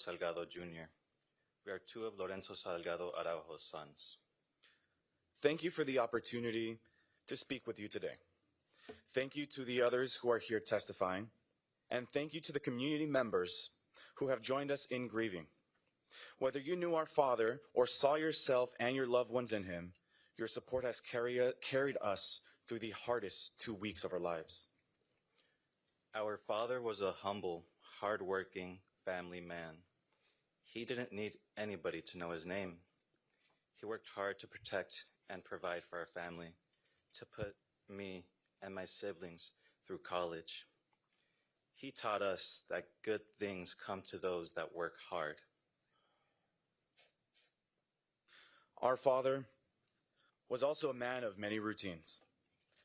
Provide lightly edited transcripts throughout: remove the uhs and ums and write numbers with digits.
Salgado Jr. We are two of Lorenzo Salgado Araujo's sons. Thank you for the opportunity to speak with you today. Thank you to the others who are here testifying, and thank you to the community members who have joined us in grieving. Whether you knew our father or saw yourself and your loved ones in him, your support has carried us through the hardest 2 weeks of our lives. Our father was a humble, hard-working family man. He didn't need anybody to know his name. He worked hard to protect and provide for our family, to put me and my siblings through college. He taught us that good things come to those that work hard. Our father was also a man of many routines.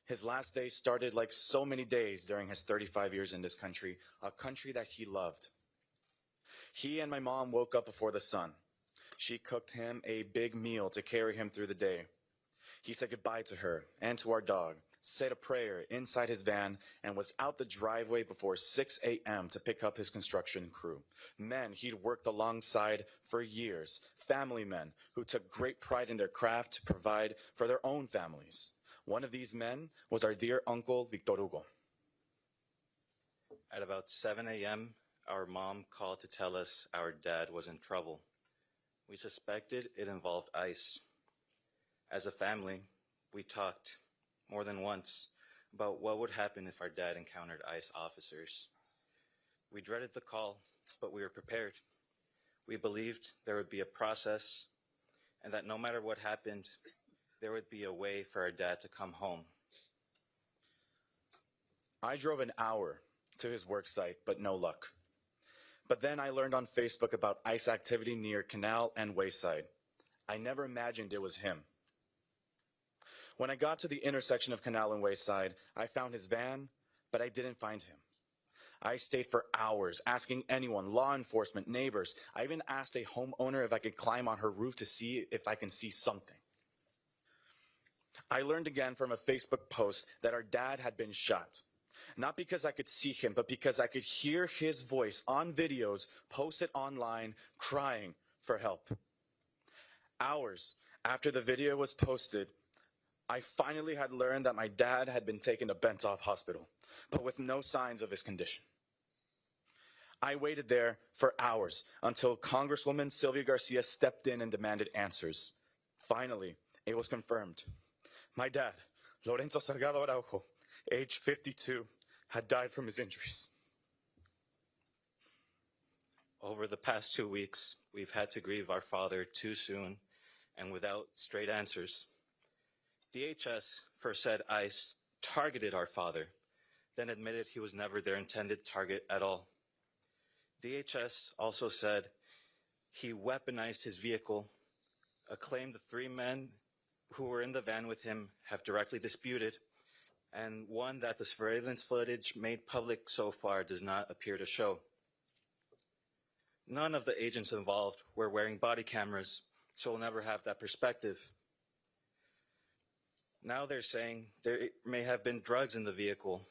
His last day started like so many days during his 35 years in this country, a country that he loved. He and my mom woke up before the sun. She cooked him a big meal to carry him through the day. He said goodbye to her and to our dog, said a prayer inside his van, and was out the driveway before 6 a.m. to pick up his construction crew. Men he'd worked alongside for years, family men who took great pride in their craft to provide for their own families. One of these men was our dear uncle, Victor Hugo. At about 7 a.m., our mom called to tell us our dad was in trouble. We suspected it involved ICE. As a family, we talked more than once about what would happen if our dad encountered ICE officers. We dreaded the call, but we were prepared. We believed there would be a process and that no matter what happened, there would be a way for our dad to come home. I drove an hour to his work site, but no luck. But then I learned on Facebook about ICE activity near Canal and Wayside. I never imagined it was him. When I got to the intersection of Canal and Wayside, I found his van, but I didn't find him. I stayed for hours asking anyone, law enforcement, neighbors. I even asked a homeowner if I could climb on her roof to see if I can see something. I learned again from a Facebook post that our dad had been shot. Not because I could see him, but because I could hear his voice on videos posted online crying for help. Hours after the video was posted, I finally had learned that my dad had been taken to Bentop Hospital, but with no signs of his condition. I waited there for hours until Congresswoman Sylvia Garcia stepped in and demanded answers. Finally, it was confirmed. My dad, Lorenzo Salgado Araujo, age 52, had died from his injuries. Over the past 2 weeks, we've had to grieve our father too soon and without straight answers. DHS first said ICE targeted our father, then admitted he was never their intended target at all. DHS also said he weaponized his vehicle, a claim the 3 men who were in the van with him have directly disputed, and one that the surveillance footage made public so far does not appear to show. None of the agents involved were wearing body cameras, so we'll never have that perspective. Now they're saying there may have been drugs in the vehicle,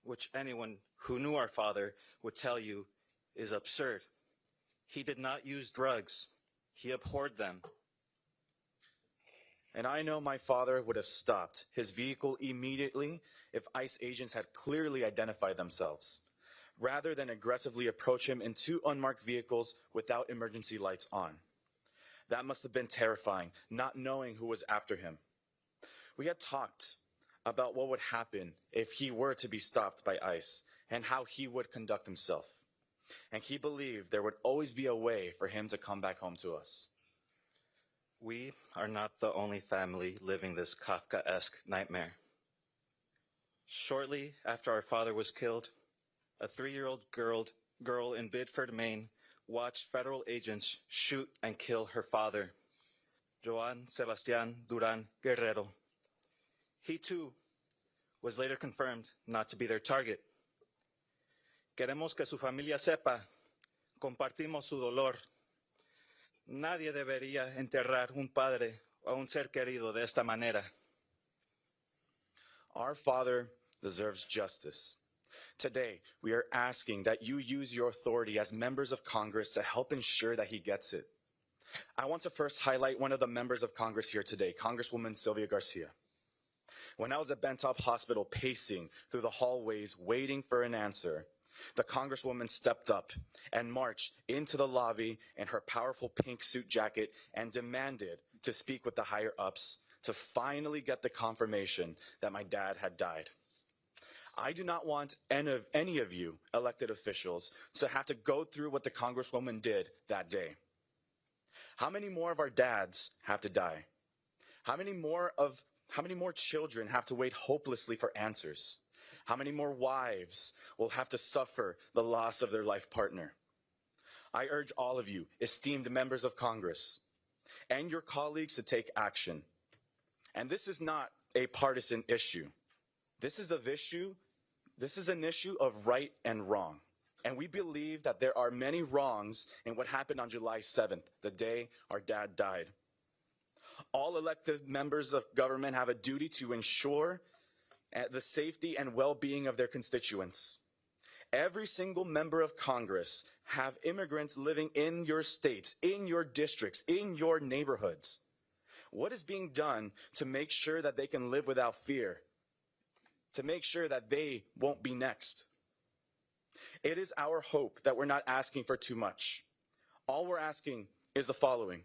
which anyone who knew our father would tell you is absurd. He did not use drugs. He abhorred them. And I know my father would have stopped his vehicle immediately if ICE agents had clearly identified themselves, rather than aggressively approach him in 2 unmarked vehicles without emergency lights on. That must have been terrifying, not knowing who was after him. We had talked about what would happen if he were to be stopped by ICE and how he would conduct himself. And he believed there would always be a way for him to come back home to us. We are not the only family living this Kafkaesque nightmare. Shortly after our father was killed, a 3-year-old girl in Biddeford, Maine, watched federal agents shoot and kill her father, Joan Sebastián Durán Guerrero. He too was later confirmed not to be their target. Queremos que su familia sepa, compartimos su dolor. Nadie debería enterrar un padre o un ser querido de esta manera. Our father deserves justice. Today, we are asking that you use your authority as members of Congress to help ensure that he gets it. I want to first highlight one of the members of Congress here today, Congresswoman Sylvia Garcia. When I was at Bentop Hospital pacing through the hallways waiting for an answer, the Congresswoman stepped up and marched into the lobby in her powerful pink suit jacket and demanded to speak with the higher ups to finally get the confirmation that my dad had died. I do not want any of you elected officials to have to go through what the Congresswoman did that day. How many more of our dads have to die? How many more children have to wait hopelessly for answers? How many more wives will have to suffer the loss of their life partner? I urge all of you, esteemed members of Congress, and your colleagues to take action. And this is not a partisan issue. This is an issue of right and wrong. And we believe that there are many wrongs in what happened on July 7th, the day our dad died. All elected members of government have a duty to ensure the safety and well-being of their constituents. Every single member of Congress have immigrants living in your states, in your districts, in your neighborhoods. What is being done to make sure that they can live without fear? To make sure that they won't be next? It is our hope that we're not asking for too much. All we're asking is the following.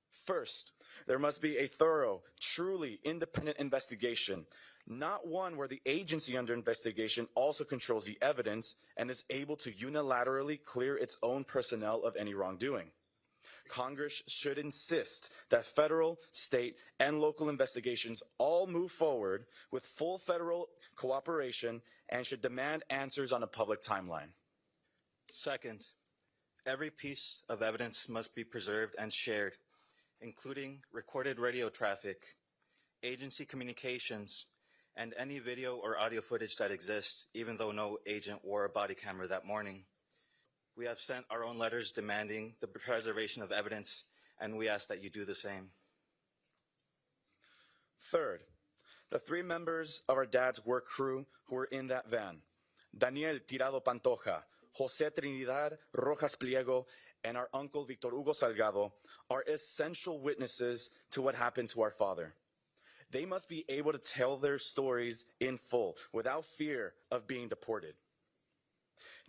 First, there must be a thorough, truly independent investigation, not one where the agency under investigation also controls the evidence and is able to unilaterally clear its own personnel of any wrongdoing. Congress should insist that federal, state, and local investigations all move forward with full federal cooperation and should demand answers on a public timeline. Second, every piece of evidence must be preserved and shared, including recorded radio traffic, agency communications, and any video or audio footage that exists, even though no agent wore a body camera that morning. We have sent our own letters demanding the preservation of evidence, and we ask that you do the same. Third, the 3 members of our dad's work crew who were in that van, Daniel Tirado Pantoja, Jose Trinidad Rojas Pliego, and our uncle Victor Hugo Salgado, are essential witnesses to what happened to our father. They must be able to tell their stories in full without fear of being deported.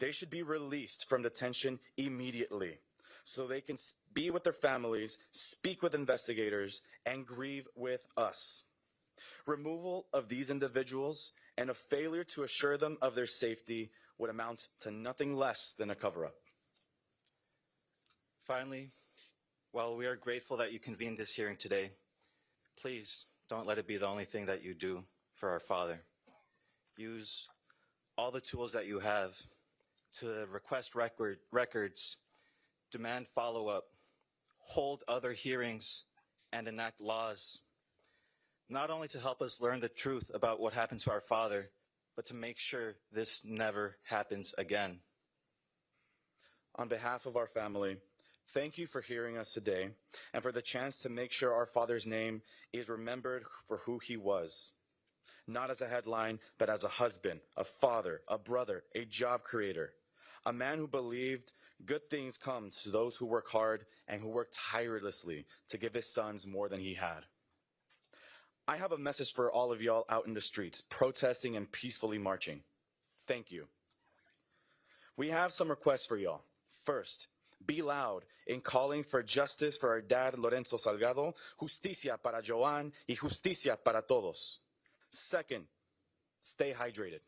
They should be released from detention immediately so they can be with their families, speak with investigators, and grieve with us. Removal of these individuals and a failure to assure them of their safety would amount to nothing less than a cover-up. Finally, while we are grateful that you convened this hearing today, please don't let it be the only thing that you do for our father. Use all the tools that you have to request records, demand follow-up, hold other hearings, and enact laws, not only to help us learn the truth about what happened to our father, but to make sure this never happens again. On behalf of our family, thank you for hearing us today and for the chance to make sure our father's name is remembered for who he was. Not as a headline, but as a husband, a father, a brother, a job creator, a man who believed good things come to those who work hard and who work tirelessly to give his sons more than he had. I have a message for all of y'all out in the streets, protesting and peacefully marching. Thank you. We have some requests for y'all. First, be loud in calling for justice for our dad, Lorenzo Salgado, justicia para Joan y justicia para todos. Second, stay hydrated.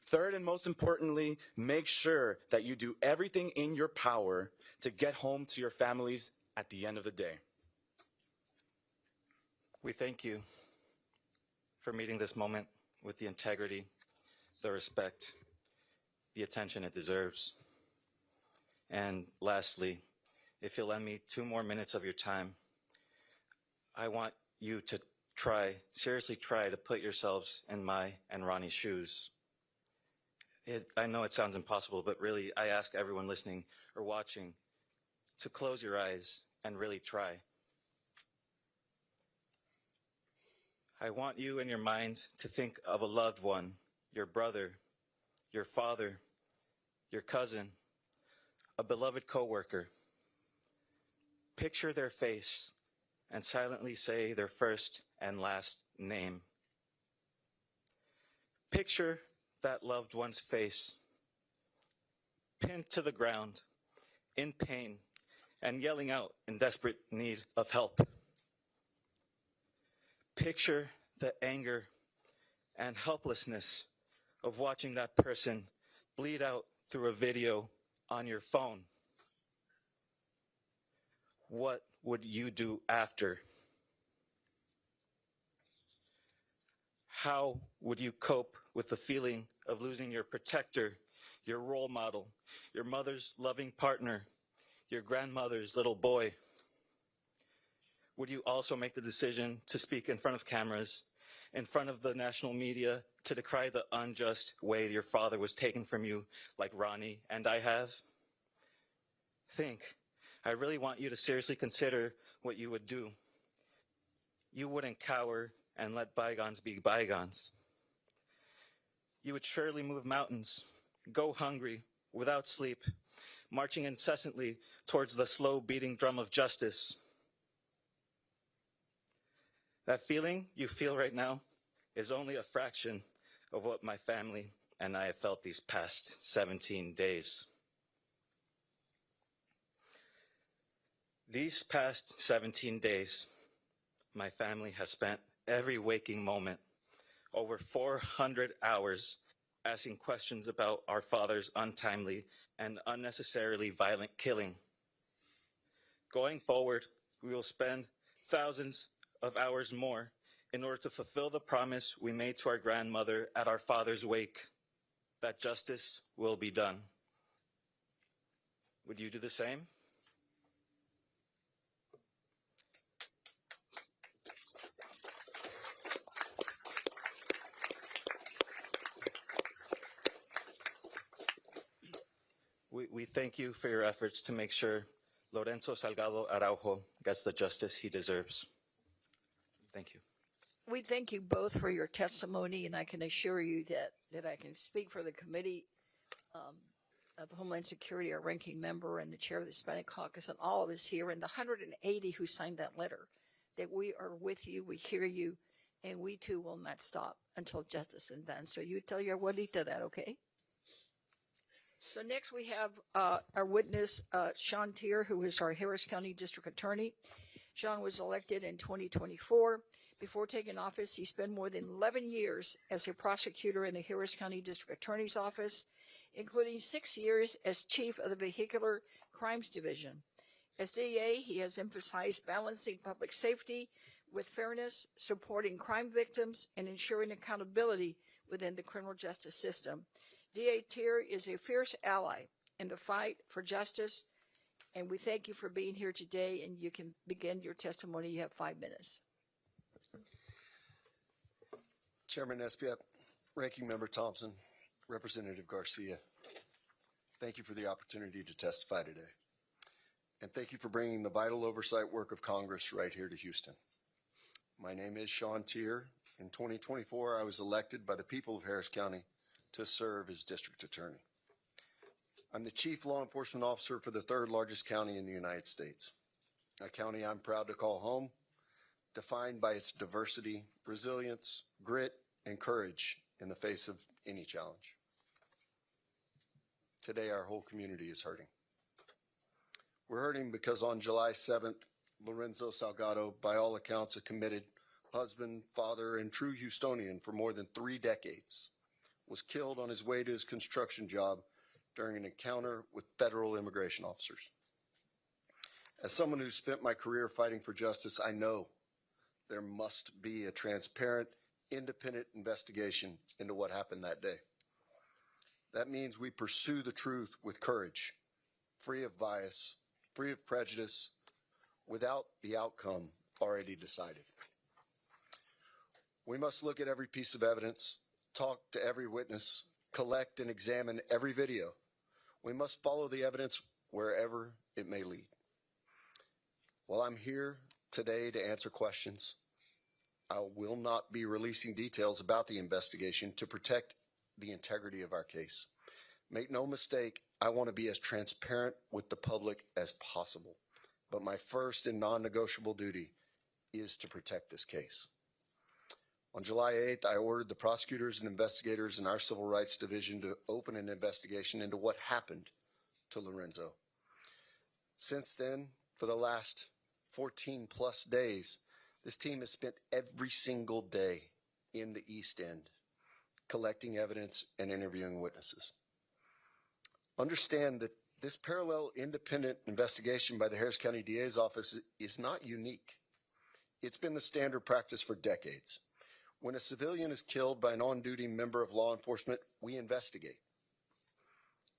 Third, and most importantly, make sure that you do everything in your power to get home to your families at the end of the day. We thank you for meeting this moment with the integrity, the respect, the attention it deserves. And lastly, if you'll lend me 2 more minutes of your time, I want you to seriously try to put yourselves in my and Ronnie's shoes. I know it sounds impossible, but really, I ask everyone listening or watching to close your eyes and really try. I want you in your mind to think of a loved one, your brother, your father, your cousin, a beloved coworker. Picture their face and silently say their first and last name. Picture that loved one's face, pinned to the ground, in pain, and yelling out in desperate need of help. Picture the anger and helplessness of watching that person bleed out through a video on your phone. What would you do after? How would you cope with the feeling of losing your protector, your role model, your mother's loving partner, your grandmother's little boy? Would you also make the decision to speak in front of cameras, in front of the national media, to decry the unjust way your father was taken from you, like Ronnie and I have? Think. I really want you to seriously consider what you would do. You wouldn't cower and let bygones be bygones. You would surely move mountains, go hungry, without sleep, marching incessantly towards the slow beating drum of justice. That feeling you feel right now is only a fraction of what my family and I have felt these past 17 days. These past 17 days, my family has spent every waking moment, over 400 hours, asking questions about our father's untimely and unnecessarily violent killing. Going forward, we will spend thousands of hours more in order to fulfill the promise we made to our grandmother at our father's wake, that justice will be done. Would you do the same? We thank you for your efforts to make sure Lorenzo Salgado Araujo gets the justice he deserves. Thank you. We thank you both for your testimony, and I can assure you that I can speak for the Committee of Homeland Security, our ranking member and the chair of the Hispanic Caucus, and all of us here, and the 180 who signed that letter, that we are with you, we hear you, and we too will not stop until justice is done. So you tell your abuelita that, okay? So next we have our witness, Sean Tier, who is our Harris County District Attorney. Sean was elected in 2024. Before taking office, he spent more than 11 years as a prosecutor in the Harris County District Attorney's Office, including 6 years as chief of the Vehicular Crimes Division. As DA, he has emphasized balancing public safety with fairness, supporting crime victims, and ensuring accountability within the criminal justice system. DA Tier is a fierce ally in the fight for justice, and we thank you for being here today, and you can begin your testimony. You have 5 minutes. Chairman Espaillat, Ranking Member Thompson, Representative Garcia, thank you for the opportunity to testify today. And thank you for bringing the vital oversight work of Congress right here to Houston. My name is Sean Tier. In 2024, I was elected by the people of Harris County to serve as district attorney. I'm the chief law enforcement officer for the third largest county in the United States, a county I'm proud to call home, defined by its diversity, resilience, grit, and courage in the face of any challenge. Today, our whole community is hurting. We're hurting because on July 7th, Lorenzo Salgado, by all accounts, a committed husband, father, and true Houstonian for more than 3 decades, was killed on his way to his construction job during an encounter with federal immigration officers. As someone who spent my career fighting for justice, I know there must be a transparent, independent investigation into what happened that day. That means we pursue the truth with courage, free of bias, free of prejudice, without the outcome already decided. We must look at every piece of evidence, talk to every witness, collect and examine every video. We must follow the evidence wherever it may lead. While I'm here today to answer questions, I will not be releasing details about the investigation to protect the integrity of our case. Make no mistake, I want to be as transparent with the public as possible. But my first and non-negotiable duty is to protect this case. On July 8th, I ordered the prosecutors and investigators in our Civil Rights Division to open an investigation into what happened to Lorenzo. Since then, for the last 14 plus days, this team has spent every single day in the East End collecting evidence and interviewing witnesses. Understand that this parallel independent investigation by the Harris County DA's office is not unique. It's been the standard practice for decades. When a civilian is killed by an on-duty member of law enforcement, we investigate.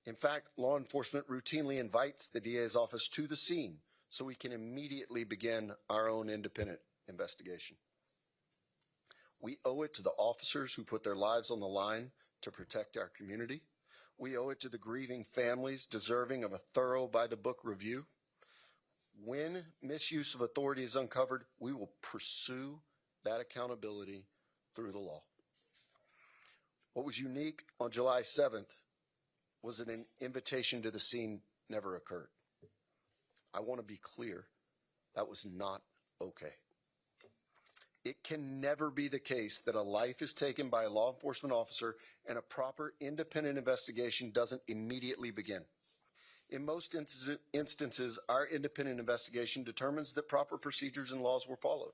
In fact, law enforcement routinely invites the DA's office to the scene so we can immediately begin our own independent investigation. We owe it to the officers who put their lives on the line to protect our community. We owe it to the grieving families deserving of a thorough by-the-book review. When misuse of authority is uncovered, we will pursue that accountability through the law. What was unique on July 7th was that an invitation to the scene never occurred. I want to be clear, that was not okay. It can never be the case that a life is taken by a law enforcement officer and a proper independent investigation doesn't immediately begin. In most instances, our independent investigation determines that proper procedures and laws were followed.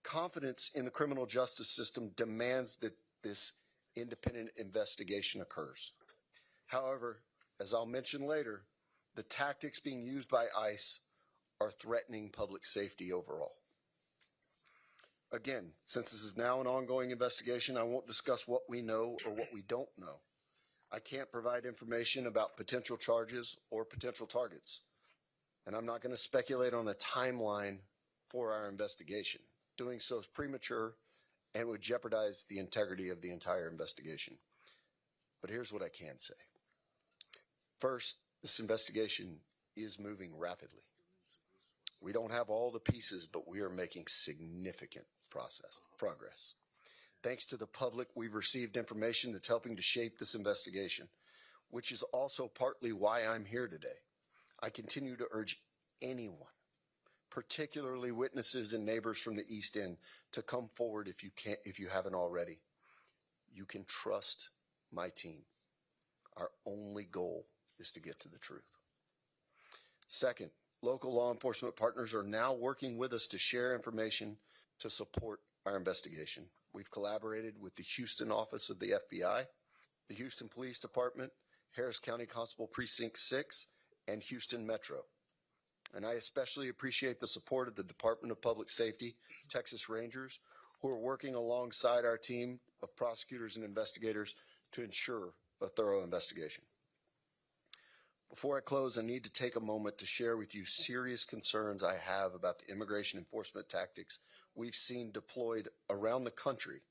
Confidence in the criminal justice system demands that this independent investigation occurs. However, as I'll mention later, the tactics being used by ICE are threatening public safety overall. Again, since this is now an ongoing investigation, I won't discuss what we know or what we don't know. I can't provide information about potential charges or potential targets, and I'm not going to speculate on a timeline for our investigation. Doing so is premature and would jeopardize the integrity of the entire investigation. But here's what I can say. First, this investigation is moving rapidly. We don't have all the pieces, but we are making significant progress. Thanks to the public, we've received information that's helping to shape this investigation, which is also partly why I'm here today. I continue to urge anyone, particularly witnesses and neighbors from the East End, to come forward if you haven't already. You can trust my team. Our only goal is to get to the truth. Second, local law enforcement partners are now working with us to share information to support our investigation. We've collaborated with the Houston office of the FBI, the Houston Police Department, Harris County Constable Precinct 6, and Houston Metro. And I especially appreciate the support of the Department of Public Safety, Texas Rangers, who are working alongside our team of prosecutors and investigators to ensure a thorough investigation. Before I close, I need to take a moment to share with you serious concerns I have about the immigration enforcement tactics we've seen deployed around the country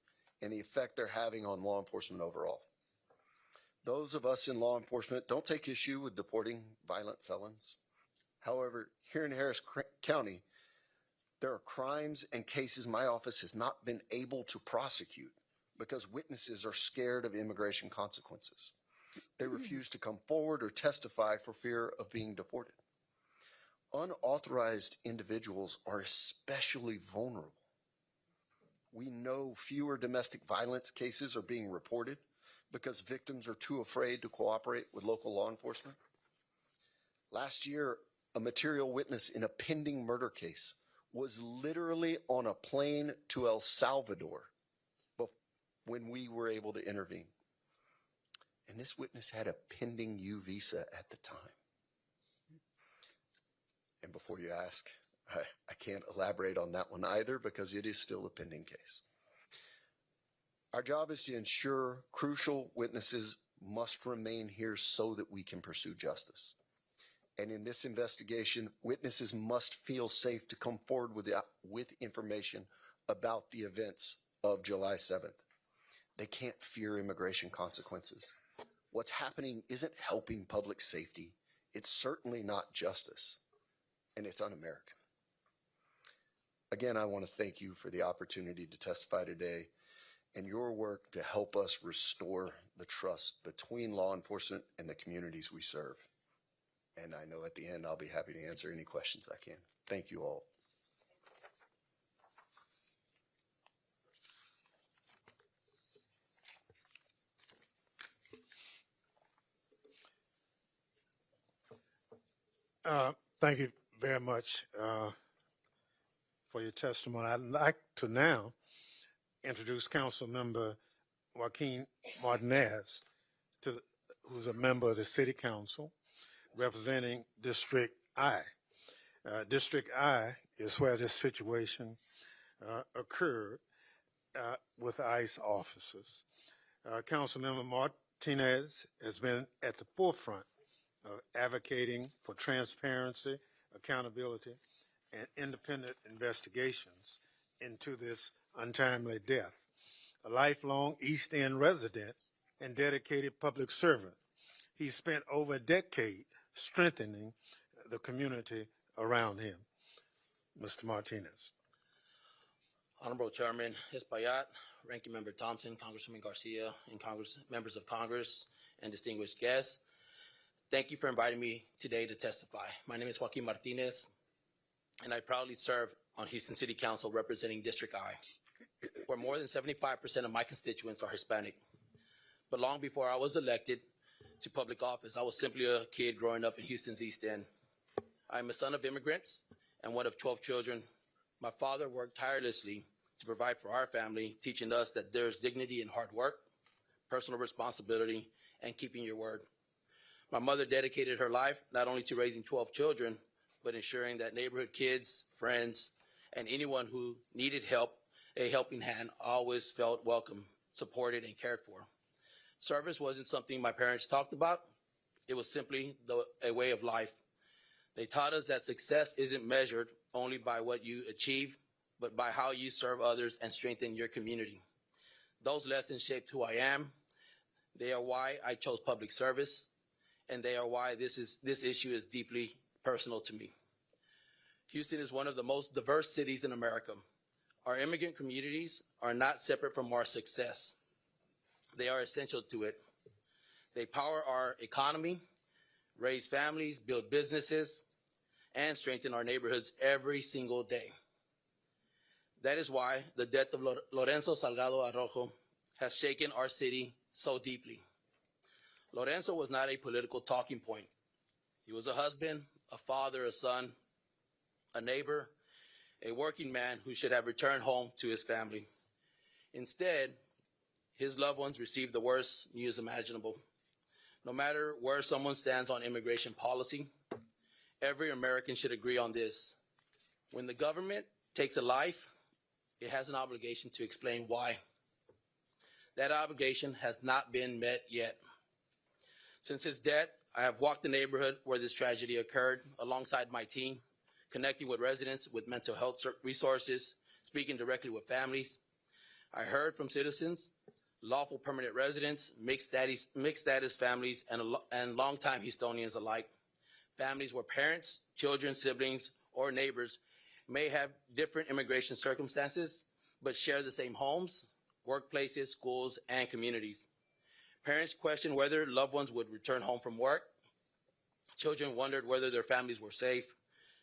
and the effect they're having on law enforcement overall. Those of us in law enforcement don't take issue with deporting violent felons. However, here in Harris County, there are crimes and cases my office has not been able to prosecute because witnesses are scared of immigration consequences. They refuse to come forward or testify for fear of being deported. Unauthorized individuals are especially vulnerable. We know fewer domestic violence cases are being reported because victims are too afraid to cooperate with local law enforcement. Last year, a material witness in a pending murder case was literally on a plane to El Salvador when we were able to intervene. And this witness had a pending U visa at the time. And before you ask, I can't elaborate on that one either because it is still a pending case. Our job is to ensure crucial witnesses must remain here so that we can pursue justice. And in this investigation, witnesses must feel safe to come forward with information about the events of July 7th. They can't fear immigration consequences. What's happening isn't helping public safety. It's certainly not justice, and it's un-American. Again, I want to thank you for the opportunity to testify today and your work to help us restore the trust between law enforcement and the communities we serve. And I know at the end I'll be happy to answer any questions I can. Thank you all. Thank you very much for your testimony. I'd like to now introduce Council Member Joaquin Martinez, who's a member of the City Council representing District I. District I is where this situation occurred with ICE officers. Councilmember Martinez has been at the forefront of advocating for transparency, accountability, and independent investigations into this untimely death. A lifelong East End resident and dedicated public servant, he spent over a decade strengthening the community around him. Mr. Martinez. Honorable Chairman Espaillat, Ranking Member Thompson, Congresswoman Garcia, and members of Congress, and distinguished guests, thank you for inviting me today to testify. My name is Joaquin Martinez, and I proudly serve on Houston City Council representing District I, where more than 75% of my constituents are Hispanic. But long before I was elected to public office, I was simply a kid growing up in Houston's East End. I am a son of immigrants and one of 12 children. My father worked tirelessly to provide for our family, teaching us that there is dignity in hard work, personal responsibility, and keeping your word. My mother dedicated her life not only to raising 12 children, but ensuring that neighborhood kids, friends, and anyone who needed help, a helping hand, always felt welcome, supported, and cared for. Service wasn't something my parents talked about. It was simply a way of life. They taught us that success isn't measured only by what you achieve, but by how you serve others and strengthen your community. Those lessons shaped who I am. They are why I chose public service, and they are why this issue is deeply personal to me. Houston is one of the most diverse cities in America. Our immigrant communities are not separate from our success. They are essential to it. They power our economy, raise families, build businesses, and strengthen our neighborhoods every single day. That is why the death of Lorenzo Salgado Araujo has shaken our city so deeply. Lorenzo was not a political talking point. He was a husband, a father, a son, a neighbor, a working man who should have returned home to his family. Instead, his loved ones received the worst news imaginable. No matter where someone stands on immigration policy, every American should agree on this. When the government takes a life, it has an obligation to explain why. That obligation has not been met yet. Since his death, I have walked the neighborhood where this tragedy occurred alongside my team, connecting with residents with mental health resources, speaking directly with families. I heard from citizens, lawful permanent residents, mixed status families, and longtime Houstonians alike. Families where parents, children, siblings, or neighbors may have different immigration circumstances, but share the same homes, workplaces, schools, and communities. Parents questioned whether loved ones would return home from work. Children wondered whether their families were safe.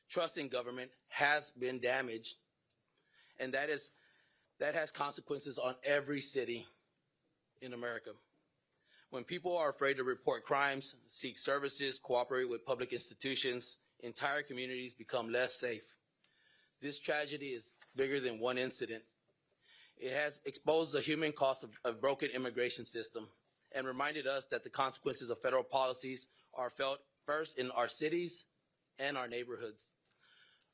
Trust in government has been damaged, and that has consequences on every city in America. When people are afraid to report crimes, seek services, cooperate with public institutions, entire communities become less safe. This tragedy is bigger than one incident. It has exposed the human cost of a broken immigration system and reminded us that the consequences of federal policies are felt first in our cities and our neighborhoods.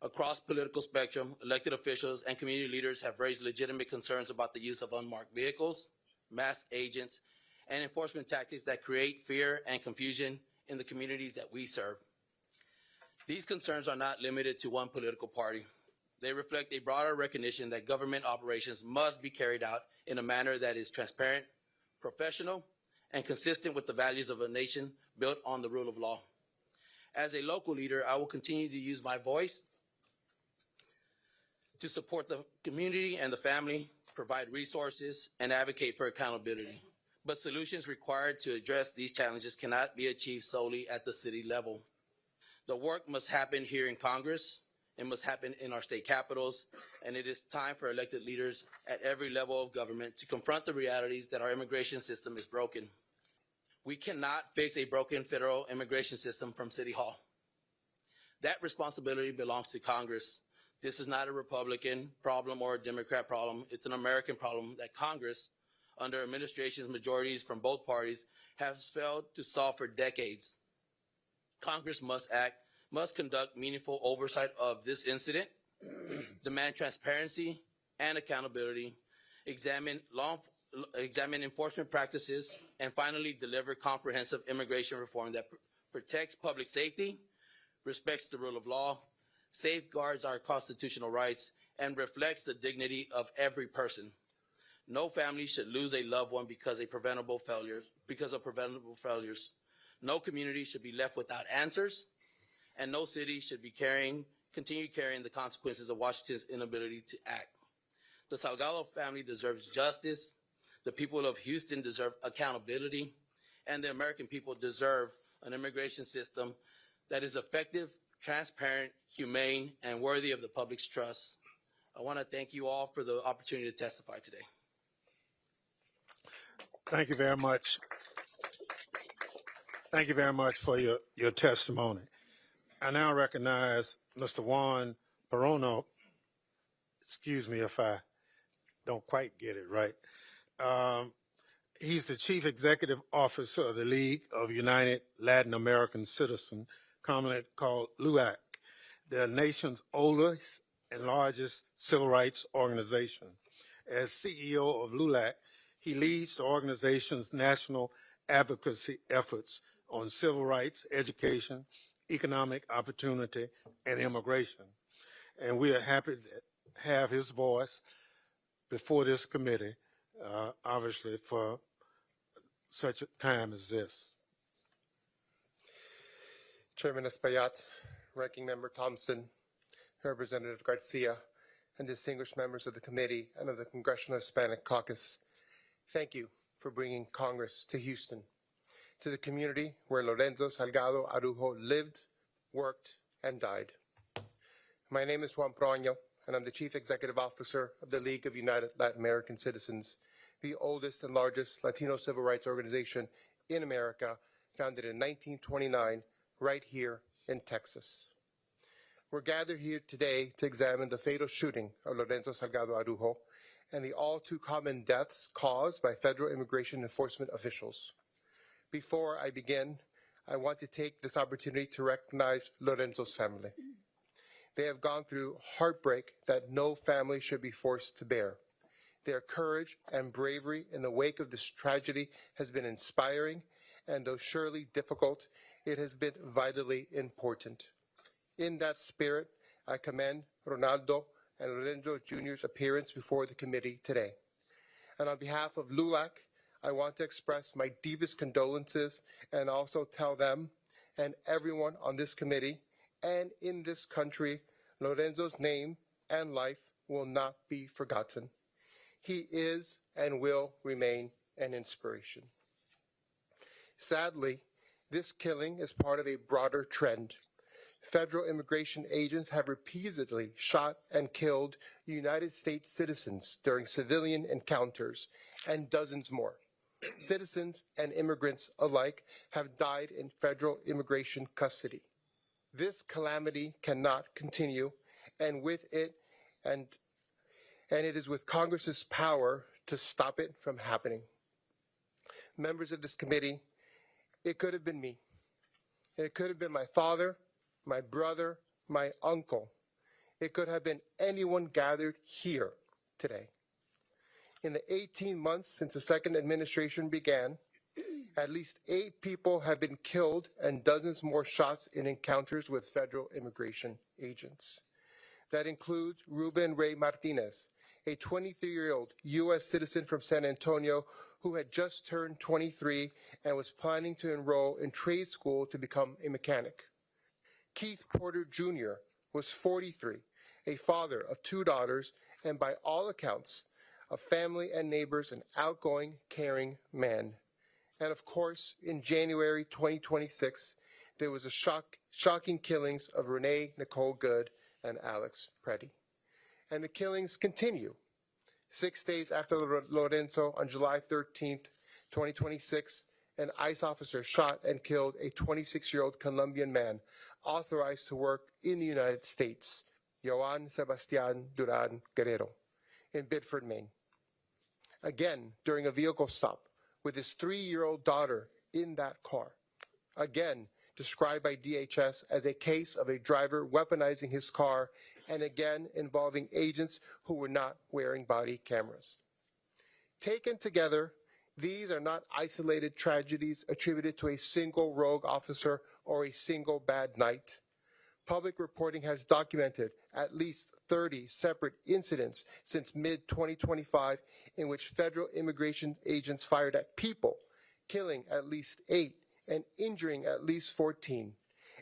Across political spectrum, elected officials and community leaders have raised legitimate concerns about the use of unmarked vehicles, masked agents, and enforcement tactics that create fear and confusion in the communities that we serve. These concerns are not limited to one political party. They reflect a broader recognition that government operations must be carried out in a manner that is transparent, professional, and consistent with the values of a nation built on the rule of law. As a local leader, I will continue to use my voice to support the community and the family, provide resources, and advocate for accountability. but solutions required to address these challenges cannot be achieved solely at the city level. The work must happen here in Congress. It must happen in our state capitals, and it is time for elected leaders at every level of government to confront the realities that our immigration system is broken. We cannot fix a broken federal immigration system from City Hall. That responsibility belongs to Congress. This is not a Republican problem or a Democrat problem. It's an American problem that Congress, under administrations majorities from both parties, has failed to solve for decades. Congress must act, must conduct meaningful oversight of this incident, demand transparency and accountability, examine enforcement practices, and finally deliver comprehensive immigration reform that protects public safety, respects the rule of law, safeguards our constitutional rights, and reflects the dignity of every person. No family should lose a loved one because of preventable failures. No community should be left without answers, and no city should be continue carrying the consequences of Washington's inability to act. The Salgado family deserves justice, the people of Houston deserve accountability, and the American people deserve an immigration system that is effective, transparent, humane, and worthy of the public's trust. I want to thank you all for the opportunity to testify today. Thank you very much. Thank you very much for your testimony. I now recognize Mr. Juan Perono. Excuse me if I don't quite get it right. He's the Chief Executive Officer of the League of United Latin American Citizens, commonly called LUAC, the nation's oldest and largest civil rights organization. As CEO of LULAC, he leads the organization's national advocacy efforts on civil rights, education, economic opportunity, and immigration. And we are happy to have his voice before this committee, obviously for such a time as this. Chairman Espaillat, Ranking Member Thompson, Representative Garcia, and distinguished members of the committee and of the Congressional Hispanic Caucus, thank you for bringing Congress to Houston, to the community where Lorenzo Salgado Araujo lived, worked, and died. My name is Juan Perono, and I'm the Chief Executive Officer of the League of United Latin American Citizens, the oldest and largest Latino civil rights organization in America, founded in 1929, right here in Texas. We're gathered here today to examine the fatal shooting of Lorenzo Salgado Araujo and the all too common deaths caused by federal immigration enforcement officials. Before I begin, I want to take this opportunity to recognize Lorenzo's family. They have gone through heartbreak that no family should be forced to bear. Their courage and bravery in the wake of this tragedy has been inspiring, and though surely difficult, it has been vitally important. In that spirit, I commend Ronaldo and Lorenzo Jr.'s appearance before the committee today. And on behalf of LULAC, I want to express my deepest condolences and also tell them and everyone on this committee and in this country, Lorenzo's name and life will not be forgotten. He is and will remain an inspiration. Sadly, this killing is part of a broader trend. Federal immigration agents have repeatedly shot and killed United States citizens during civilian encounters, and dozens more. Citizens and immigrants alike have died in federal immigration custody. This calamity cannot continue, and with it, and it is with Congress's power to stop it from happening. Members of this committee, it could have been me. It could have been my father, my brother, my uncle. It could have been anyone gathered here today. In the 18 months since the second administration began, at least 8 people have been killed and dozens more shots in encounters with federal immigration agents. That includes Ruben Ray Martinez, a 23-year-old U.S. citizen from San Antonio who had just turned 23 and was planning to enroll in trade school to become a mechanic. Keith Porter Jr. was 43, a father of 2 daughters, and by all accounts, of family and neighbors, an outgoing, caring man. And of course, in January 2026, there was a shocking killings of Renee Nicole Good and Alex Preddy. And the killings continue. 6 days after Lorenzo, on July 13th, 2026, an ICE officer shot and killed a 26-year-old Colombian man authorized to work in the United States, Joan Sebastian Duran Guerrero, in Biddeford, Maine. Again, during a vehicle stop with his 3-year-old daughter in that car. Again, described by DHS as a case of a driver weaponizing his car, and again involving agents who were not wearing body cameras. Taken together, these are not isolated tragedies attributed to a single rogue officer or a single bad night. Public reporting has documented at least 30 separate incidents since mid-2025 in which federal immigration agents fired at people, killing at least 8 and injuring at least 14,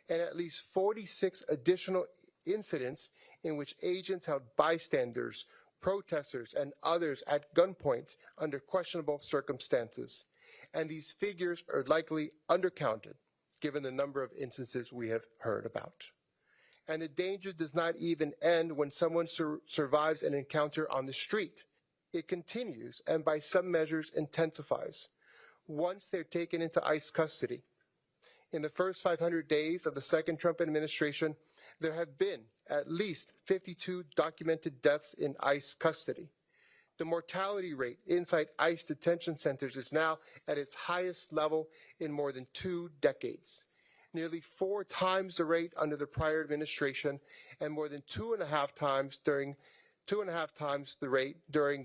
and at least 46 additional incidents in which agents held bystanders, protesters, and others at gunpoint under questionable circumstances. And these figures are likely undercounted, given the number of instances we have heard about. And the danger does not even end when someone survives an encounter on the street. It continues and by some measures intensifies once they're taken into ICE custody. In the first 500 days of the second Trump administration, there have been at least 52 documented deaths in ICE custody. The mortality rate inside ICE detention centers is now at its highest level in more than 2 decades. Nearly 4 times the rate under the prior administration, and more than 2.5 times the rate during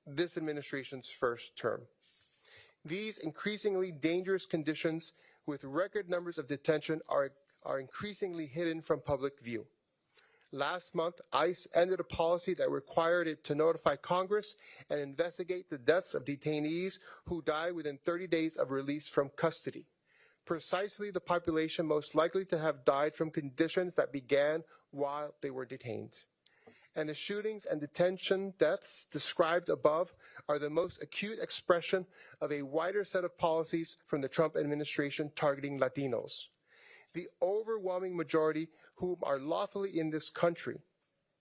this administration's first term. These increasingly dangerous conditions with record numbers of detention are increasingly hidden from public view. Last month, ICE ended a policy that required it to notify Congress and investigate the deaths of detainees who died within 30 days of release from custody. Precisely the population most likely to have died from conditions that began while they were detained. And the shootings and detention deaths described above are the most acute expression of a wider set of policies from the Trump administration targeting Latinos, the overwhelming majority whom are lawfully in this country,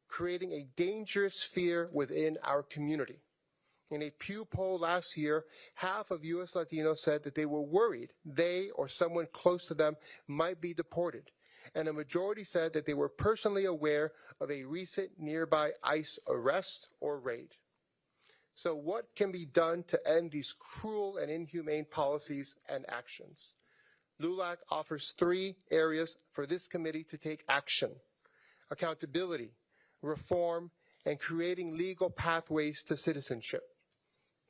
creating a dangerous fear within our community. In a Pew poll last year, half of U.S. Latinos said that they were worried they or someone close to them might be deported, and a majority said that they were personally aware of a recent nearby ICE arrest or raid. So what can be done to end these cruel and inhumane policies and actions? LULAC offers 3 areas for this committee to take action: accountability, reform, and creating legal pathways to citizenship.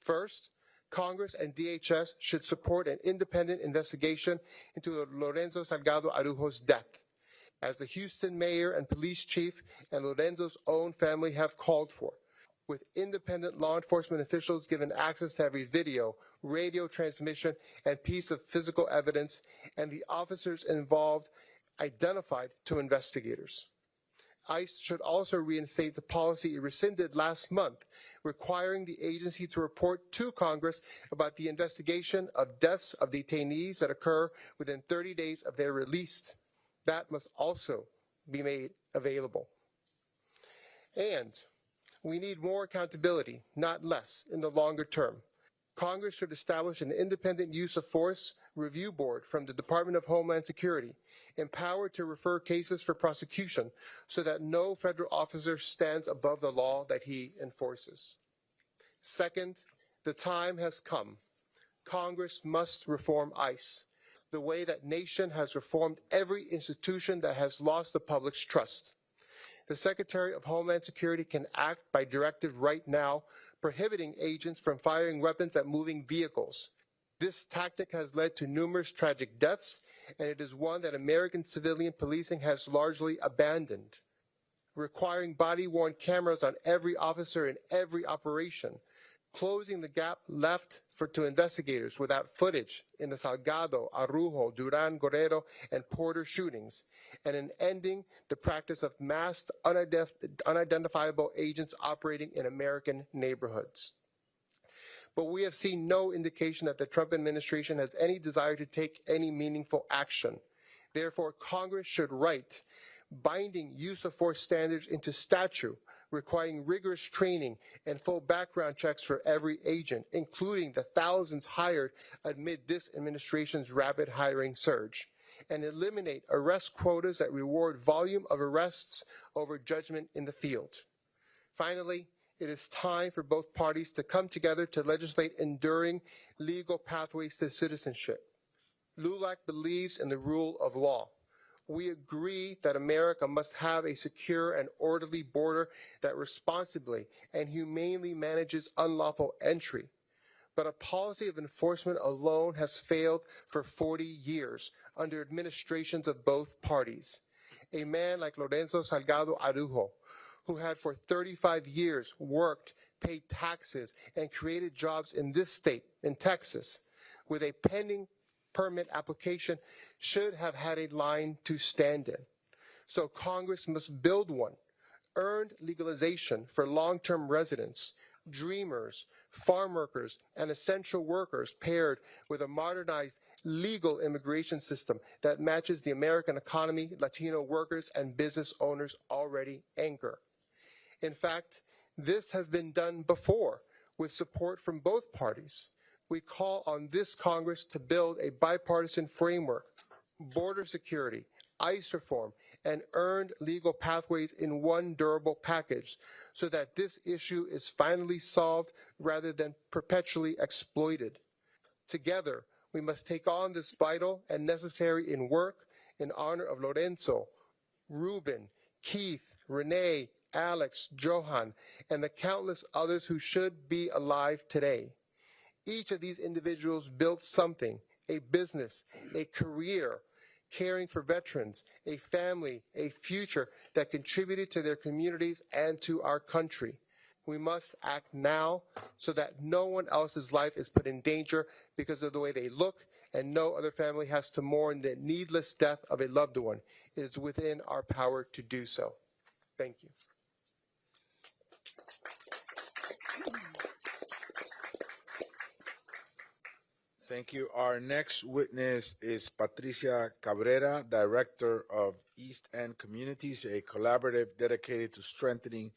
First, Congress and DHS should support an independent investigation into Lorenzo Salgado Araujo's death, as the Houston mayor and police chief and Lorenzo's own family have called for, with independent law enforcement officials given access to every video, radio transmission, and piece of physical evidence, and the officers involved identified to investigators. ICE should also reinstate the policy it rescinded last month, requiring the agency to report to Congress about the investigation of deaths of detainees that occur within 30 days of their release. That must also be made available. And we need more accountability, not less, in the longer term. Congress should establish an independent use of force review board from the Department of Homeland Security, empowered to refer cases for prosecution so that no federal officer stands above the law that he enforces. Second, the time has come. Congress must reform ICE, the way that nation has reformed every institution that has lost the public's trust. The Secretary of Homeland Security can act by directive right now, prohibiting agents from firing weapons at moving vehicles. This tactic has led to numerous tragic deaths, and it is one that American civilian policing has largely abandoned. Requiring body-worn cameras on every officer in every operation, closing the gap left to investigators without footage in the Salgado, Araujo, Duran, Guerrero, and Porter shootings, and in ending the practice of masked, unidentifiable agents operating in American neighborhoods. But we have seen no indication that the Trump administration has any desire to take any meaningful action. Therefore, Congress should write binding use of force standards into statute, requiring rigorous training and full background checks for every agent, including the thousands hired amid this administration's rapid hiring surge, and eliminate arrest quotas that reward volume of arrests over judgment in the field. Finally, it is time for both parties to come together to legislate enduring legal pathways to citizenship. LULAC believes in the rule of law. We agree that America must have a secure and orderly border that responsibly and humanely manages unlawful entry. But a policy of enforcement alone has failed for 40 years under administrations of both parties. A man like Lorenzo Salgado Araujo, who had for 35 years worked, paid taxes, and created jobs in this state, in Texas, with a pending permit application, should have had a line to stand in. So Congress must build one. Earned legalization for long-term residents, dreamers, farm workers, and essential workers paired with a modernized legal immigration system that matches the American economy Latino workers and business owners already anchor. In fact, this has been done before with support from both parties. We call on this Congress to build a bipartisan framework, border security, ICE reform, and earned legal pathways in one durable package so that this issue is finally solved rather than perpetually exploited. Together, we must take on this vital and necessary in work in honor of Lorenzo, Ruben, Keith, Renee, Alex, Johan, and the countless others who should be alive today. Each of these individuals built something, a business, a career, caring for veterans, a family, a future that contributed to their communities and to our country. We must act now so that no one else's life is put in danger because of the way they look, and no other family has to mourn the needless death of a loved one. It is within our power to do so. Thank you. Thank you. Our next witness is Patricia Cabrera, Director of East End Communities, a collaborative dedicated to strengthening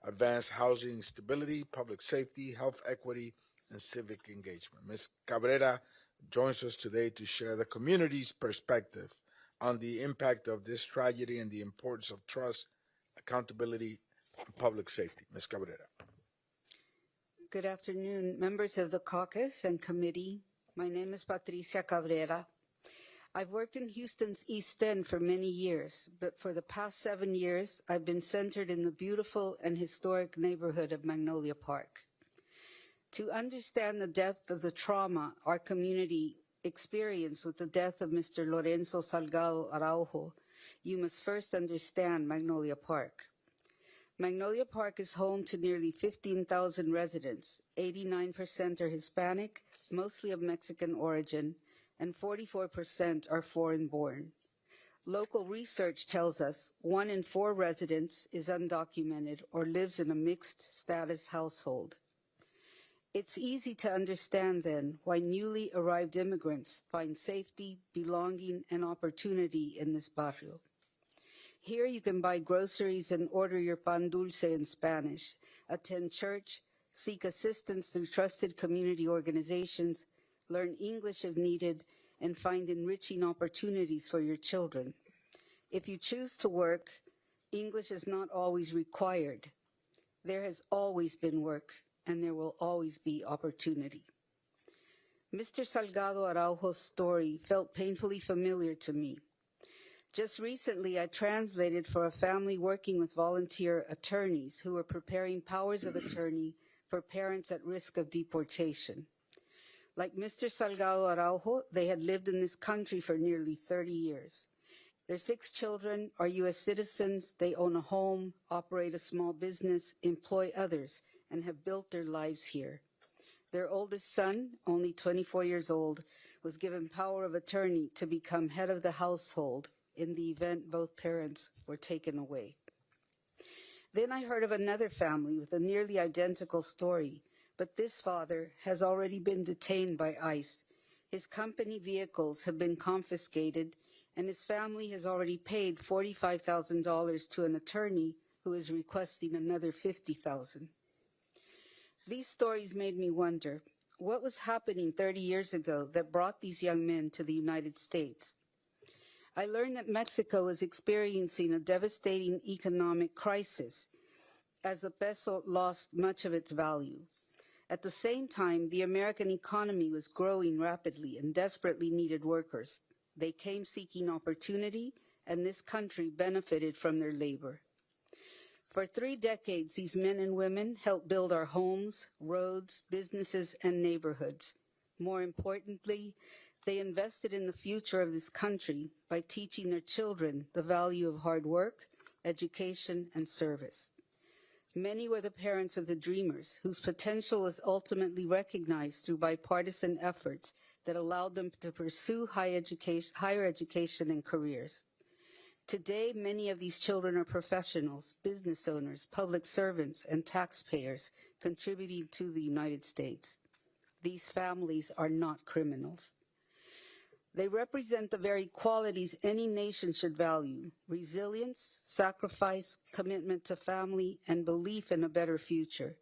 advance housing stability, public safety, health equity, and civic engagement. Ms. Cabrera joins us today to share the community's perspective on the impact of this tragedy and the importance of trust, accountability, and public safety. Ms. Cabrera. Good afternoon, members of the caucus and committee. My name is Patricia Cabrera. I've worked in Houston's East End for many years, but for the past 7 years, I've been centered in the beautiful and historic neighborhood of Magnolia Park. To understand the depth of the trauma our community experienced with the death of Mr. Lorenzo Salgado Araujo, you must first understand Magnolia Park. Magnolia Park is home to nearly 15,000 residents. 89% are Hispanic, mostly of Mexican origin, and 44% are foreign-born. Local research tells us 1 in 4 residents is undocumented or lives in a mixed-status household. It's easy to understand, then, why newly arrived immigrants find safety, belonging, and opportunity in this barrio. Here you can buy groceries and order your pan dulce in Spanish, attend church, seek assistance through trusted community organizations, learn English if needed, and find enriching opportunities for your children. If you choose to work, English is not always required. There has always been work, and there will always be opportunity. Mr. Salgado Araujo's story felt painfully familiar to me. Just recently, I translated for a family working with volunteer attorneys who were preparing powers of attorney for parents at risk of deportation. Like Mr. Salgado Araujo, they had lived in this country for nearly 30 years. Their 6 children are U.S. citizens, they own a home, operate a small business, employ others, and have built their lives here. Their oldest son, only 24 years old, was given power of attorney to become head of the household in the event both parents were taken away. Then I heard of another family with a nearly identical story, but this father has already been detained by ICE. His company vehicles have been confiscated, and his family has already paid $45,000 to an attorney who is requesting another $50,000. These stories made me wonder, what was happening 30 years ago that brought these young men to the United States? I learned that Mexico is experiencing a devastating economic crisis as the peso lost much of its value. At the same time, the American economy was growing rapidly and desperately needed workers. They came seeking opportunity, and this country benefited from their labor. For 3 decades, these men and women helped build our homes, roads, businesses, and neighborhoods. More importantly, they invested in the future of this country by teaching their children the value of hard work, education, and service. Many were the parents of the dreamers, whose potential was ultimately recognized through bipartisan efforts that allowed them to pursue higher education and careers. Today, many of these children are professionals, business owners, public servants, and taxpayers contributing to the United States. These families are not criminals. They represent the very qualities any nation should value: resilience, sacrifice, commitment to family, and belief in a better future.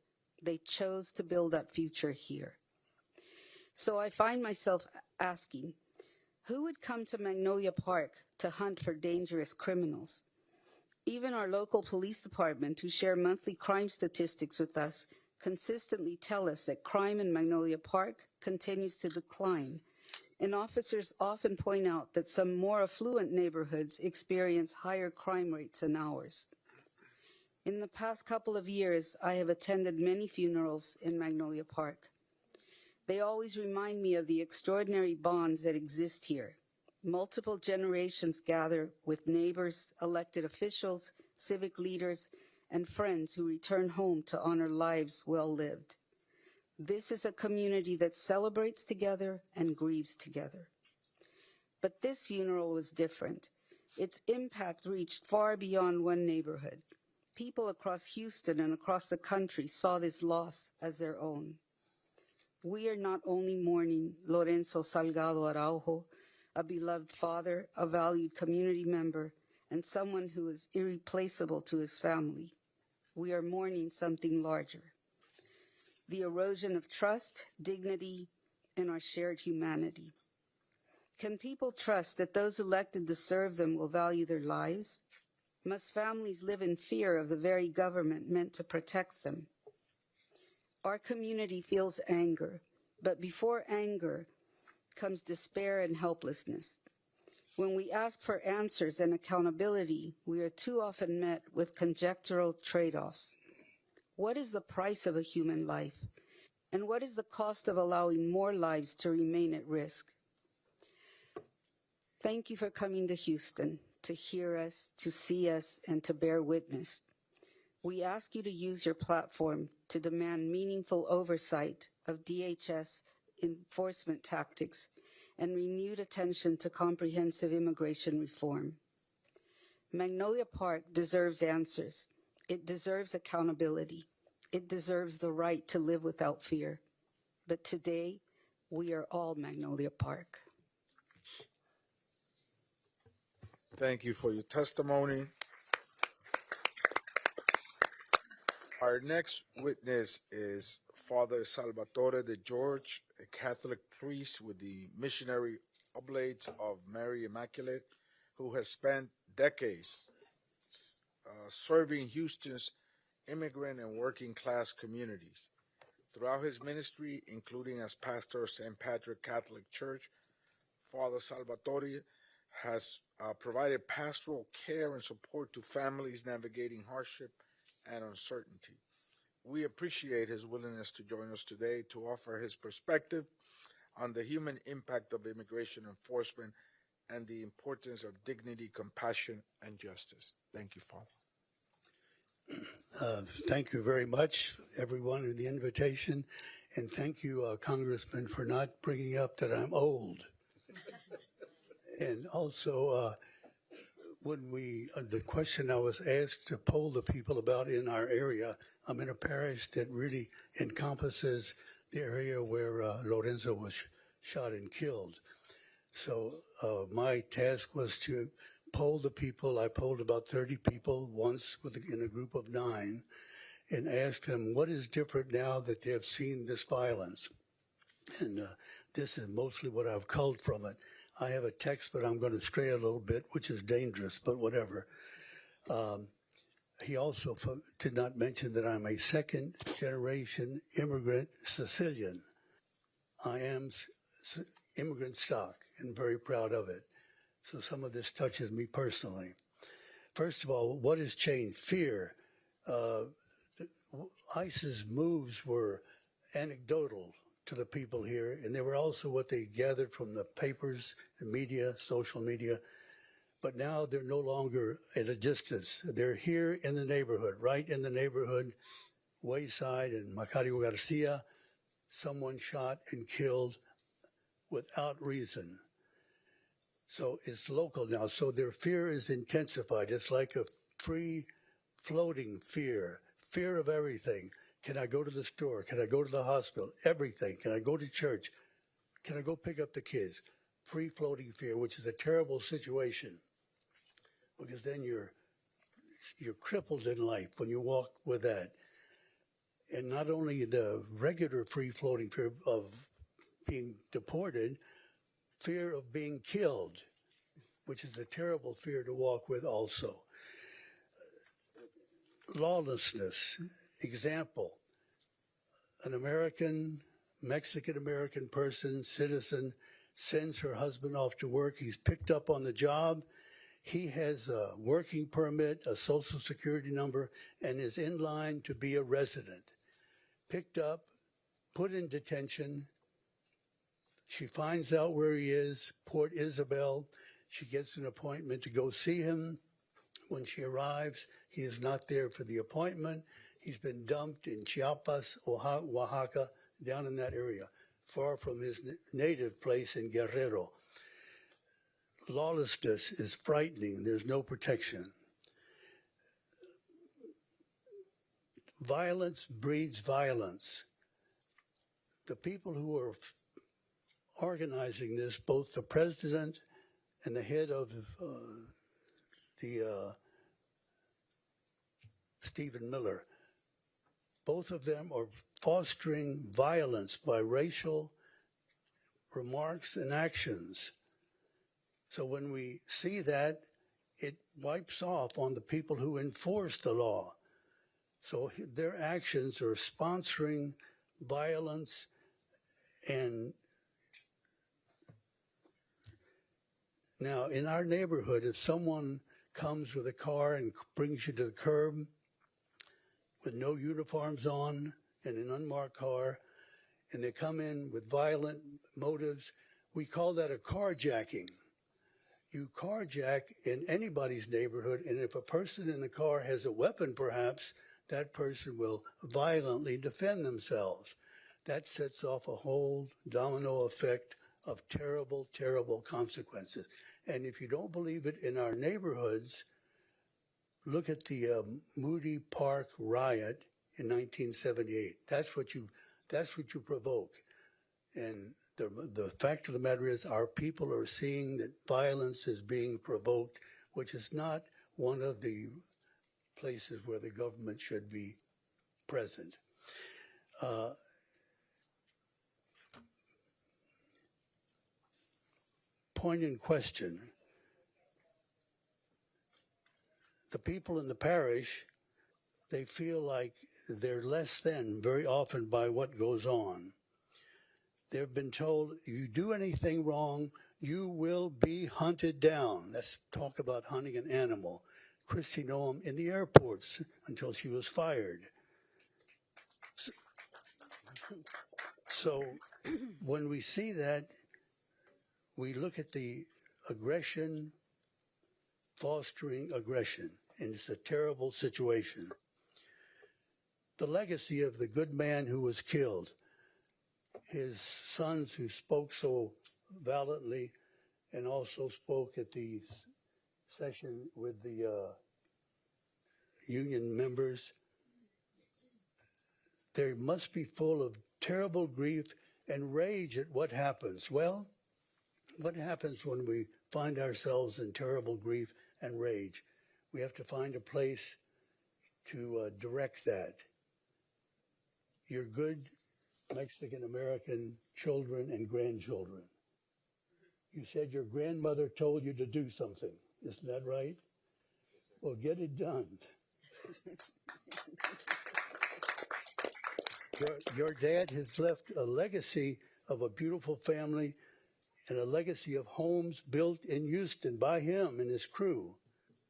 They chose to build that future here. So I find myself asking, who would come to Magnolia Park to hunt for dangerous criminals? Even our local police department, who share monthly crime statistics with us, consistently tell us that crime in Magnolia Park continues to decline. And officers often point out that some more affluent neighborhoods experience higher crime rates than ours. In the past couple of years, I have attended many funerals in Magnolia Park. They always remind me of the extraordinary bonds that exist here. Multiple generations gather with neighbors, elected officials, civic leaders, and friends who return home to honor lives well lived. This is a community that celebrates together and grieves together. But this funeral was different. Its impact reached far beyond one neighborhood. People across Houston and across the country saw this loss as their own. We are not only mourning Lorenzo Salgado Araujo, a beloved father, a valued community member, and someone who is irreplaceable to his family. We are mourning something larger: the erosion of trust, dignity, and our shared humanity. Can people trust that those elected to serve them will value their lives? Must families live in fear of the very government meant to protect them? Our community feels anger, but before anger comes despair and helplessness. When we ask for answers and accountability, we are too often met with conjectural trade-offs. What is the price of a human life? And what is the cost of allowing more lives to remain at risk? Thank you for coming to Houston, to hear us, to see us, and to bear witness. We ask you to use your platform to demand meaningful oversight of DHS enforcement tactics and renewed attention to comprehensive immigration reform. Magnolia Park deserves answers. It deserves accountability. It deserves the right to live without fear. But today, we are all Magnolia Park. Thank you for your testimony. Our next witness is Father Salvatore de George, a Catholic priest with the Missionary Oblates of Mary Immaculate, who has spent decades serving Houston's immigrant and working class communities. Throughout his ministry, including as pastor of St. Patrick Catholic Church, Father Salvatore has provided pastoral care and support to families navigating hardship and uncertainty. We appreciate his willingness to join us today to offer his perspective on the human impact of immigration enforcement and the importance of dignity, compassion, and justice. Thank you, Father. Thank you very much, everyone, for the invitation. And thank you, Congressman, for not bringing up that I'm old. And also, the question I was asked to poll the people about in our area, I'm in a parish that really encompasses the area where Lorenzo was shot and killed. So my task was to poll the people. I polled about 30 people once in a group of 9 and asked them what is different now that they have seen this violence. And this is mostly what I've culled from it. I have a text, but I'm going to stray a little bit, which is dangerous, but whatever. He also did not mention that I'm a second-generation immigrant Sicilian. I am immigrant stock and very proud of it. So some of this touches me personally. First of all, what has changed? Fear. ISIS moves were anecdotal to the people here, and they were also what they gathered from the papers and media, social media. But now they're no longer at a distance. They're here in the neighborhood, right in the neighborhood, Wayside and Macario Garcia, someone shot and killed without reason. So it's local now. So their fear is intensified. It's like a free floating fear of everything. Can I go to the store? Can I go to the hospital? Everything. Can I go to church? Can I go pick up the kids? Free floating fear, which is a terrible situation, because then you're crippled in life when you walk with that. And not only the regular free floating fear of being deported, fear of being killed, which is a terrible fear to walk with also. Lawlessness. Example, an American, Mexican-American person, citizen, sends her husband off to work. He's picked up on the job. He has a working permit, a social security number, and is in line to be a resident. Picked up, put in detention. She finds out where he is, Port Isabel. She gets an appointment to go see him. When she arrives, he is not there for the appointment. He's been dumped in Chiapas, Oaxaca, down in that area, far from his native place in Guerrero. Lawlessness is frightening. There's no protection. Violence breeds violence. The people who are organizing this, both the president and the head of Stephen Miller, both of them are fostering violence by racial remarks and actions. So when we see that, it wipes off on the people who enforce the law. So their actions are sponsoring violence. And now in our neighborhood, if someone comes with a car and brings you to the curb with no uniforms on in an unmarked car, and they come in with violent motives, we call that a carjacking. You carjack in anybody's neighborhood, and if a person in the car has a weapon, perhaps, that person will violently defend themselves. That sets off a whole domino effect of terrible, terrible consequences. And if you don't believe it in our neighborhoods, look at the Moody Park riot in 1978. That's what you provoke. And the fact of the matter is our people are seeing that violence is being provoked, which is not one of the places where the government should be present. Point in question. The people in the parish, they feel like they're less than very often by what goes on. They've been told, if you do anything wrong, you will be hunted down. Let's talk about hunting an animal. Christy Noam in the airports until she was fired. So when we see that, we look at the aggression, fostering aggression, and it's a terrible situation. the legacy of the good man who was killed, his sons who spoke so valiantly and also spoke at the session with the union members. They must be full of terrible grief and rage at what happens. Well, what happens when we find ourselves in terrible grief and rage? We have to find a place to direct that. Your good Mexican-American children and grandchildren. You said your grandmother told you to do something. Isn't that right? Well, get it done. Your dad has left a legacy of a beautiful family and a legacy of homes built in Houston by him and his crew.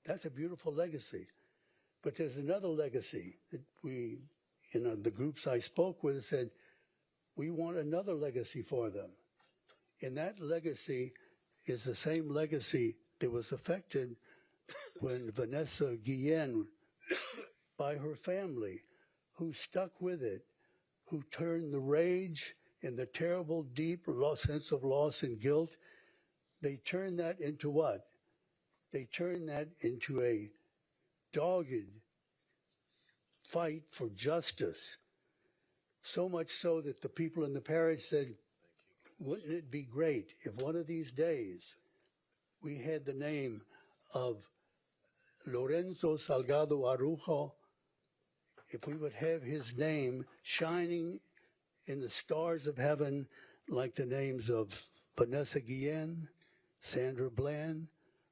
That's a beautiful legacy. But there's another legacy that we, the groups I spoke with, said, we want another legacy for them. And that legacy is the same legacy that was affected when Vanessa Guillen, by her family, who stuck with it, who turned the rage and the terrible, deep sense of loss and guilt, they turned that into what? They turned that into a dogged fight for justice. So much so that the people in the parish said, wouldn't it be great if one of these days we had the name of Lorenzo Salgado Araujo, if we would have his name shining in the stars of heaven like the names of Vanessa Guillen, Sandra Bland,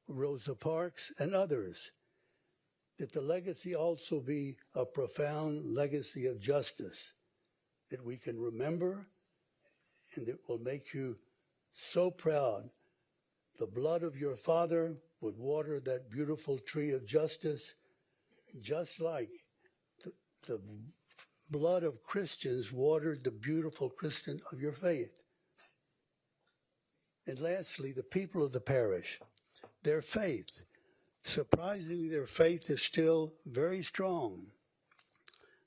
Rosa Parks, and others, that the legacy also be a profound legacy of justice that we can remember and that will make you so proud. The blood of your father would water that beautiful tree of justice, just like the blood of Christians watered the beautiful Christian of your faith. And lastly, the people of the parish, their faith. Surprisingly, their faith is still very strong.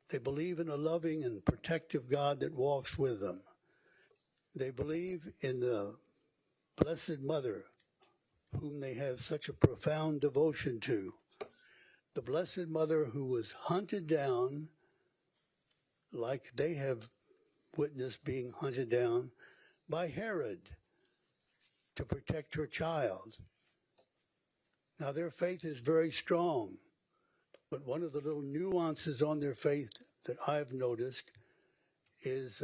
They believe in a loving and protective God that walks with them. They believe in the Blessed Mother, whom they have such a profound devotion to. The Blessed Mother who was hunted down, like they have witnessed being hunted down, by Herod to protect her child. Now, their faith is very strong, but one of the little nuances on their faith that I've noticed is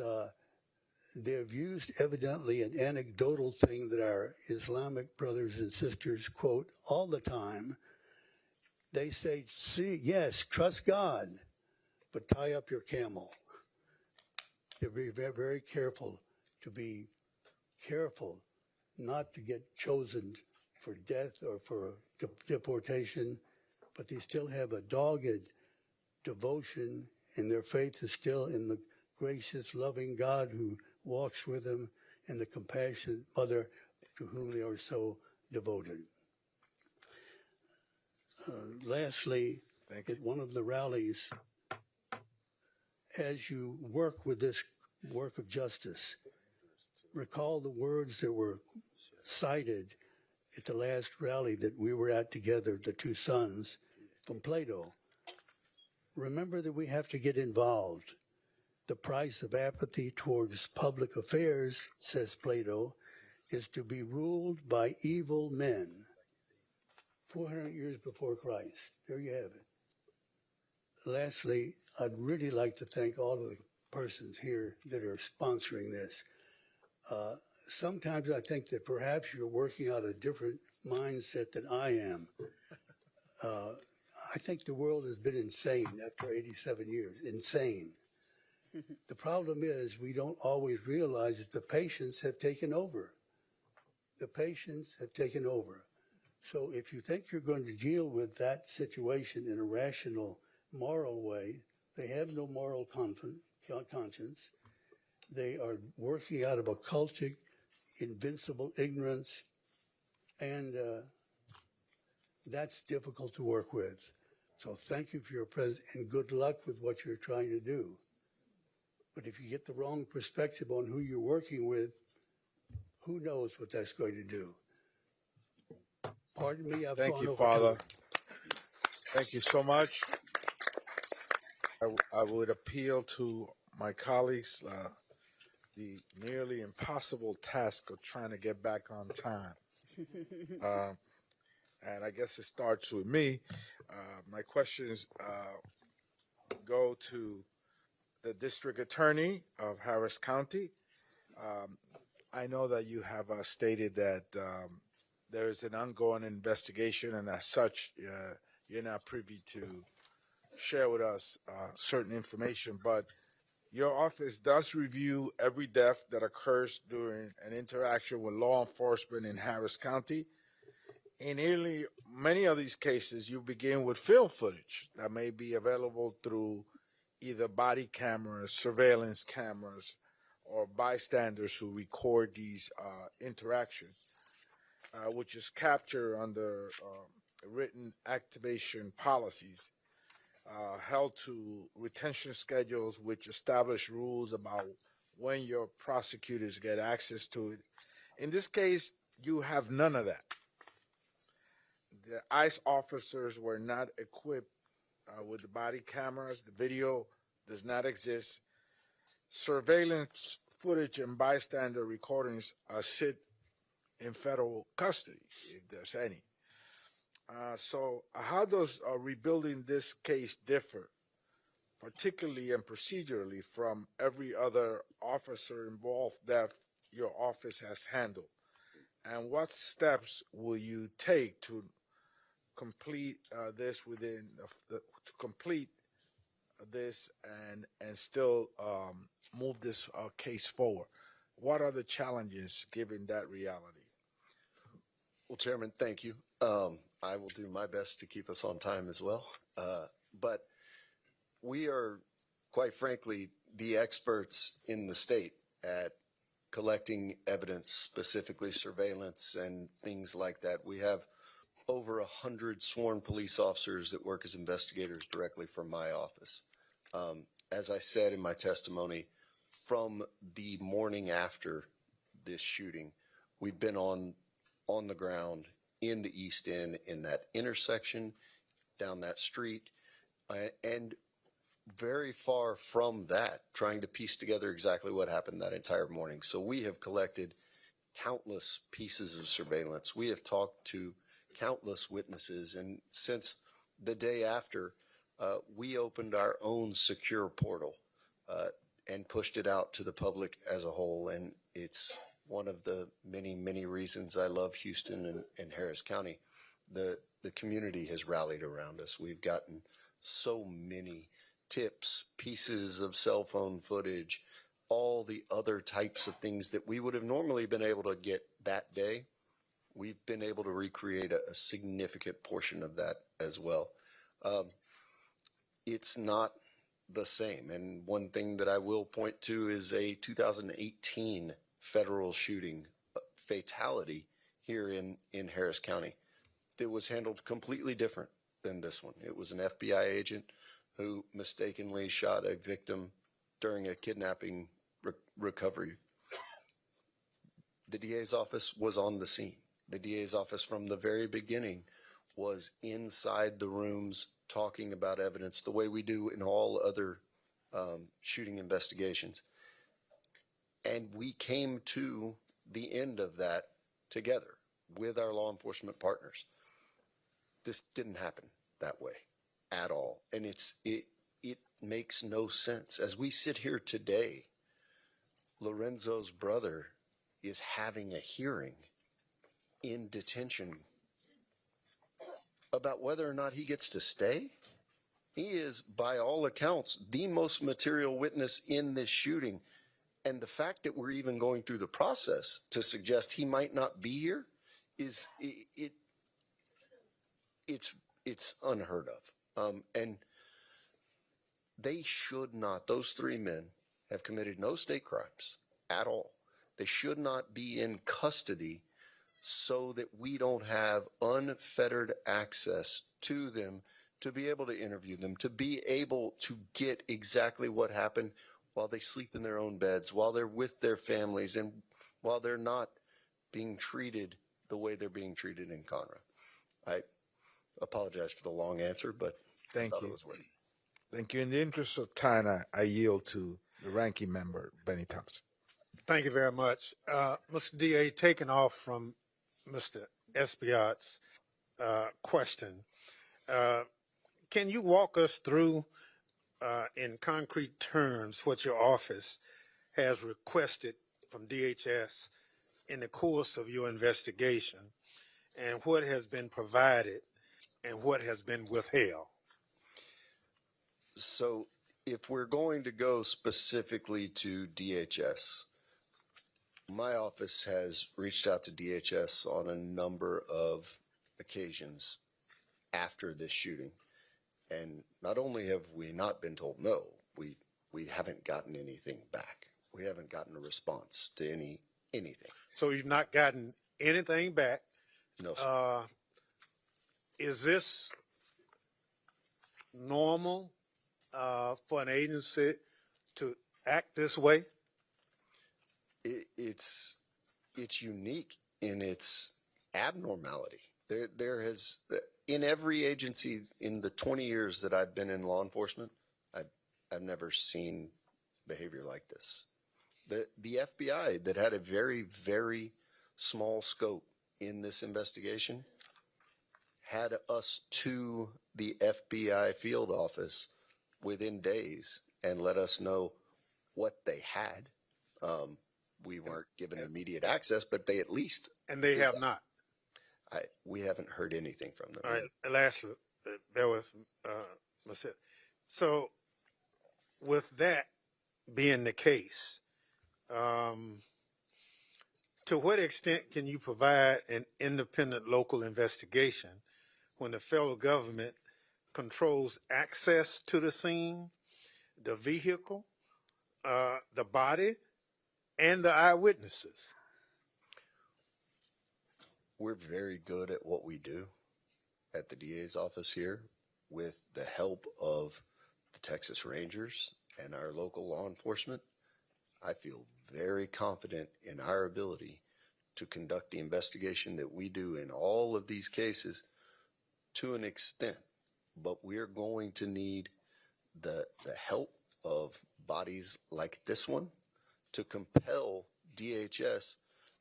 they've used evidently an anecdotal thing that our Islamic brothers and sisters quote all the time. They say, see, yes, trust God, but tie up your camel. They're very, very careful to be careful not to get chosen for death or for deportation, but they still have a dogged devotion, and their faith is still in the gracious, loving God who walks with them and the compassionate mother to whom they are so devoted. Lastly, at one of the rallies, as you work with this work of justice, recall the words that were cited at the last rally that we were at together, the two sons from Plato. Remember that we have to get involved. The price of apathy towards public affairs, says Plato, is to be ruled by evil men. 400 years before Christ. There you have it. Lastly, I'd really like to thank all of the persons here that are sponsoring this. Sometimes I think that perhaps you're working out a different mindset than I am. I think the world has been insane after 87 years, insane. The problem is we don't always realize that the patients have taken over. The patients have taken over. So if you think you're going to deal with that situation in a rational, moral way, they have no moral conscience. They are working out of a cultic, invincible ignorance, and that's difficult to work with. So thank you for your presence and good luck with what you're trying to do. But if you get the wrong perspective on who you're working with, who knows what that's going to do. Pardon me, I've Thank gone you, over Father. time. Thank you so much. I would appeal to my colleagues the nearly impossible task of trying to get back on time. And I guess it starts with me. My questions go to the district attorney of Harris County. I know that you have stated that there is an ongoing investigation, and as such, you're not privy to share with us certain information, but your office does review every death that occurs during an interaction with law enforcement in Harris County. In nearly many of these cases, you begin with film footage that may be available through either body cameras, surveillance cameras, or bystanders who record these interactions, which is captured under written activation policies held to retention schedules which establish rules about when your prosecutors get access to it. In this case, you have none of that. The ICE officers were not equipped with the body cameras. The video does not exist. Surveillance footage and bystander recordings sit in federal custody, if there's any. So how does rebuilding this case differ, particularly and procedurally, from every other officer-involved death your office has handled? And what steps will you take to complete this to complete this and still move this case forward? What are the challenges given that reality? Well, Chairman, thank you. I will do my best to keep us on time as well. But we are, quite frankly, the experts in the state at collecting evidence, specifically surveillance and things like that. We have over 100 sworn police officers that work as investigators directly from my office. As I said in my testimony, from the morning after this shooting, we've been on the ground in the East End, in that intersection, down that street, and very far from that, trying to piece together exactly what happened that entire morning. So we have collected countless pieces of surveillance. We have talked to countless witnesses, and since the day after, we opened our own secure portal and pushed it out to the public as a whole, and it's one of the many, many reasons I love Houston and Harris County. The community has rallied around us. We've gotten so many tips, pieces of cell phone footage, all the other types of things that we would have normally been able to get that day. We've been able to recreate a significant portion of that as well. It's not the same. And one thing that I will point to is a 2018 federal shooting fatality here in Harris County that was handled completely different than this one. It was an FBI agent who mistakenly shot a victim during a kidnapping recovery. The DA's office was on the scene. The DA's office from the very beginning was inside the rooms talking about evidence the way we do in all other shooting investigations. And we came to the end of that together with our law enforcement partners. This didn't happen that way at all. And it makes no sense. As we sit here today, Lorenzo's brother is having a hearing in detention about whether or not he gets to stay. He is, by all accounts, the most material witness in this shooting. And the fact that we're even going through the process to suggest he might not be here is it's unheard of. And they should not, those three men have committed no state crimes at all. They should not be in custody so that we don't have unfettered access to them to be able to interview them, to be able to get exactly what happened while they sleep in their own beds, while they're with their families, and while they're not being treated the way they're being treated in Conroe. I apologize for the long answer, but I Thank thought you. it was worth it. Thank you. In the interest of time, I yield to the ranking member, Bennie Thompson. Thank you very much. Mr. DA, taking off from Mr. Espaillat's question, can you walk us through in concrete terms what your office has requested from DHS in the course of your investigation, and what has been provided and what has been withheld? So if we're going to go specifically to DHS, my office has reached out to DHS on a number of occasions after this shooting. And not only have we not been told no, we haven't gotten anything back. We haven't gotten a response to anything. So you've not gotten anything back. No, sir. Is this normal for an agency to act this way? It's unique in its abnormality. There has, in every agency in the 20 years that I've been in law enforcement, I've never seen behavior like this. The FBI, that had a very, very small scope in this investigation, had us to the FBI field office within days and let us know what they had. We weren't given immediate access, but they at least. And they have not. We haven't heard anything from them. All right. Lastly, bear with myself. So, with that being the case, to what extent can you provide an independent local investigation when the federal government controls access to the scene, the vehicle, the body, and the eyewitnesses? We're very good at what we do at the DA's office here with the help of the Texas Rangers and our local law enforcement. I feel very confident in our ability to conduct the investigation that we do in all of these cases to an extent, but we're going to need the help of bodies like this one to compel DHS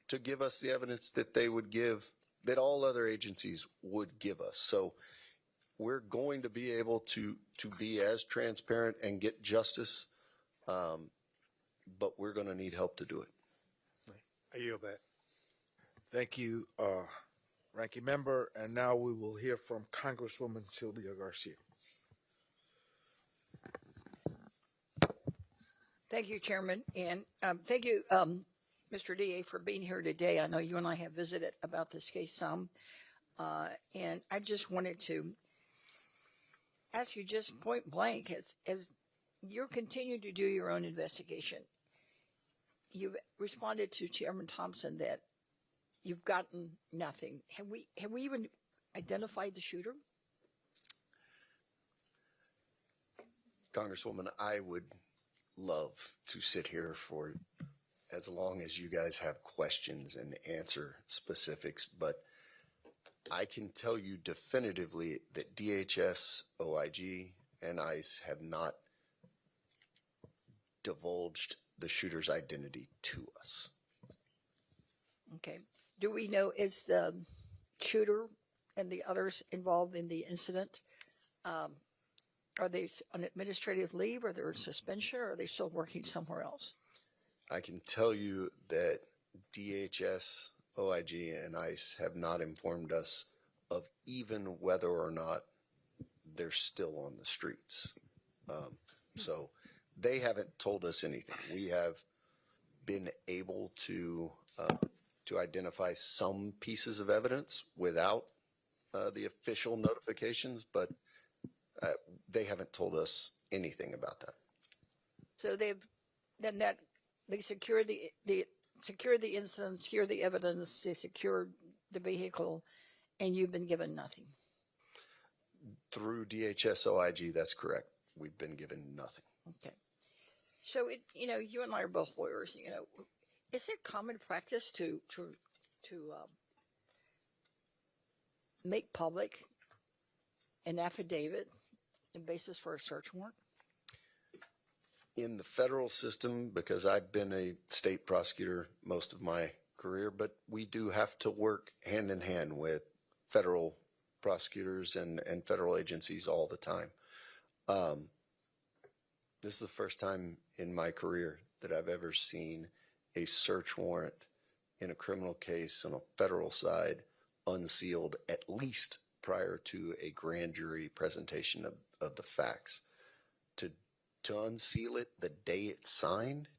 to give us the evidence that they would give, that all other agencies would give us. So we're going to be able to be as transparent and get justice, but we're going to need help to do it. I yield back. Thank you, ranking member. And now we will hear from Congresswoman Sylvia Garcia. Thank you, Chairman, and thank you, Mr. DA, for being here today. I know you and I have visited about this case some, and I just wanted to ask you just point blank, as you continue to do your own investigation, you've responded to Chairman Thompson that you've gotten nothing. Have we even identified the shooter? Congresswoman, I would love to sit here for as long as you guys have questions and answer specifics, but I can tell you definitively that DHS, OIG, and ICE have not divulged the shooter's identity to us. Okay. Do we know, is the shooter and the others involved in the incident, are they on administrative leave, or they're in suspension, or are they still working somewhere else? I can tell you that DHS, OIG, and ICE have not informed us of even whether or not they're still on the streets. So they haven't told us anything. We have been able to identify some pieces of evidence without the official notifications, but they haven't told us anything about that. So they secured the incident, secured the evidence, they secured the vehicle, and you've been given nothing. Through DHS-OIG, that's correct. We've been given nothing. Okay. So you and I are both lawyers. Is it common practice to make public an affidavit, the basis for a search warrant? In the federal system, because I've been a state prosecutor most of my career, but we do have to work hand in hand with federal prosecutors and federal agencies all the time. This is the first time in my career that I've ever seen a search warrant in a criminal case on a federal side unsealed, at least prior to a grand jury presentation of the facts. To unseal it the day it's signed,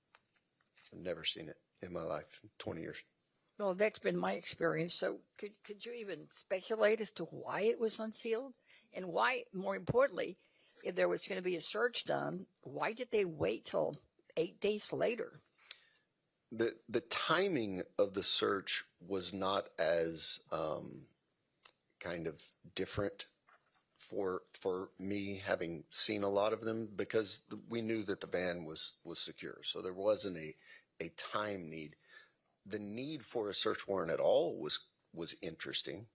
I've never seen it in my life, 20 years. Well, that's been my experience. So could you even speculate as to why it was unsealed? And why, more importantly, if there was going to be a search done, why did they wait till 8 days later? The timing of the search was not as kind of different for me, having seen a lot of them, because we knew that the van was secure. So there wasn't a time need. The need for a search warrant at all was interesting.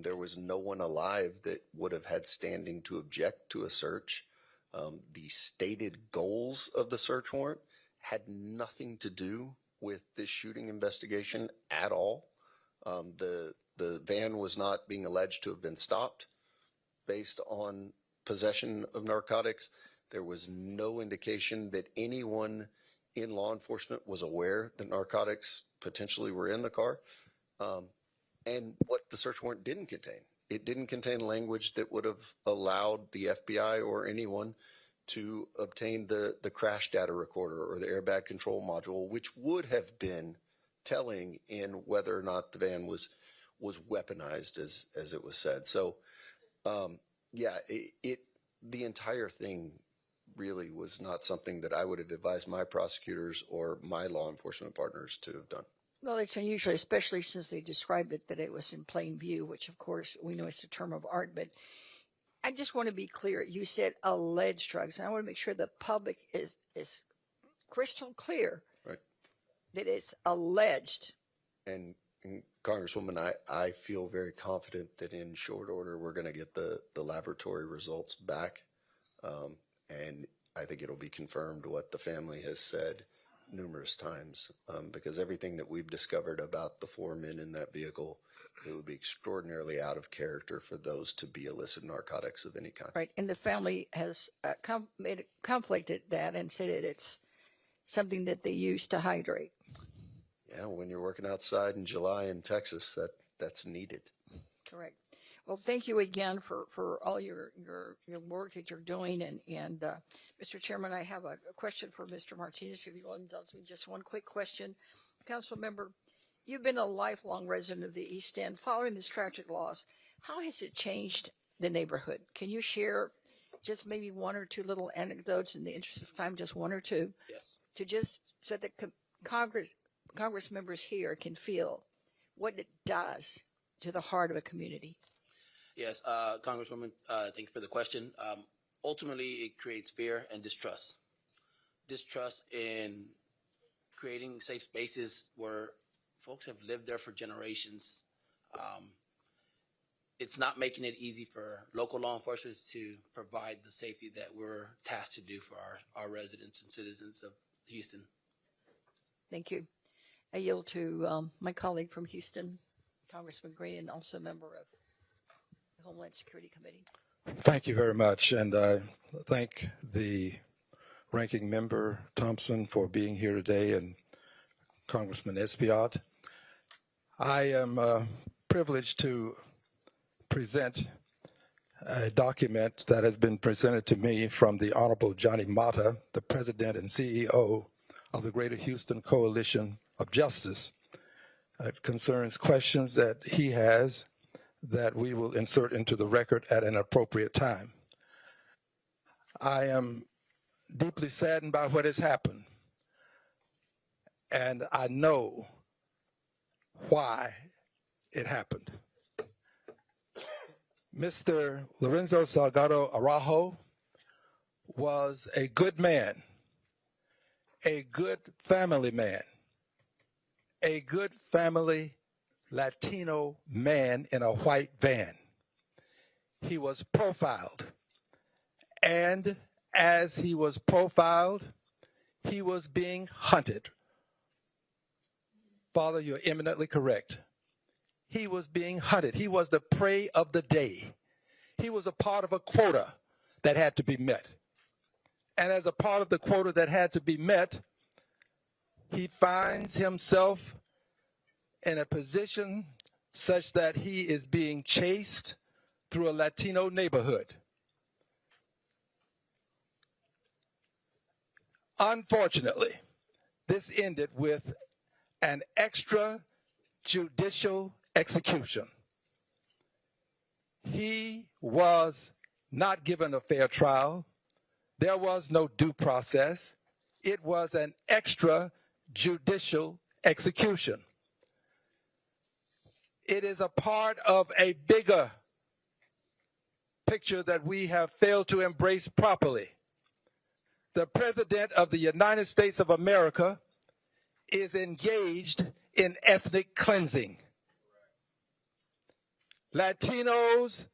There was no one alive that would have had standing to object to a search. The stated goals of the search warrant had nothing to do with this shooting investigation at all. The van was not being alleged to have been stopped based on possession of narcotics. There was no indication that anyone in law enforcement was aware that narcotics potentially were in the car. And what the search warrant didn't contain, it didn't contain language that would have allowed the FBI or anyone to obtain the crash data recorder or the airbag control module, which would have been telling in whether or not the van was weaponized, as it was said. So, yeah, the entire thing really was not something that I would have advised my prosecutors or my law enforcement partners to have done. Well, it's unusual, especially since they described it that it was in plain view, which, of course, we know it's a term of art. But I just want to be clear. You said alleged drugs, and I want to make sure the public is crystal clear, right, that it's alleged. And Congresswoman, I feel very confident that in short order we're going to get the laboratory results back, and I think it'll be confirmed what the family has said numerous times, because everything that we've discovered about the 4 men in that vehicle, it would be extraordinarily out of character for those to be illicit narcotics of any kind. Right, and the family has conflicted that and said that it's something that they use to hydrate. Yeah, when you're working outside in July in Texas, that's needed. Correct. Well, thank you again for all your work that you're doing. And Mr. Chairman, I have a question for Mr. Martinez, if you'll indulge me. Just one quick question. Council member, you've been a lifelong resident of the East End. Following this tragic loss, how has it changed the neighborhood? Can you share just maybe one or two little anecdotes in the interest of time, just one or two? Yes. To just so that Congress members here can feel what it does to the heart of a community. Yes, Congresswoman, thank you for the question. Ultimately, it creates fear and distrust. Distrust in creating safe spaces where folks have lived there for generations. It's not making it easy for local law enforcement to provide the safety that we're tasked to do for our residents and citizens of Houston. Thank you. I yield to my colleague from Houston, Congressman Green, and also a member of the Homeland Security Committee. Thank you very much, and I thank the ranking member, Thompson, for being here today, and Congressman Espaillat. I am privileged to present a document that has been presented to me from the Honorable Johnny Mata, the President and CEO of the Greater Houston Coalition of Justice. It concerns questions that he has that we will insert into the record at an appropriate time. I am deeply saddened by what has happened, and I know why it happened. Mr. Lorenzo Salgado Araujo was a good man, a good family man, a good family Latino man in a white van. He was profiled, and as he was profiled, he was being hunted. Father, you're eminently correct. He was being hunted. He was the prey of the day. He was a part of a quota that had to be met. And as a part of the quota that had to be met, he finds himself in a position such that he is being chased through a Latino neighborhood. Unfortunately, this ended with an extrajudicial execution. He was not given a fair trial. There was no due process. It was an extrajudicial execution. It is a part of a bigger picture that we have failed to embrace properly. The President of the United States of America is engaged in ethnic cleansing. Latinos,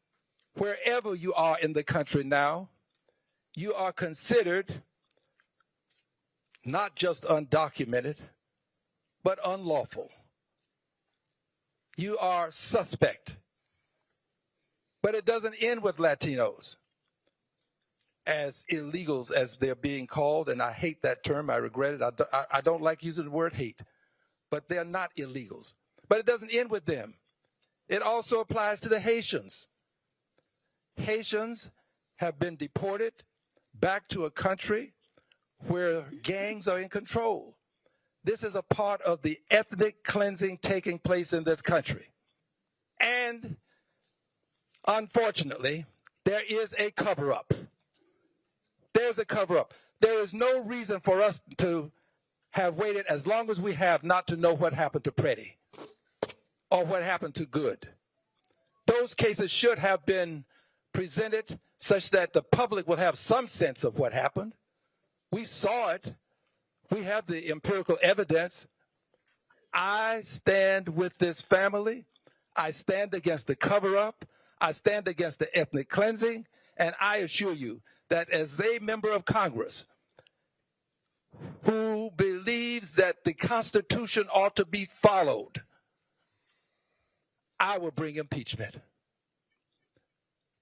wherever you are in the country now, you are considered not just undocumented, but unlawful. You are suspect. But it doesn't end with Latinos as illegals, as they're being called, and I hate that term. I regret it. I don't like using the word hate, but they're not illegals. But it doesn't end with them. It also applies to the Haitians. Haitians have been deported back to a country where gangs are in control. This is a part of the ethnic cleansing taking place in this country. And unfortunately, there is a cover-up. There's a cover-up. There is no reason for us to have waited as long as we have not to know what happened to Pretty or what happened to Good. Those cases should have been presented such that the public will have some sense of what happened. We saw it. We have the empirical evidence. I stand with this family. I stand against the cover-up. I stand against the ethnic cleansing. And I assure you that as a member of Congress who believes that the Constitution ought to be followed, I will bring impeachment.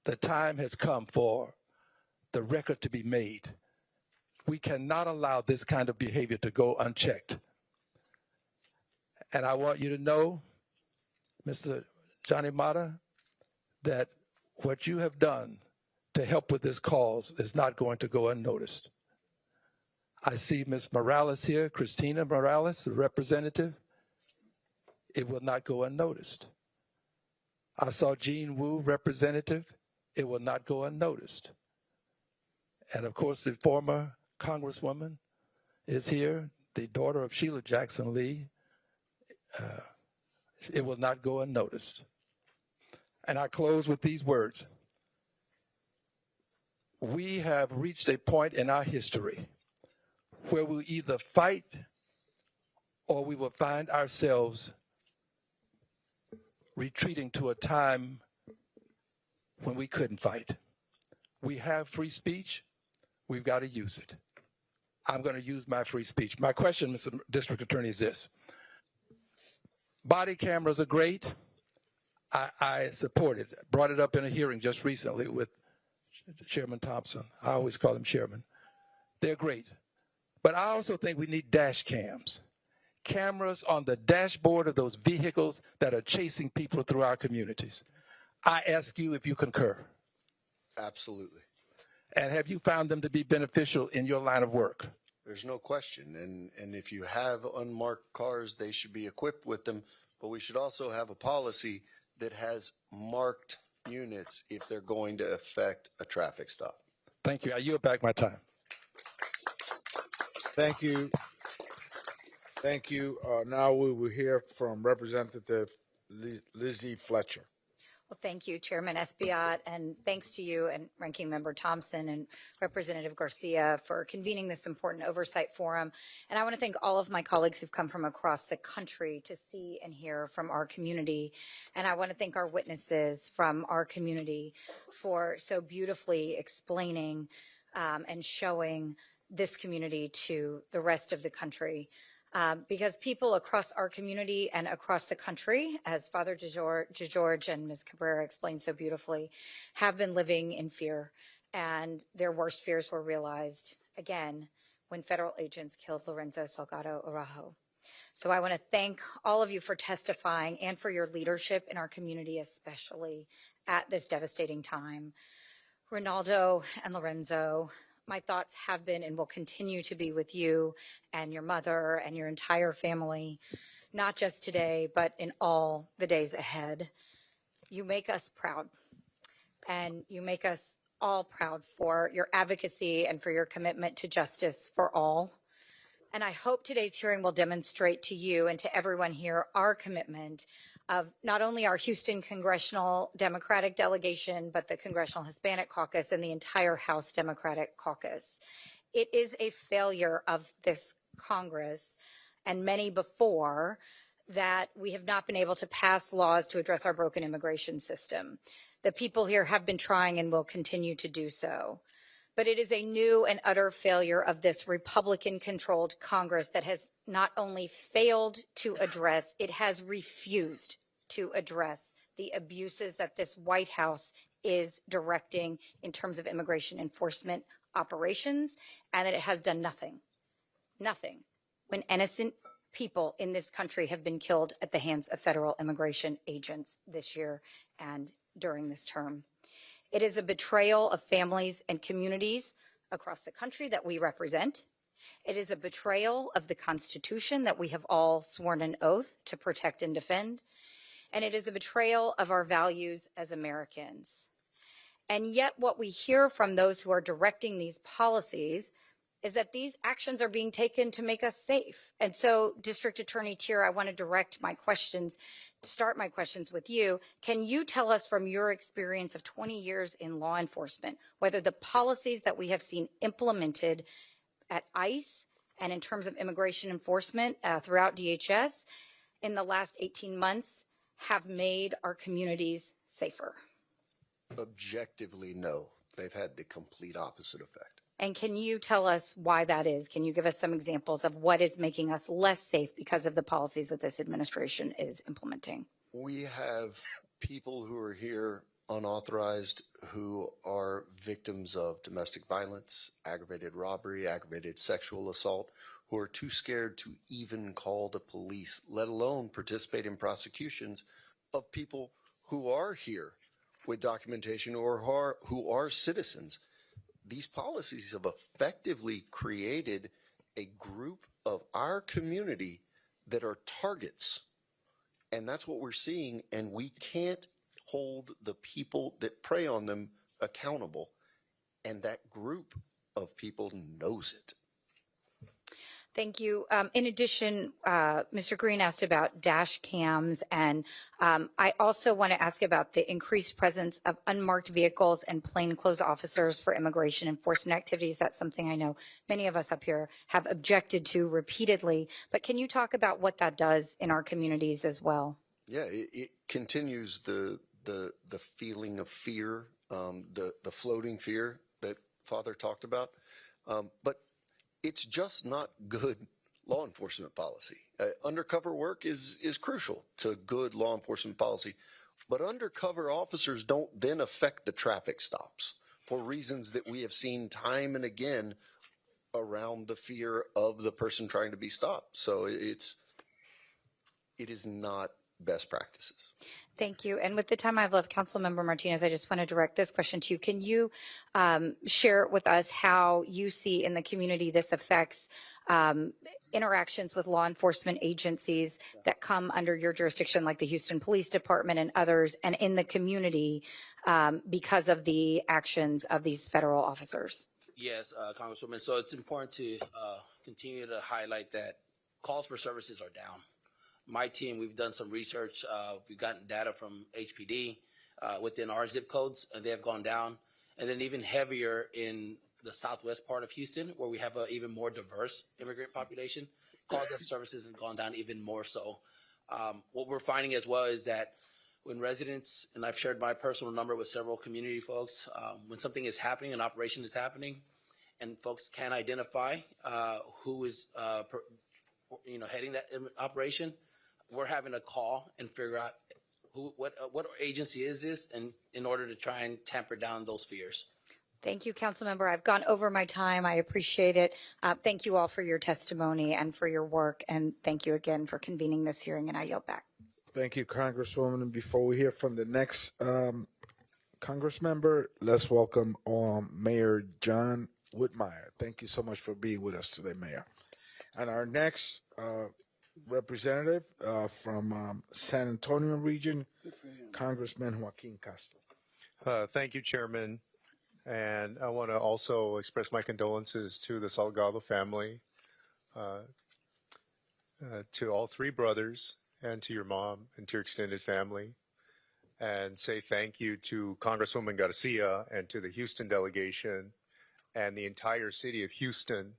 The time has come for the record to be made. We cannot allow this kind of behavior to go unchecked. And I want you to know, Mr. Johnny Mata, that what you have done to help with this cause is not going to go unnoticed. I see Ms. Morales here, Christina Morales, the representative. It will not go unnoticed. I saw Jean Wu, representative. It will not go unnoticed. And of course, the former Congresswoman is here, the daughter of Sheila Jackson Lee. It will not go unnoticed. And I close with these words. We have reached a point in our history where we either fight or we will find ourselves retreating to a time when we couldn't fight. We have free speech. We've got to use it. I'm going to use my free speech. My question, Mr. District Attorney, is this. Body cameras are great. I support it. Brought it up in a hearing just recently with Chairman Thompson. I always call him Chairman. They're great. But I also think we need dash cams. Cameras on the dashboard of those vehicles that are chasing people through our communities. I ask you if you concur. Absolutely. And have you found them to be beneficial in your line of work? There's no question. And if you have unmarked cars, they should be equipped with them. But we should also have a policy that has marked units if they're going to affect a traffic stop. Thank you. I yield back my time. Thank you. Thank you. Now we will hear from Representative Lizzie Fletcher. Well, thank you, Chairman Espaillat, and thanks to you and Ranking Member Thompson and Representative Garcia for convening this important oversight forum. And I want to thank all of my colleagues who've come from across the country to see and hear from our community. And I want to thank our witnesses from our community for so beautifully explaining and showing this community to the rest of the country. Because people across our community and across the country, as Father DeGeorge and Ms. Cabrera explained so beautifully, have been living in fear, and their worst fears were realized again when federal agents killed Lorenzo Salgado Araujo. So I want to thank all of you for testifying and for your leadership in our community, especially at this devastating time. Ronaldo and Lorenzo, my thoughts have been and will continue to be with you and your mother and your entire family, not just today, but in all the days ahead. You make us proud, and you make us all proud for your advocacy and for your commitment to justice for all. And I hope today's hearing will demonstrate to you and to everyone here our commitment of not only our Houston Congressional Democratic delegation, but the Congressional Hispanic Caucus and the entire House Democratic Caucus. It is a failure of this Congress and many before that we have not been able to pass laws to address our broken immigration system. The people here have been trying and will continue to do so. But it is a new and utter failure of this Republican-controlled Congress that has not only failed to address, it has refused to address the abuses that this White House is directing in terms of immigration enforcement operations, and that it has done nothing when innocent people in this country have been killed at the hands of federal immigration agents this year and during this term. It is a betrayal of families and communities across the country that we represent. It is a betrayal of the Constitution that we have all sworn an oath to protect and defend. And it is a betrayal of our values as Americans. And yet what we hear from those who are directing these policies is that these actions are being taken to make us safe. And so, District Attorney Tier, I want to start my questions with you. Can you tell us from your experience of 20 years in law enforcement, whether the policies that we have seen implemented at ICE and in terms of immigration enforcement throughout DHS in the last 18 months have made our communities safer? Objectively, no. They've had the complete opposite effect. And can you tell us why that is? Can you give us some examples of what is making us less safe because of the policies that this administration is implementing? We have people who are here unauthorized who are victims of domestic violence, aggravated robbery, aggravated sexual assault, who are too scared to even call the police, let alone participate in prosecutions of people who are here with documentation or who are citizens. These policies have effectively created a group of our community that are targets. And that's what we're seeing. And we can't hold the people that prey on them accountable. And that group of people knows it. Thank you. In addition, Mr. Green asked about dash cams, and I also want to ask about the increased presence of unmarked vehicles and plainclothes officers for immigration enforcement activities. That's something I know many of us up here have objected to repeatedly, but can you talk about what that does in our communities as well? Yeah, it continues the feeling of fear, the floating fear that Father talked about, but it's just not good law enforcement policy. Undercover work is crucial to good law enforcement policy, but undercover officers don't then affect the traffic stops for reasons that we have seen time and again around the fear of the person trying to be stopped. So it is not best practices. Thank you. And with the time I have left, Councilmember Martinez, I just want to direct this question to you. Can you share with us how you see in the community this affects interactions with law enforcement agencies that come under your jurisdiction, like the Houston Police Department and others, and in the community because of the actions of these federal officers? Yes, Congresswoman. So it's important to continue to highlight that calls for services are down. My team, we've done some research. We've gotten data from HPD. within our zip codes, they have gone down. And then even heavier in the southwest part of Houston, where we have an even more diverse immigrant population. Call death services have gone down even more so. What we're finding as well is that when residents, and I've shared my personal number with several community folks, when something is happening, an operation is happening, and folks can't identify who is heading that operation, we're having to call and figure out what agency is this, and in order to try and tamper down those fears. Thank you, Councilmember. I've gone over my time. I appreciate it. Thank you all for your testimony and for your work, and thank you again for convening this hearing, and I yield back. Thank you, Congresswoman. And before we hear from the next Congress member, let's welcome Mayor John Whitmire. Thank you so much for being with us today, Mayor. And our next representative from San Antonio region, Congressman Joaquin Castro. Thank you, Chairman. And I want to also express my condolences to the Salgado family, to all three brothers, and to your mom and to your extended family, and say thank you to Congresswoman Garcia and to the Houston delegation and the entire city of Houston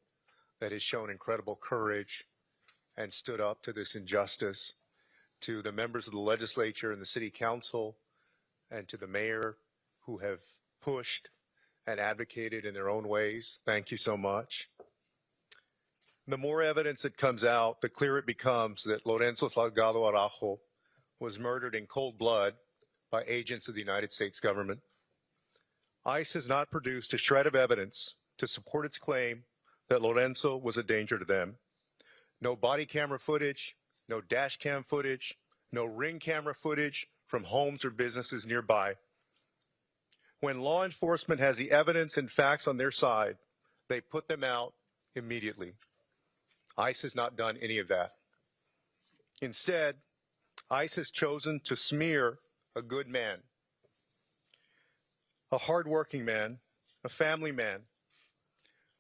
that has shown incredible courage and stood up to this injustice, to the members of the legislature and the city council, and to the mayor who have pushed and advocated in their own ways. Thank you so much. The more evidence that comes out, the clearer it becomes that Lorenzo Salgado Araujo was murdered in cold blood by agents of the United States government. ICE has not produced a shred of evidence to support its claim that Lorenzo was a danger to them. No body camera footage, no dash cam footage, no ring camera footage from homes or businesses nearby. When law enforcement has the evidence and facts on their side, they put them out immediately. ICE has not done any of that. Instead, ICE has chosen to smear a good man, a hardworking man, a family man.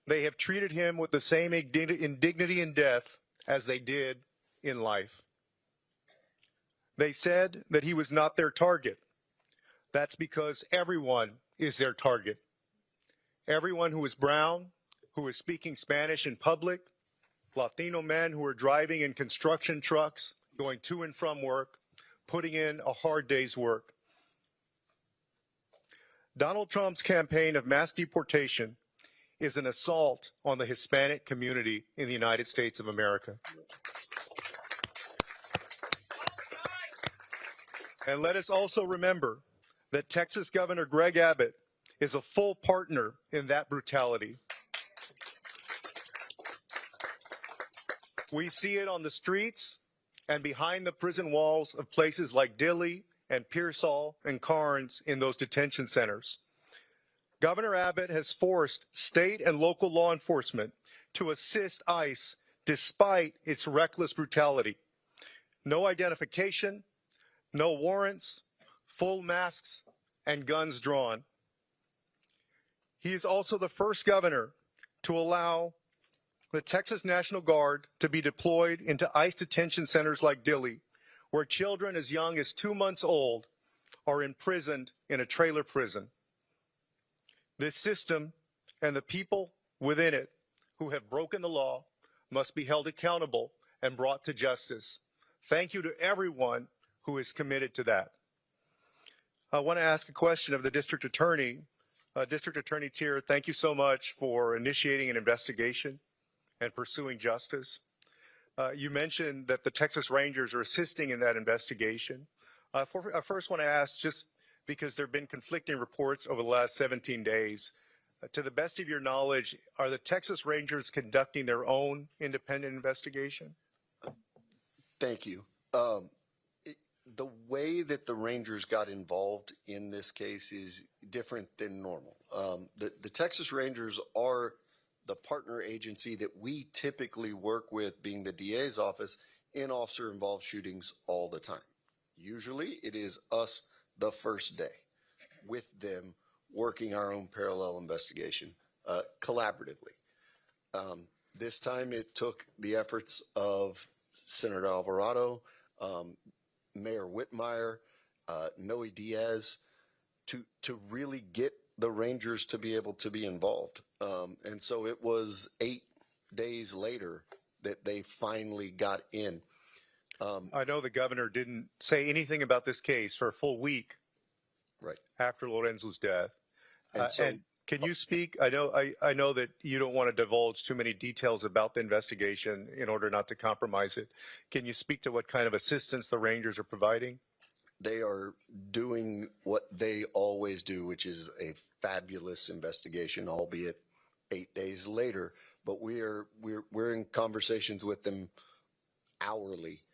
They have treated him with the same indignity in death as they did in life. They said that he was not their target. That's because everyone is their target. Everyone who is brown, who is speaking Spanish in public, Latino men who are driving in construction trucks, going to and from work, putting in a hard day's work. Donald Trump's campaign of mass deportation is an assault on the Hispanic community in the United States of America. And let us also remember that Texas Governor Greg Abbott is a full partner in that brutality. We see it on the streets and behind the prison walls of places like Dilley and Pearsall and Carnes in those detention centers. Governor Abbott has forced state and local law enforcement to assist ICE despite its reckless brutality. No identification, no warrants, full masks, and guns drawn. He is also the first governor to allow the Texas National Guard to be deployed into ICE detention centers like Dilley, where children as young as 2 months old are imprisoned in a trailer prison. This system and the people within it who have broken the law must be held accountable and brought to justice. Thank you to everyone who is committed to that. I want to ask a question of the district attorney. District Attorney Tier, thank you so much for initiating an investigation and pursuing justice. You mentioned that the Texas Rangers are assisting in that investigation. I first want to ask, just because there have been conflicting reports over the last 17 days, to the best of your knowledge, are the Texas Rangers conducting their own independent investigation? Thank you. The way that the Rangers got involved in this case is different than normal. The Texas Rangers are the partner agency that we typically work with, being the DA's office, in officer-involved shootings all the time. Usually it is us the first day with them working our own parallel investigation collaboratively. This time it took the efforts of Senator Alvarado, Mayor Whitmire, Noe Diaz, to really get the Rangers to be able to be involved. And so it was 8 days later that they finally got in. I know the governor didn't say anything about this case for a full week Right. after Lorenzo's death. And so, and can you speak? I know that you don't want to divulge too many details about the investigation in order not to compromise it. Can you speak to what kind of assistance the Rangers are providing? they are doing what they always do, which is a fabulous investigation, albeit 8 days later. But we're in conversations with them hourly,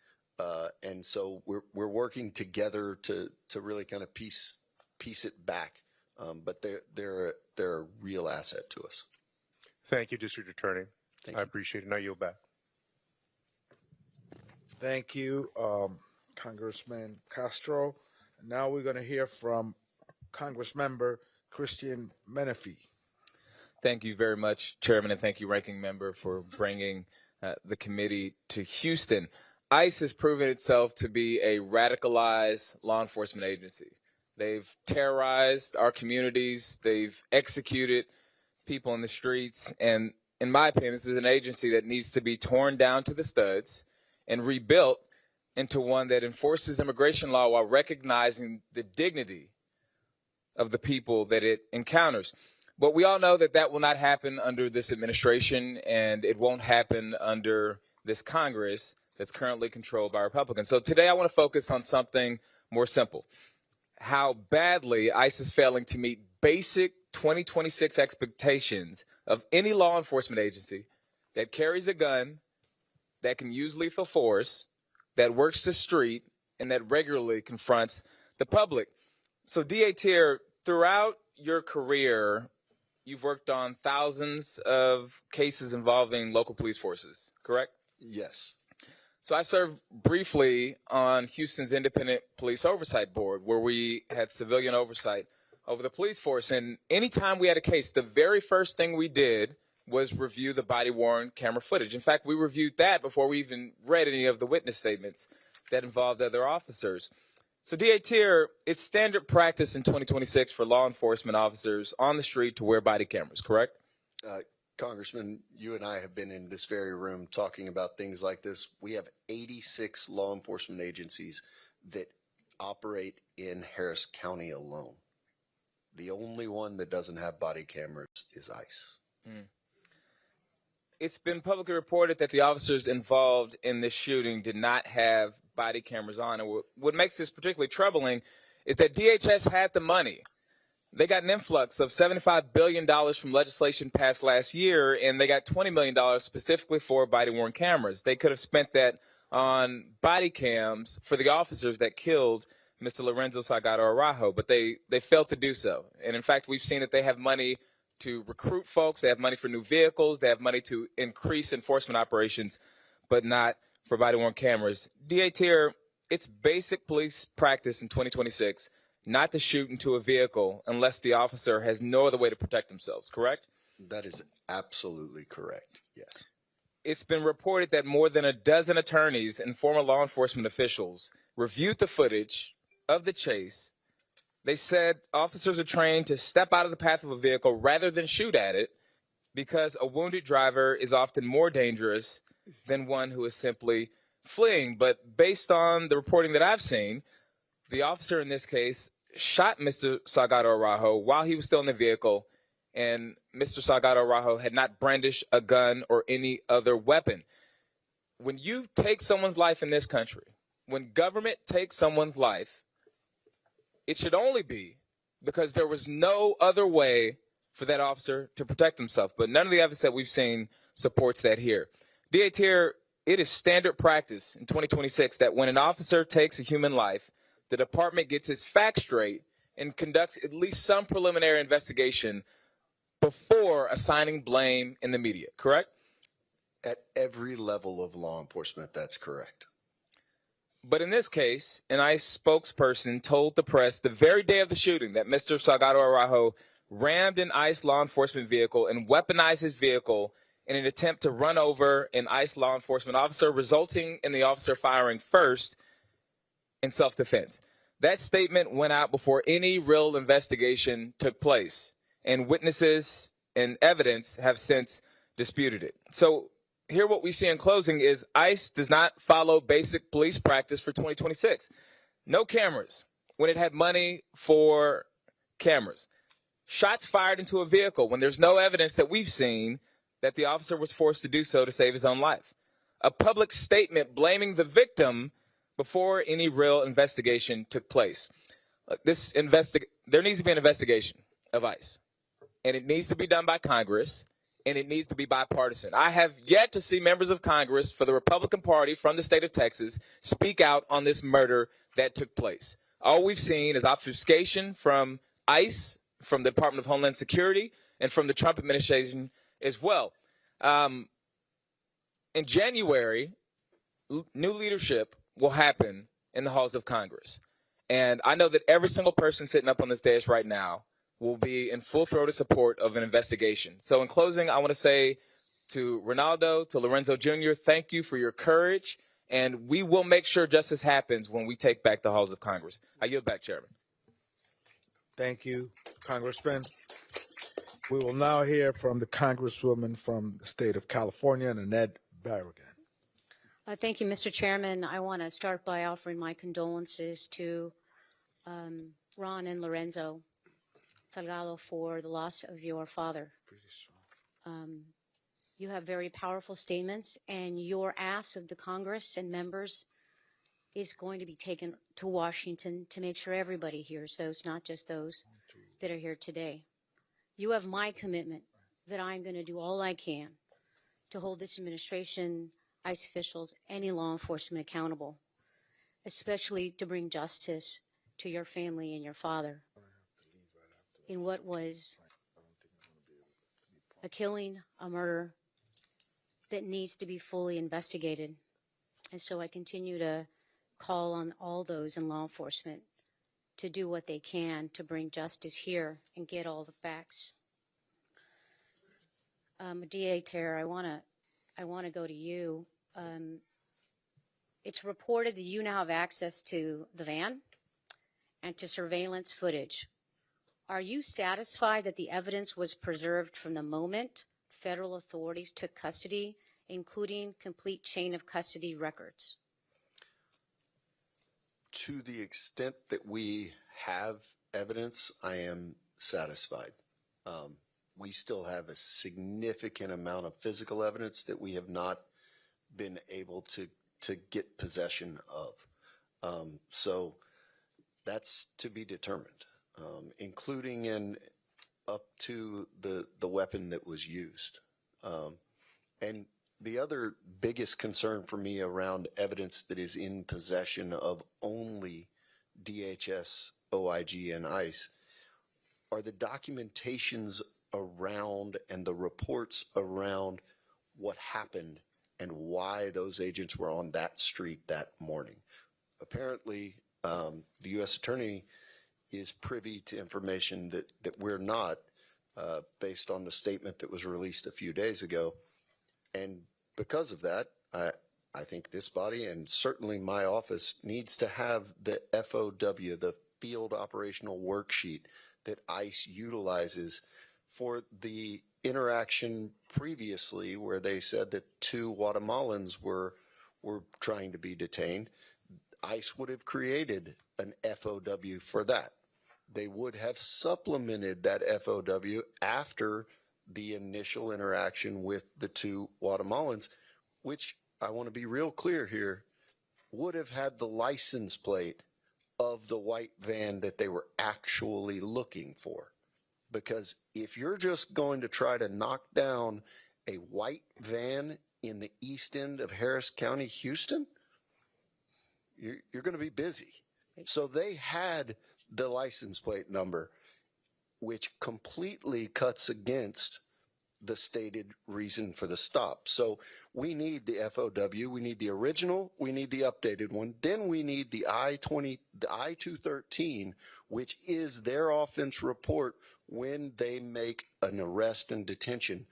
and so we're working together to really kind of piece it back. But they're a real asset to us. Thank you, District Attorney. Thank I you. appreciate it. Now yield back. Thank you, Congressman Castro. Now we're going to hear from Congressmember Christian Menefee. Thank you very much, Chairman, and thank you, Ranking Member, for bringing the committee to Houston. ICE has proven itself to be a radicalized law enforcement agency. They've terrorized our communities. They've executed people in the streets. And in my opinion, this is an agency that needs to be torn down to the studs and rebuilt into one that enforces immigration law while recognizing the dignity of the people that it encounters. But we all know that that will not happen under this administration, and it won't happen under this Congress that's currently controlled by Republicans. So today I want to focus on something more simple: how badly ICE is failing to meet basic 2026 expectations of any law enforcement agency that carries a gun, that can use lethal force, that works the street, and that regularly confronts the public. So DA Tier, throughout your career, you've worked on thousands of cases involving local police forces, correct? Yes. So I served briefly on Houston's Independent Police Oversight Board, where we had civilian oversight over the police force. And anytime we had a case, the very first thing we did was review the body-worn camera footage. In fact, we reviewed that before we even read any of the witness statements that involved other officers. So DA Tier, it's standard practice in 2026 for law enforcement officers on the street to wear body cameras, correct? Congressman, you and I have been in this very room talking about things like this. We have 86 law enforcement agencies that operate in Harris County alone. The only one that doesn't have body cameras is ICE. It's been publicly reported that the officers involved in this shooting did not have body cameras on. And what makes this particularly troubling is that DHS had the money. They got an influx of $75 billion from legislation passed last year, and they got $20 million specifically for body-worn cameras. They could have spent that on body cams for the officers that killed Mr. Lorenzo Salgado Araujo, but they failed to do so. And in fact, we've seen that they have money to recruit folks, they have money for new vehicles, they have money to increase enforcement operations, but not for body-worn cameras. DA Tier, it's basic police practice in 2026 not to shoot into a vehicle unless the officer has no other way to protect themselves, correct? That is absolutely correct, yes. It's been reported that more than a dozen attorneys and former law enforcement officials reviewed the footage of the chase. They said officers are trained to step out of the path of a vehicle rather than shoot at it because a wounded driver is often more dangerous than one who is simply fleeing. But based on the reporting that I've seen, the officer in this case shot Mr. Salgado Araujo while he was still in the vehicle, and Mr. Salgado Araujo had not brandished a gun or any other weapon. When you take someone's life in this country, when government takes someone's life, it should only be because there was no other way for that officer to protect himself. But none of the evidence that we've seen supports that here. DA Tier, it is standard practice in 2026 that when an officer takes a human life, the department gets its facts straight and conducts at least some preliminary investigation before assigning blame in the media, correct? At every level of law enforcement, that's correct. But in this case, an ICE spokesperson told the press the very day of the shooting that Mr. Salgado Araujo rammed an ICE law enforcement vehicle and weaponized his vehicle in an attempt to run over an ICE law enforcement officer, resulting in the officer firing first in self-defense. That statement went out before any real investigation took place, and witnesses and evidence have since disputed it. So here what we see in closing is ICE does not follow basic police practice for 2026. No cameras when it had money for cameras. Shots fired into a vehicle when there's no evidence that we've seen that the officer was forced to do so to save his own life. A public statement blaming the victim before any real investigation took place. There needs to be an investigation of ICE, and it needs to be done by Congress, and it needs to be bipartisan. I have yet to see members of Congress for the Republican Party from the state of Texas speak out on this murder that took place. All we've seen is obfuscation from ICE, from the Department of Homeland Security, and from the Trump administration as well. In January, new leadership will happen in the halls of Congress. And I know that every single person sitting up on this dais right now will be in full-throated support of an investigation. So in closing, I want to say to Ronaldo, to Lorenzo Jr., thank you for your courage, and we will make sure justice happens when we take back the halls of Congress. I yield back, Chairman. Thank you, Congressman. We will now hear from the Congresswoman from the state of California, Nanette Barragan. Thank you, Mr. Chairman. I want to start by offering my condolences to Ron and Lorenzo Salgado for the loss of your father. You have very powerful statements, and your ask of the Congress and members is going to be taken to Washington to make sure everybody hears those, not just those that are here today. You have my commitment that I'm going to do all I can to hold this administration, ICE officials, any law enforcement accountable, especially to bring justice to your family and your father in what was a killing, a murder that needs to be fully investigated. And so I continue to call on all those in law enforcement to do what they can to bring justice here and get all the facts. DA Terra, I want to go to you. It's reported that you now have access to the van and to surveillance footage. Are you satisfied that the evidence was preserved from the moment federal authorities took custody, including complete chain of custody records? To the extent that we have evidence, I am satisfied. We still have a significant amount of physical evidence that we have not been able to get possession of. So that's to be determined, including in up to the weapon that was used. And the other biggest concern for me around evidence that is in possession of only DHS, OIG, and ICE are the documentations around and the reports around what happened and why those agents were on that street that morning. Apparently, the U.S. Attorney is privy to information that we're not, based on the statement that was released a few days ago. And because of that, I think this body and certainly my office needs to have the FOW, the Field Operational Worksheet that ICE utilizes for the interaction previously where they said that 2 Guatemalans were trying to be detained. ICE would have created an FOW for that. They would have supplemented that FOW after the initial interaction with the 2 Guatemalans, which I want to be real clear here, would have had the license plate of the white van that they were actually looking for. Because if you're just going to try to knock down a white van in the east end of Harris County, Houston, you're going to be busy. So they had the license plate number, which completely cuts against the stated reason for the stop. So we need the FOW, we need the original, we need the updated one, then we need the I-213, which is their offense report when they make an arrest and detention,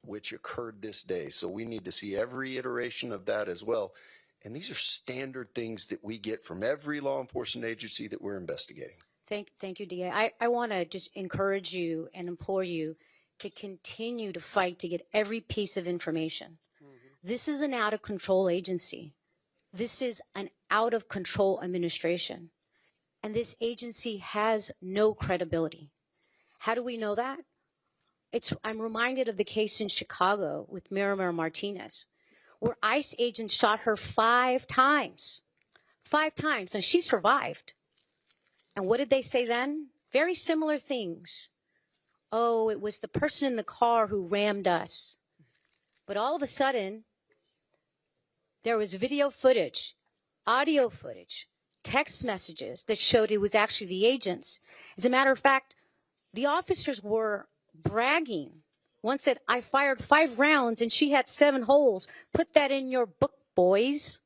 which occurred this day. So we need to see every iteration of that as well. And these are standard things that we get from every law enforcement agency that we're investigating. Thank you, DA. I want to just encourage you and implore you to continue to fight to get every piece of information. This is an out of control agency. This is an out of control administration. And this agency has no credibility. How do we know that? I'm reminded of the case in Chicago with Miramar Martinez, where ICE agents shot her 5 times, and she survived. And what did they say then? Very similar things. Oh, it was the person in the car who rammed us. But all of a sudden, there was video footage, audio footage, text messages that showed it was actually the agents. As a matter of fact, the officers were bragging. One said, I fired 5 rounds and she had 7 holes. Put that in your book, boys.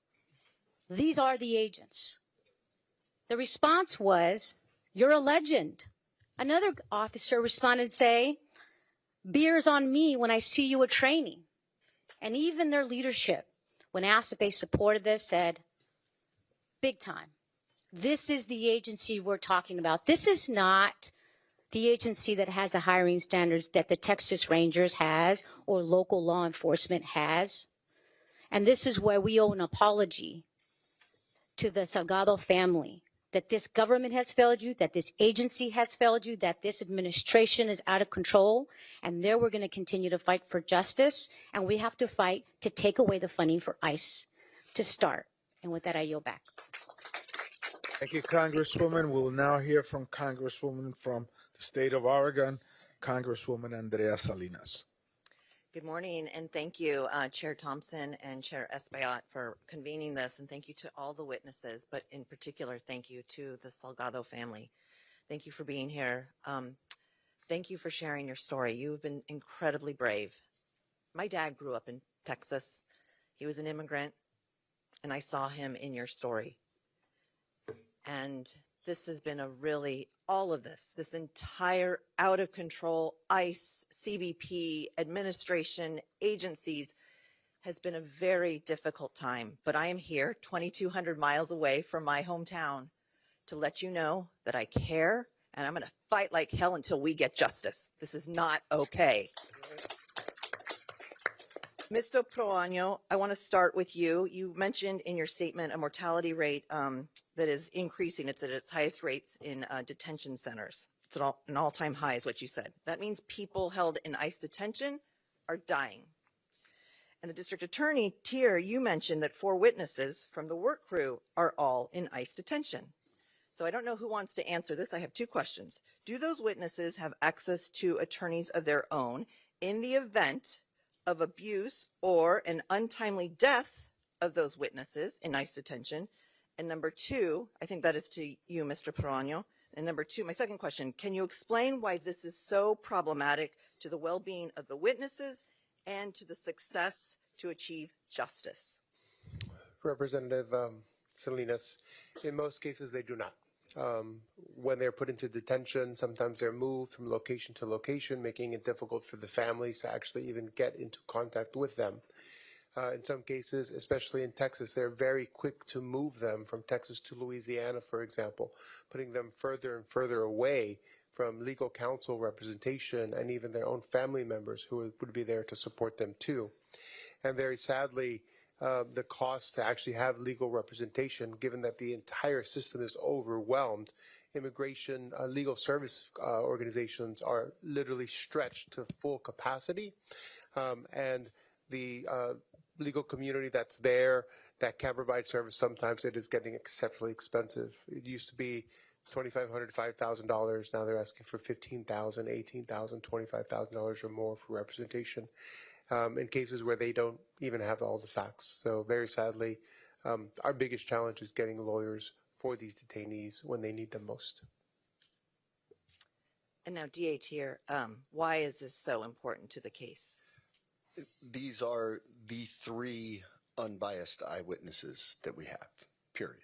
These are the agents. The response was, you're a legend. Another officer responded, say, beer's on me when I see you at training. And even their leadership, when asked if they supported this, said, big time. This is the agency we're talking about. This is not the agency that has the hiring standards that the Texas Rangers has or local law enforcement has. And this is where we owe an apology to the Salgado family, that this government has failed you, that this agency has failed you, that this administration is out of control. And there we're going to continue to fight for justice. And we have to fight to take away the funding for ICE to start. And with that, I yield back. Thank you, Congresswoman. We will now hear from Congresswoman from the state of Oregon, Congresswoman Andrea Salinas. Good morning, and thank you, Chair Thompson and Chair Espaillat, for convening this, and thank you to all the witnesses, but in particular, thank you to the Salgado family. Thank you for being here. Thank you for sharing your story. You've been incredibly brave. My dad grew up in Texas. He was an immigrant, and I saw him in your story. And this has been a really, all of this entire out of control ICE, CBP, administration, agencies has been a very difficult time. But I am here 2,200 miles away from my hometown to let you know that I care and I'm going to fight like hell until we get justice. This is not okay. Mr. Proaño, I want to start with you. You mentioned in your statement a mortality rate that is increasing. It's at its highest rates in detention centers. It's at an all-time high is what you said. That means people held in ICE detention are dying. And the district attorney, Tier, you mentioned that 4 witnesses from the work crew are all in ICE detention. So I don't know who wants to answer this. I have 2 questions. Do those witnesses have access to attorneys of their own in the event of abuse or an untimely death of those witnesses in ICE detention? And number 2, I think that is to you, Mr. Proaño. And number 2, my second question, can you explain why this is so problematic to the well-being of the witnesses and to the success to achieve justice? Representative Salinas, in most cases they do not. When they're put into detention, sometimes they're moved from location to location, making it difficult for the families to actually even get into contact with them. In some cases, especially in Texas, they're very quick to move them from Texas to Louisiana, for example, putting them further and further away from legal counsel representation and even their own family members who would be there to support them too. And very sadly, the cost to actually have legal representation, given that the entire system is overwhelmed, immigration legal service organizations are literally stretched to full capacity, and the legal community that's there that can provide service, sometimes it is getting exceptionally expensive. It used to be $2,500 to $5,000. Now they're asking for $15,000, $18,000, $25,000 or more for representation in cases where they don't even have all the facts. So very sadly, our biggest challenge is getting lawyers for these detainees when they need them most. And now, DA Tier, why is this so important to the case? These are the 3 unbiased eyewitnesses that we have, period.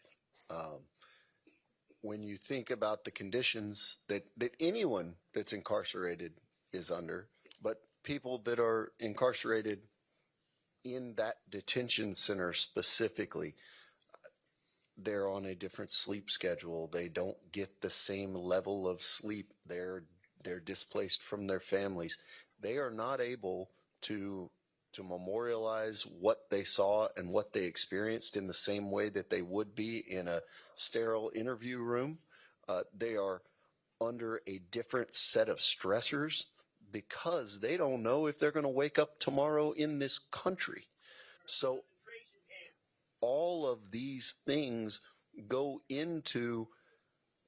When you think about the conditions that anyone that's incarcerated is under, but people that are incarcerated in that detention center specifically, they're on a different sleep schedule. They don't get the same level of sleep. They're displaced from their families. They are not able to memorialize what they saw and what they experienced in the same way that they would be in a sterile interview room. They are under a different set of stressors because they don't know if they're going to wake up tomorrow in this country. So all of these things go into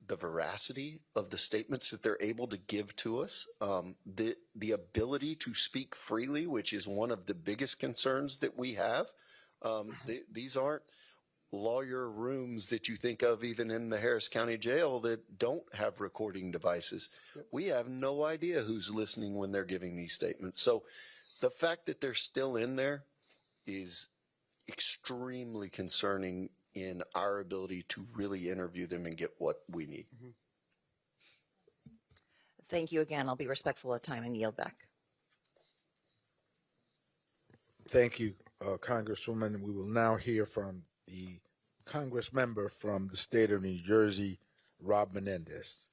the veracity of the statements that they're able to give to us, the ability to speak freely, which is one of the biggest concerns that we have. These aren't lawyer rooms that you think of even in the Harris County Jail that don't have recording devices. We have no idea who's listening when they're giving these statements. So the fact that they're still in there is extremely concerning in our ability to really interview them and get what we need. Thank you again. I'll be respectful of time and yield back. Thank you, Congresswoman. We will now hear from the Congress member from the state of New Jersey, Rob Menendez.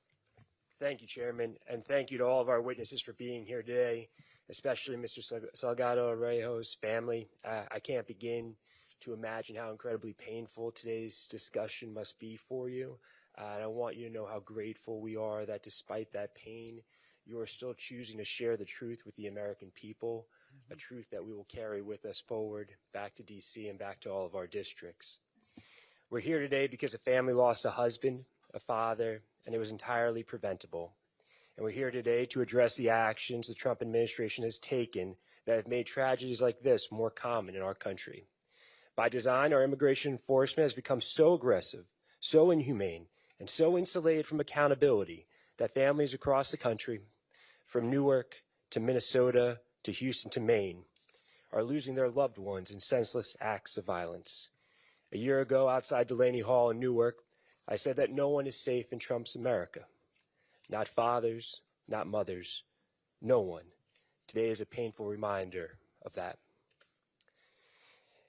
Thank you, Chairman, and thank you to all of our witnesses for being here today, especially Mr. Salgado Araujo's family. I can't begin to imagine how incredibly painful today's discussion must be for you. And I want you to know how grateful we are that despite that pain, you are still choosing to share the truth with the American people, a truth that we will carry with us forward back to DC and back to all of our districts. We're here today because a family lost a husband, a father, and it was entirely preventable. And we're here today to address the actions the Trump administration has taken that have made tragedies like this more common in our country. By design, our immigration enforcement has become so aggressive, so inhumane, and so insulated from accountability that families across the country, from Newark to Minnesota to Houston to Maine, are losing their loved ones in senseless acts of violence. A year ago, outside Delaney Hall in Newark, I said that no one is safe in Trump's America. Not fathers, not mothers, no one. Today is a painful reminder of that.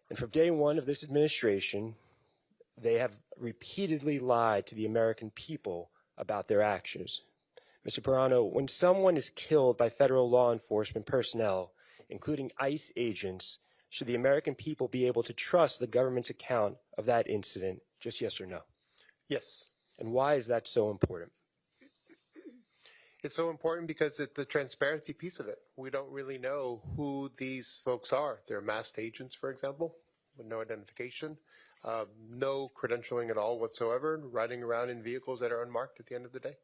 And from day one of this administration, they have repeatedly lied to the American people about their actions. Mr. Perano, when someone is killed by federal law enforcement personnel, including ICE agents, should the American people be able to trust the government's account of that incident? Just yes or no? Yes. And why is that so important? It's so important because it's the transparency piece of it. We don't really know who these folks are. They're masked agents, for example, with no identification, no credentialing at all whatsoever, riding around in vehicles that are unmarked at the end of the day.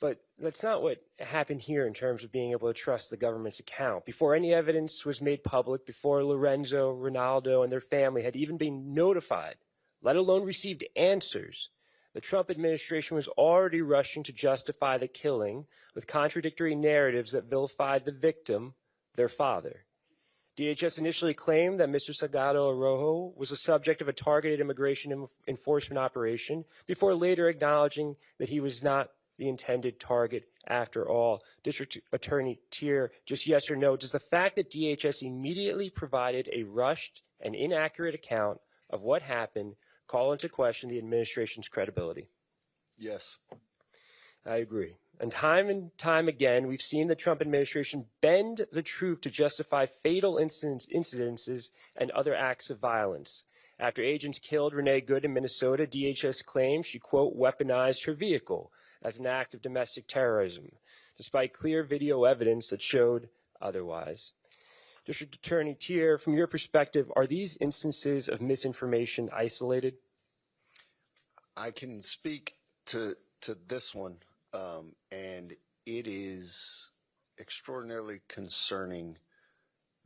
But that's not what happened here in terms of being able to trust the government's account. Before any evidence was made public, before Lorenzo, Ronaldo, and their family had even been notified, let alone received answers, the Trump administration was already rushing to justify the killing with contradictory narratives that vilified the victim, their father. DHS initially claimed that Mr. Salgado Araujo was the subject of a targeted immigration enforcement operation before later acknowledging that he was not the intended target after all. District Attorney Tier, just yes or no, does the fact that DHS immediately provided a rushed and inaccurate account of what happened call into question the administration's credibility? Yes. I agree. And time again, we've seen the Trump administration bend the truth to justify fatal incidences and other acts of violence. After agents killed Renee Good in Minnesota, DHS claims she, quote, weaponized her vehicle as an act of domestic terrorism, despite clear video evidence that showed otherwise. District Attorney Tier, from your perspective, are these instances of misinformation isolated? I can speak to this one, and it is extraordinarily concerning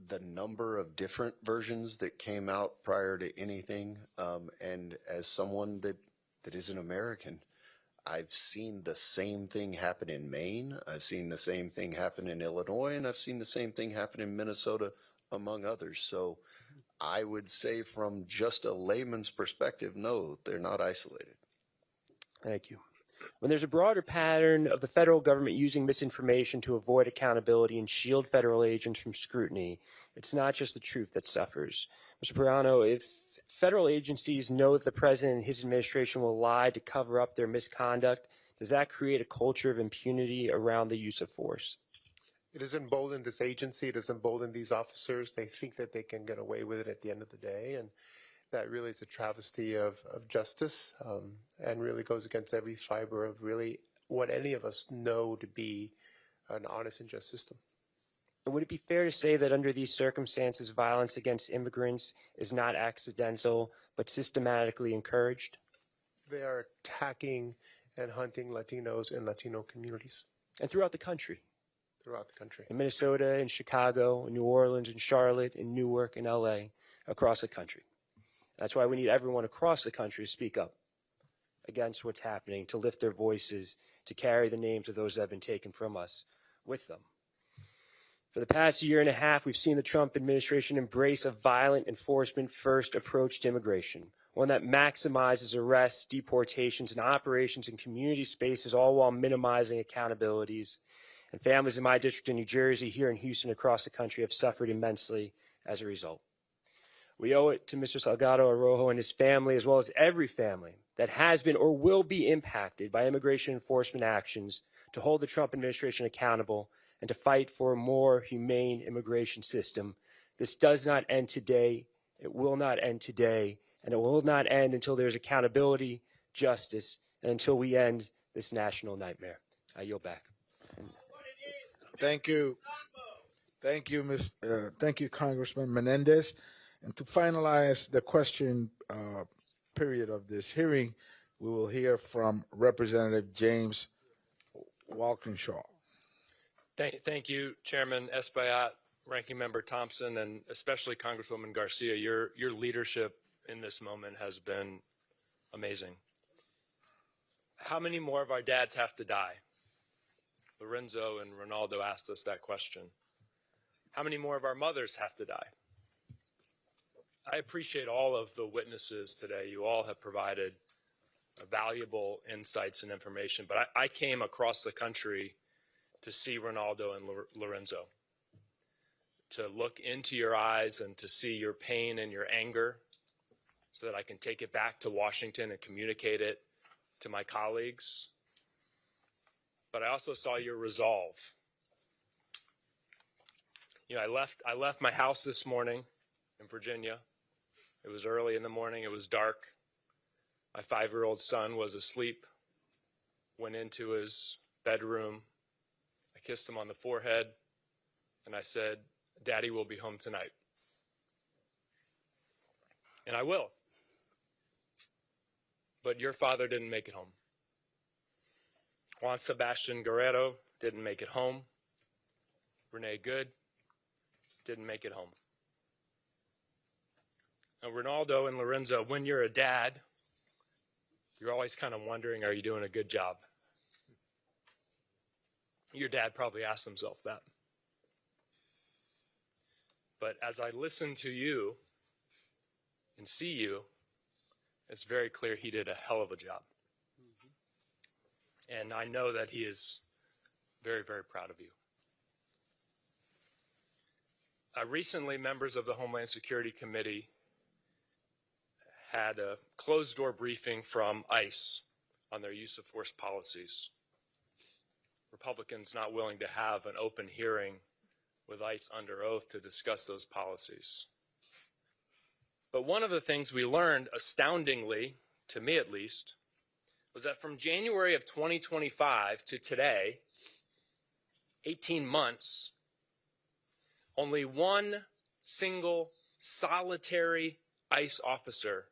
the number of different versions that came out prior to anything. And as someone that is an American, I've seen the same thing happen in Maine. I've seen the same thing happen in Illinois, and I've seen the same thing happen in Minnesota, among others. So I would say from just a layman's perspective, no, they're not isolated. Thank you. When there's a broader pattern of the federal government using misinformation to avoid accountability and shield federal agents from scrutiny, it's not just the truth that suffers. Mr. Perano, if federal agencies know that the president and his administration will lie to cover up their misconduct, does that create a culture of impunity around the use of force? It has emboldened this agency. It has emboldened these officers. They think that they can get away with it at the end of the day. And that really is a travesty of justice and really goes against every fiber of really what any of us know to be an honest and just system. Would it be fair to say that under these circumstances, violence against immigrants is not accidental, but systematically encouraged? They are attacking and hunting Latinos and Latino communities. And throughout the country? Throughout the country. In Minnesota, in Chicago, in New Orleans, in Charlotte, in Newark, in LA, across the country. That's why we need everyone across the country to speak up against what's happening, to lift their voices, to carry the names of those that have been taken from us with them. For the past year and a half, we've seen the Trump administration embrace a violent enforcement-first approach to immigration, one that maximizes arrests, deportations, and operations in community spaces, all while minimizing accountabilities. And families in my district in New Jersey, here in Houston, across the country have suffered immensely as a result. We owe it to Mr. Salgado Araujo and his family, as well as every family that has been or will be impacted by immigration enforcement actions, to hold the Trump administration accountable and to fight for a more humane immigration system. This does not end today. It will not end today. And it will not end until there's accountability, justice, and until we end this national nightmare. I yield back. Thank you. Thank you, thank you, Congressman Menendez. And to finalize the question period of this hearing, we will hear from Representative James Walkinshaw. Thank you, Chairman Espaillat, Ranking Member Thompson, and especially Congresswoman Garcia. Your leadership in this moment has been amazing. How many more of our dads have to die? Lorenzo and Ronaldo asked us that question. How many more of our mothers have to die? I appreciate all of the witnesses today. You all have provided valuable insights and information, but I came across the country to see Ronaldo and Lorenzo, to look into your eyes and to see your pain and your anger so that I can take it back to Washington and communicate it to my colleagues. But I also saw your resolve. You know, I left my house this morning in Virginia. It was early in the morning. It was dark. My 5-year-old son was asleep, went into his bedroom. I kissed him on the forehead, and I said, "Daddy will be home tonight." And I will. But your father didn't make it home. Juan Sebastian Guerrero didn't make it home. Renee Good didn't make it home. Now, Ronaldo and Lorenzo, when you're a dad, you're always kind of wondering, are you doing a good job? Your dad probably asked himself that. But as I listen to you and see you, it's very clear he did a hell of a job. And I know that he is very, very proud of you. Recently, members of the Homeland Security Committee had a closed-door briefing from ICE on their use of force policies. Republicans not willing to have an open hearing with ICE under oath to discuss those policies. But one of the things we learned, astoundingly, to me at least, was that from January of 2025 to today, 18 months, only one single solitary ICE officer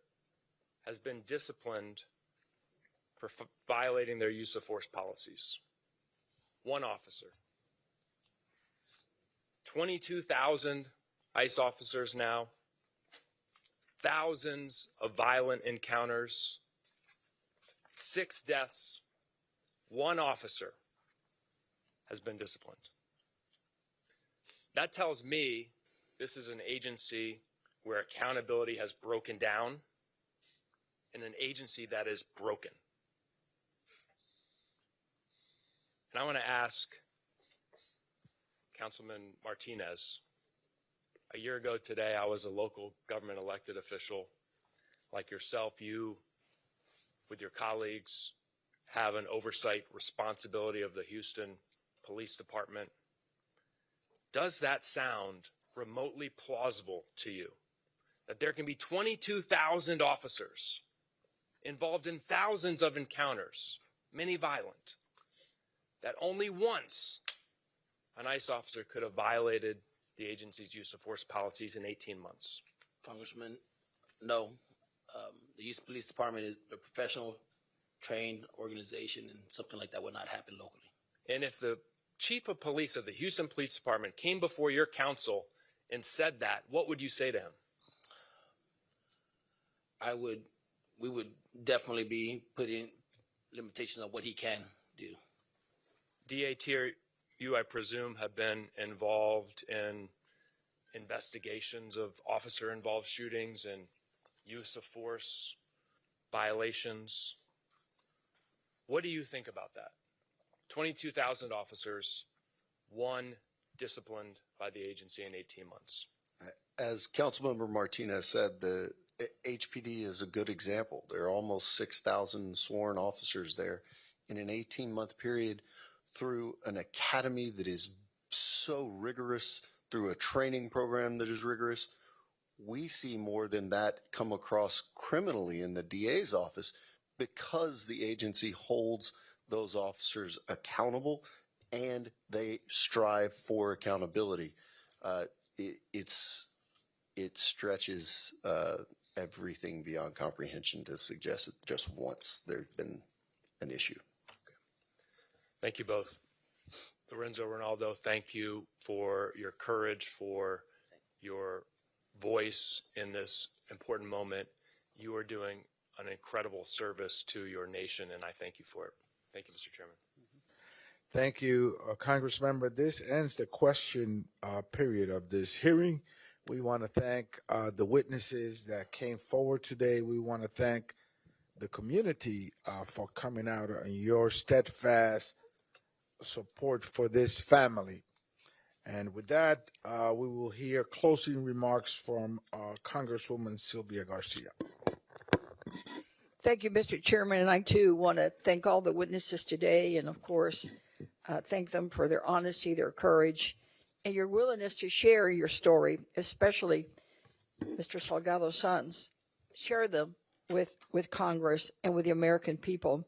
has been disciplined for violating their use of force policies. One officer. 22,000 ICE officers now, thousands of violent encounters, 6 deaths, one officer has been disciplined. That tells me this is an agency where accountability has broken down and an agency that is broken. And I want to ask Councilman Martinez, a year ago today, I was a local government elected official like yourself. You, with your colleagues, have an oversight responsibility of the Houston Police Department. Does that sound remotely plausible to you? That there can be 22,000 officers involved in thousands of encounters, many violent, that only once an ICE officer could have violated the agency's use of force policies in 18 months? Congressman, no. The Houston Police Department is a professional, trained organization, and something like that would not happen locally. And if the chief of police of the Houston Police Department came before your council and said that, what would you say to him? We would definitely be putting limitations on what he can do. DAT, you, I presume, have been involved in investigations of officer-involved shootings and use of force violations. What do you think about that? 22,000 officers, one disciplined by the agency in 18 months. As Councilmember Martinez said, the HPD is a good example. There are almost 6,000 sworn officers there in an 18-month period through an academy that is so rigorous, through a training program that is rigorous. We see more than that come across criminally in the DA's office because the agency holds those officers accountable and they strive for accountability. It stretches everything beyond comprehension to suggest that just once there's been an issue. Thank you both. Lorenzo, Ronaldo, thank you for your courage, for your voice in this important moment. You are doing an incredible service to your nation, and I thank you for it. Thank you, Mr. Chairman. Thank you, Congressmember. This ends the question period of this hearing. We want to thank the witnesses that came forward today. We want to thank the community for coming out and your steadfast support for this family. And with that, we will hear closing remarks from Congresswoman Sylvia Garcia. Thank you, Mr. Chairman, and I too want to thank all the witnesses today, and of course, thank them for their honesty, their courage, and your willingness to share your story, especially Mr. Salgado's sons. Share them with Congress and with the American people.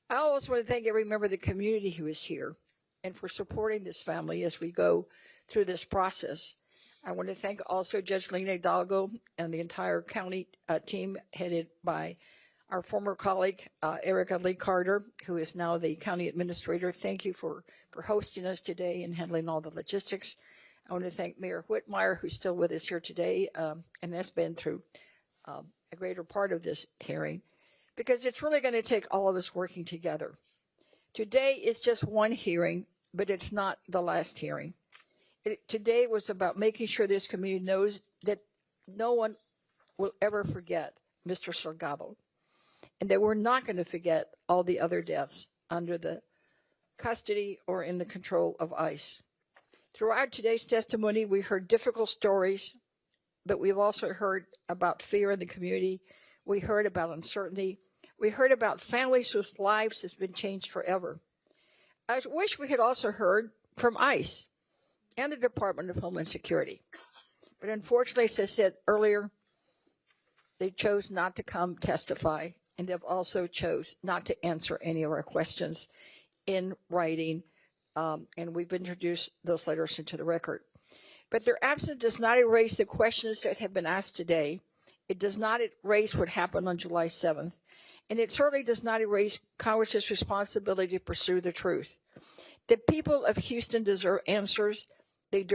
I also want to thank every member of the community who is here and for supporting this family as we go through this process. I want to thank also Judge Lena Hidalgo and the entire county team headed by our former colleague, Erica Lee Carter, who is now the county administrator. Thank you for hosting us today and handling all the logistics. I want to thank Mayor Whitmire, who's still with us here today, and has been through a greater part of this hearing, because it's really going to take all of us working together. Today is just one hearing, but it's not the last hearing. Today was about making sure this community knows that no one will ever forget Mr. Salgado, and that we're not going to forget all the other deaths under the custody or in the control of ICE. Throughout today's testimony, we heard difficult stories, but we've also heard about fear in the community. We heard about uncertainty. We heard about families whose lives have been changed forever. I wish we had also heard from ICE and the Department of Homeland Security. But unfortunately, as I said earlier, they chose not to come testify, and they've also chose not to answer any of our questions in writing, and we've introduced those letters into the record. But their absence does not erase the questions that have been asked today. It does not erase what happened on July 7th, and it certainly does not erase Congress's responsibility to pursue the truth. The people of Houston deserve answers. They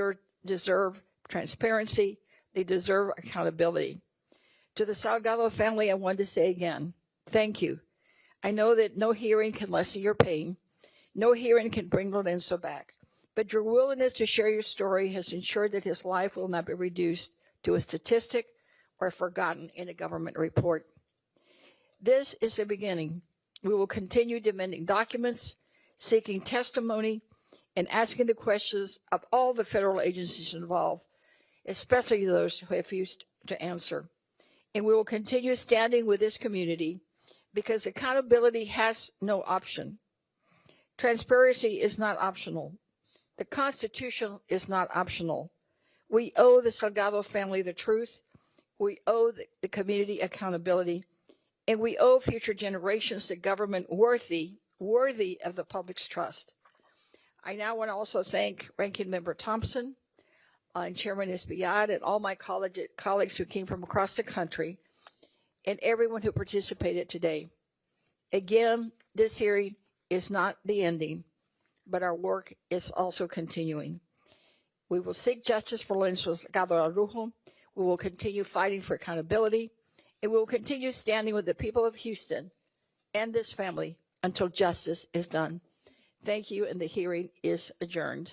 deserve transparency. They deserve accountability. To the Salgado family, I want to say again, thank you. I know that no hearing can lessen your pain. No hearing can bring Lorenzo back. But your willingness to share your story has ensured that his life will not be reduced to a statistic or forgotten in a government report. This is the beginning. We will continue demanding documents, seeking testimony and asking the questions of all the federal agencies involved, especially those who have refused to answer. And we will continue standing with this community because accountability has no option. Transparency is not optional. The Constitution is not optional. We owe the Salgado family the truth. We owe the community accountability. And we owe future generations a government worthy of the public's trust. I now want to also thank Ranking Member Thompson and Chairman Espaillat and all my colleagues who came from across the country and everyone who participated today. Again, this hearing is not the ending, but our work is also continuing. We will seek justice for Lorenzo Salgado Araujo. We will continue fighting for accountability, and we will continue standing with the people of Houston and this family until justice is done. Thank you, and the hearing is adjourned.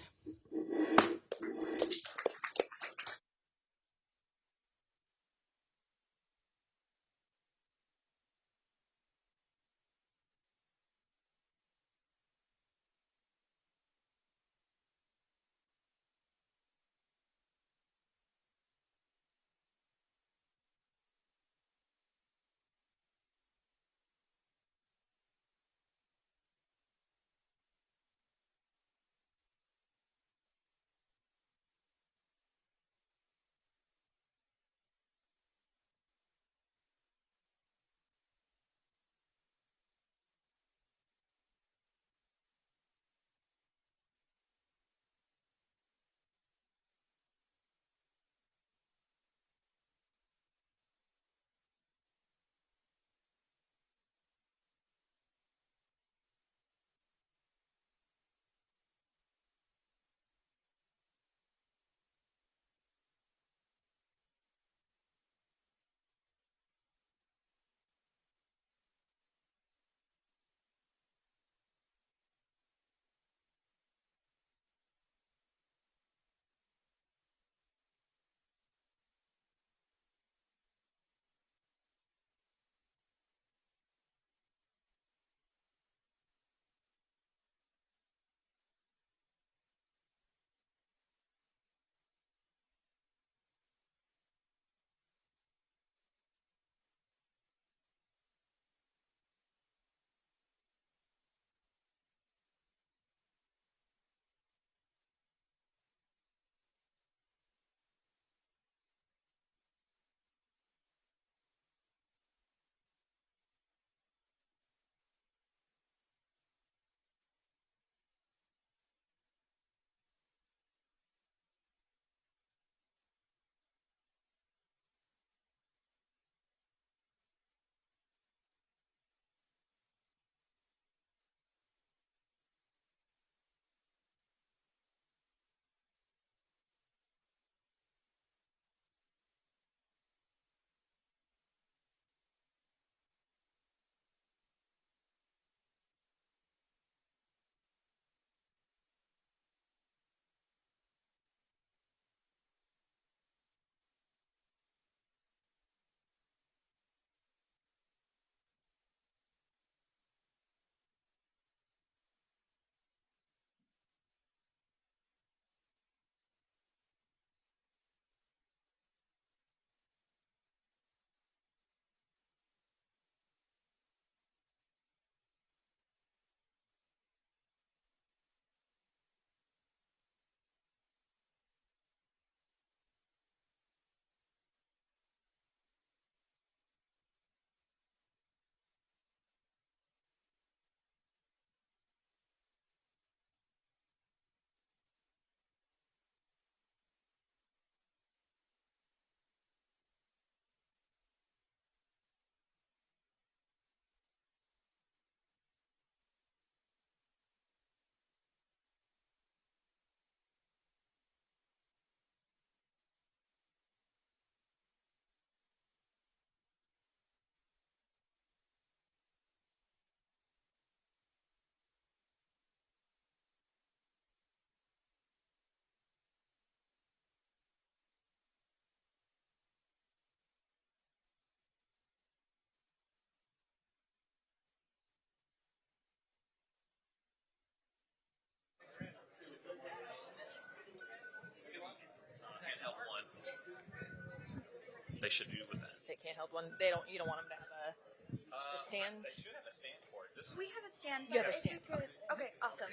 they should do with that. They can't help one. They don't. You don't want them to have a stand. They should have a stand for it. We have a stand. You have a If stand. we could, okay, awesome.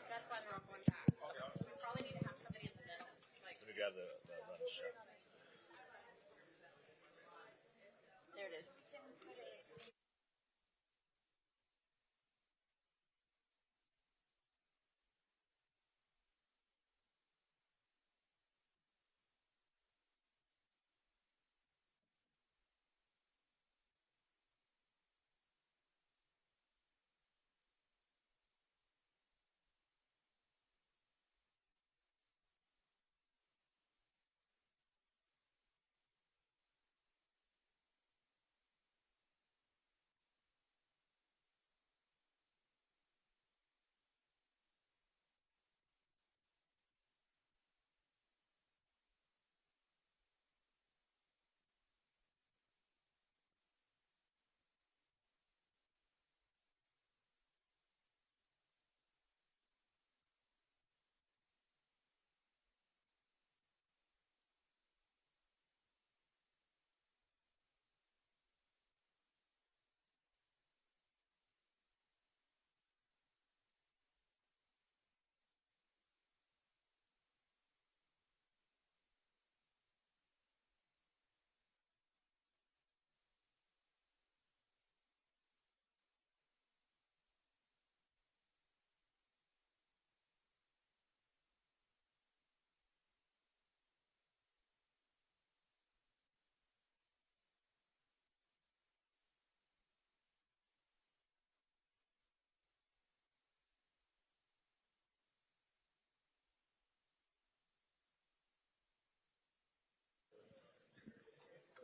That's why they're all going back. We probably need to have somebody in the middle. Like, We got the lunch. There it is.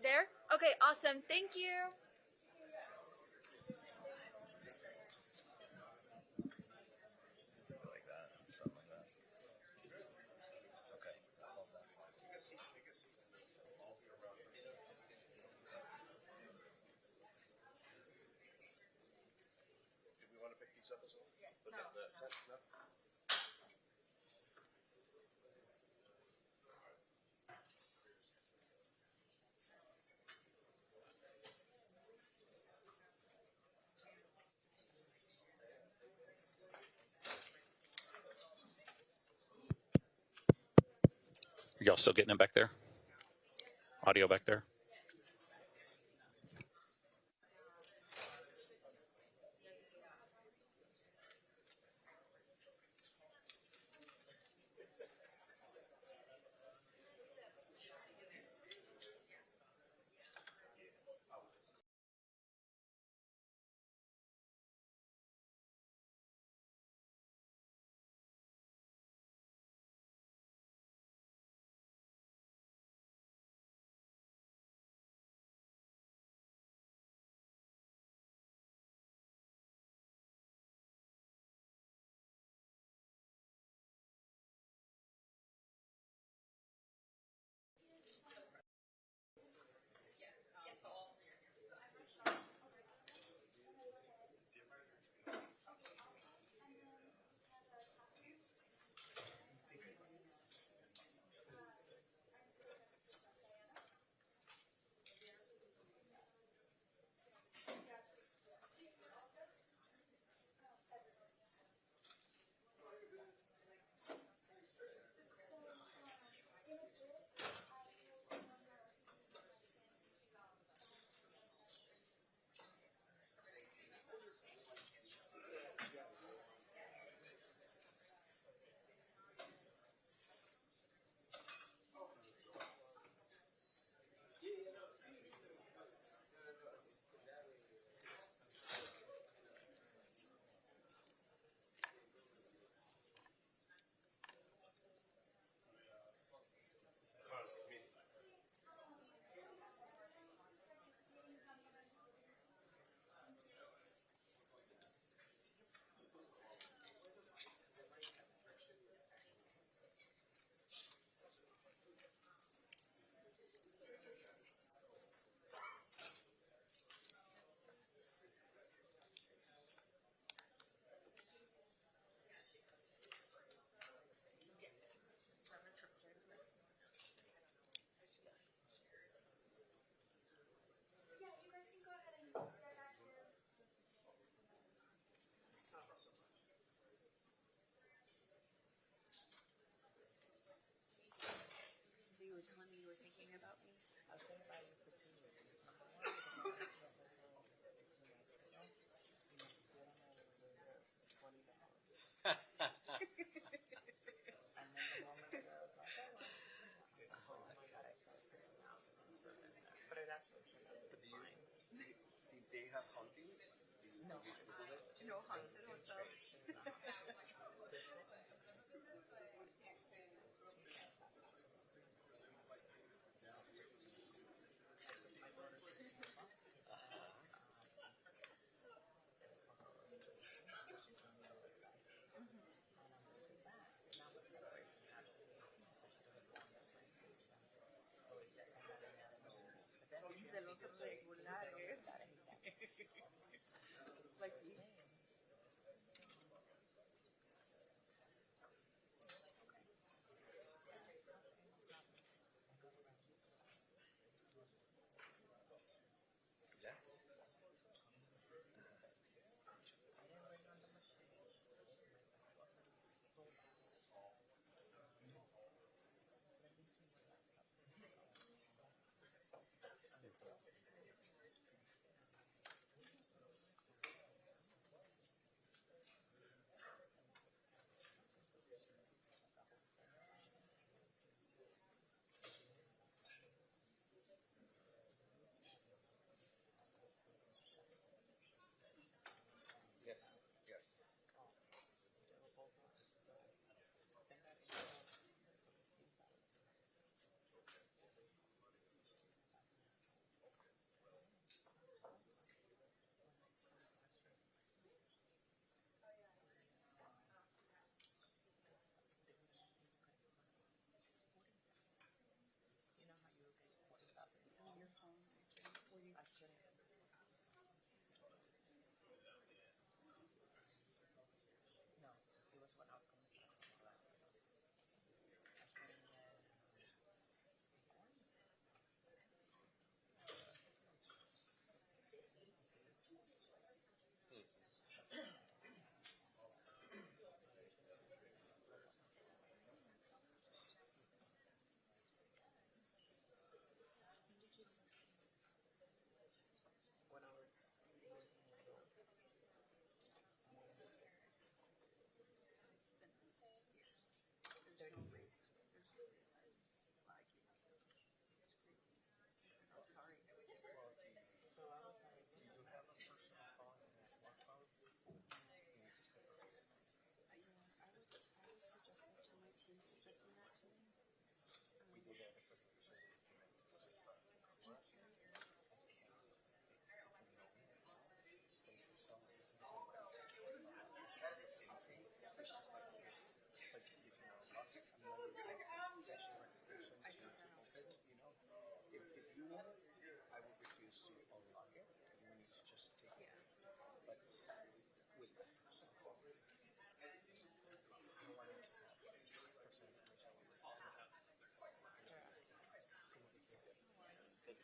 There? Okay, awesome. Thank you. Like that. Something like that. Okay. Do we want to pick these up as well? No. Are y'all still getting it back there? Audio back there?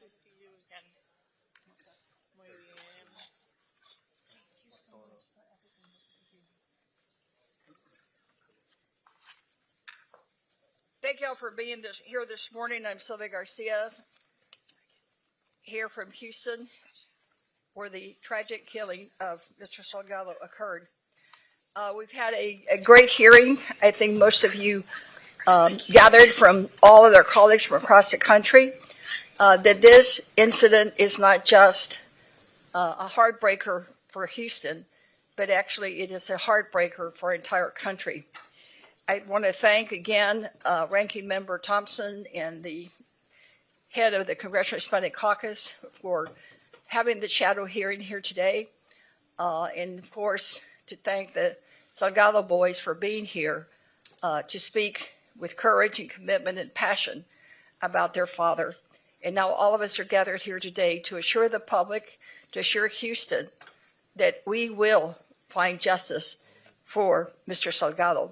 to see you again. Muy bien. Thank you so much for everything that you do. Thank y'all for being here this morning. I'm Sylvia Garcia, here from Houston, where the tragic killing of Mr. Salgado occurred. We've had a great hearing. I think most of you gathered from all of their colleagues from across the country, that this incident is not just a heartbreaker for Houston, but actually it is a heartbreaker for our entire country. I want to thank again Ranking Member Thompson and the head of the Congressional Hispanic Caucus for having the shadow hearing here today. And of course, to thank the Salgado boys for being here to speak with courage and commitment and passion about their father. And now all of us are gathered here today to assure the public, to assure Houston that we will find justice for Mr. Salgado.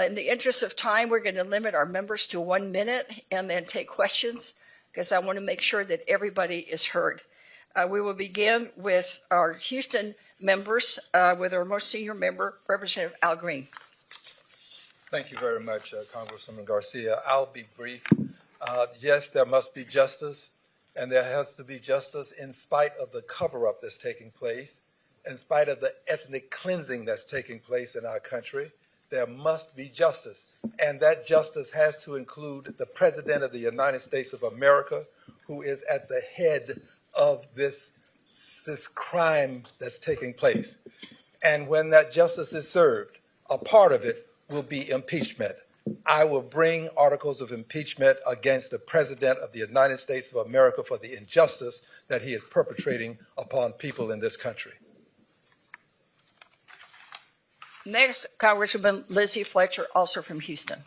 In the interest of time, we're going to limit our members to 1 minute and then take questions, because I want to make sure that everybody is heard. We will begin with our Houston members, with our most senior member, Representative Al Green. Thank you very much, Congresswoman Garcia. I'll be brief. Yes, there must be justice, and there has to be justice in spite of the cover-up that's taking place, in spite of the ethnic cleansing that's taking place in our country. There must be justice, and that justice has to include the President of the United States of America, who is at the head of this crime that's taking place. And when that justice is served, a part of it will be impeachment. I will bring articles of impeachment against the President of the United States of America for the injustice that he is perpetrating upon people in this country. Next, Congresswoman Lizzie Fletcher, also from Houston.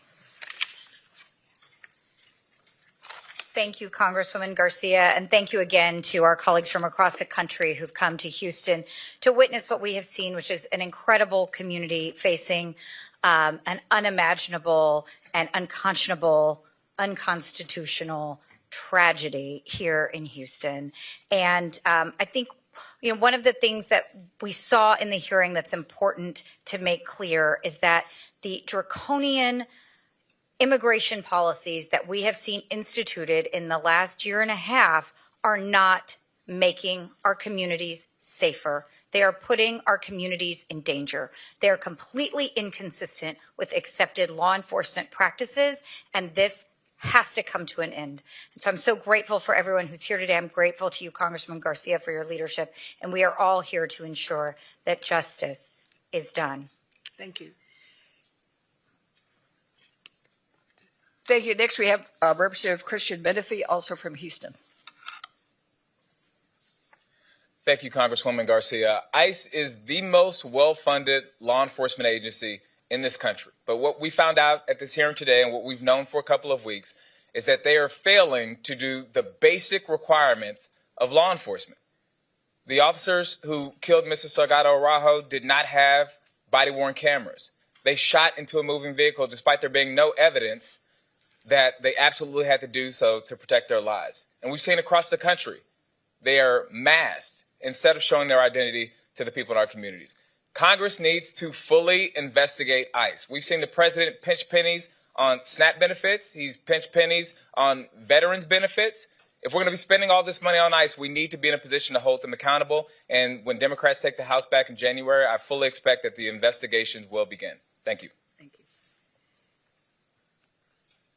Thank you, Congresswoman Garcia, and thank you again to our colleagues from across the country who've come to Houston to witness what we have seen, which is an incredible community facing an unimaginable and unconscionable, unconstitutional tragedy here in Houston. And I think one of the things that we saw in the hearing that's important to make clear is that the draconian immigration policies that we have seen instituted in the last year and a half are not making our communities safer. They are putting our communities in danger. They are completely inconsistent with accepted law enforcement practices, and this has to come to an end. And so I'm so grateful for everyone who's here today. I'm grateful to you, Congressman Garcia, for your leadership, and we are all here to ensure that justice is done. Thank you. Thank you. Next, we have Representative Christian Bennie, also from Houston. Thank you, Congresswoman Garcia. ICE is the most well-funded law enforcement agency in this country. But what we found out at this hearing today, and what we've known for a couple of weeks, is that they are failing to do the basic requirements of law enforcement. The officers who killed Mr. Salgado Araujo did not have body-worn cameras. They shot into a moving vehicle despite there being no evidence that they absolutely had to do so to protect their lives. And we've seen across the country, they are masked instead of showing their identity to the people in our communities. Congress needs to fully investigate ICE. We've seen the president pinch pennies on SNAP benefits. He's pinched pennies on veterans benefits. If we're going to be spending all this money on ICE, we need to be in a position to hold them accountable. And when Democrats take the House back in January, I fully expect that the investigations will begin. Thank you.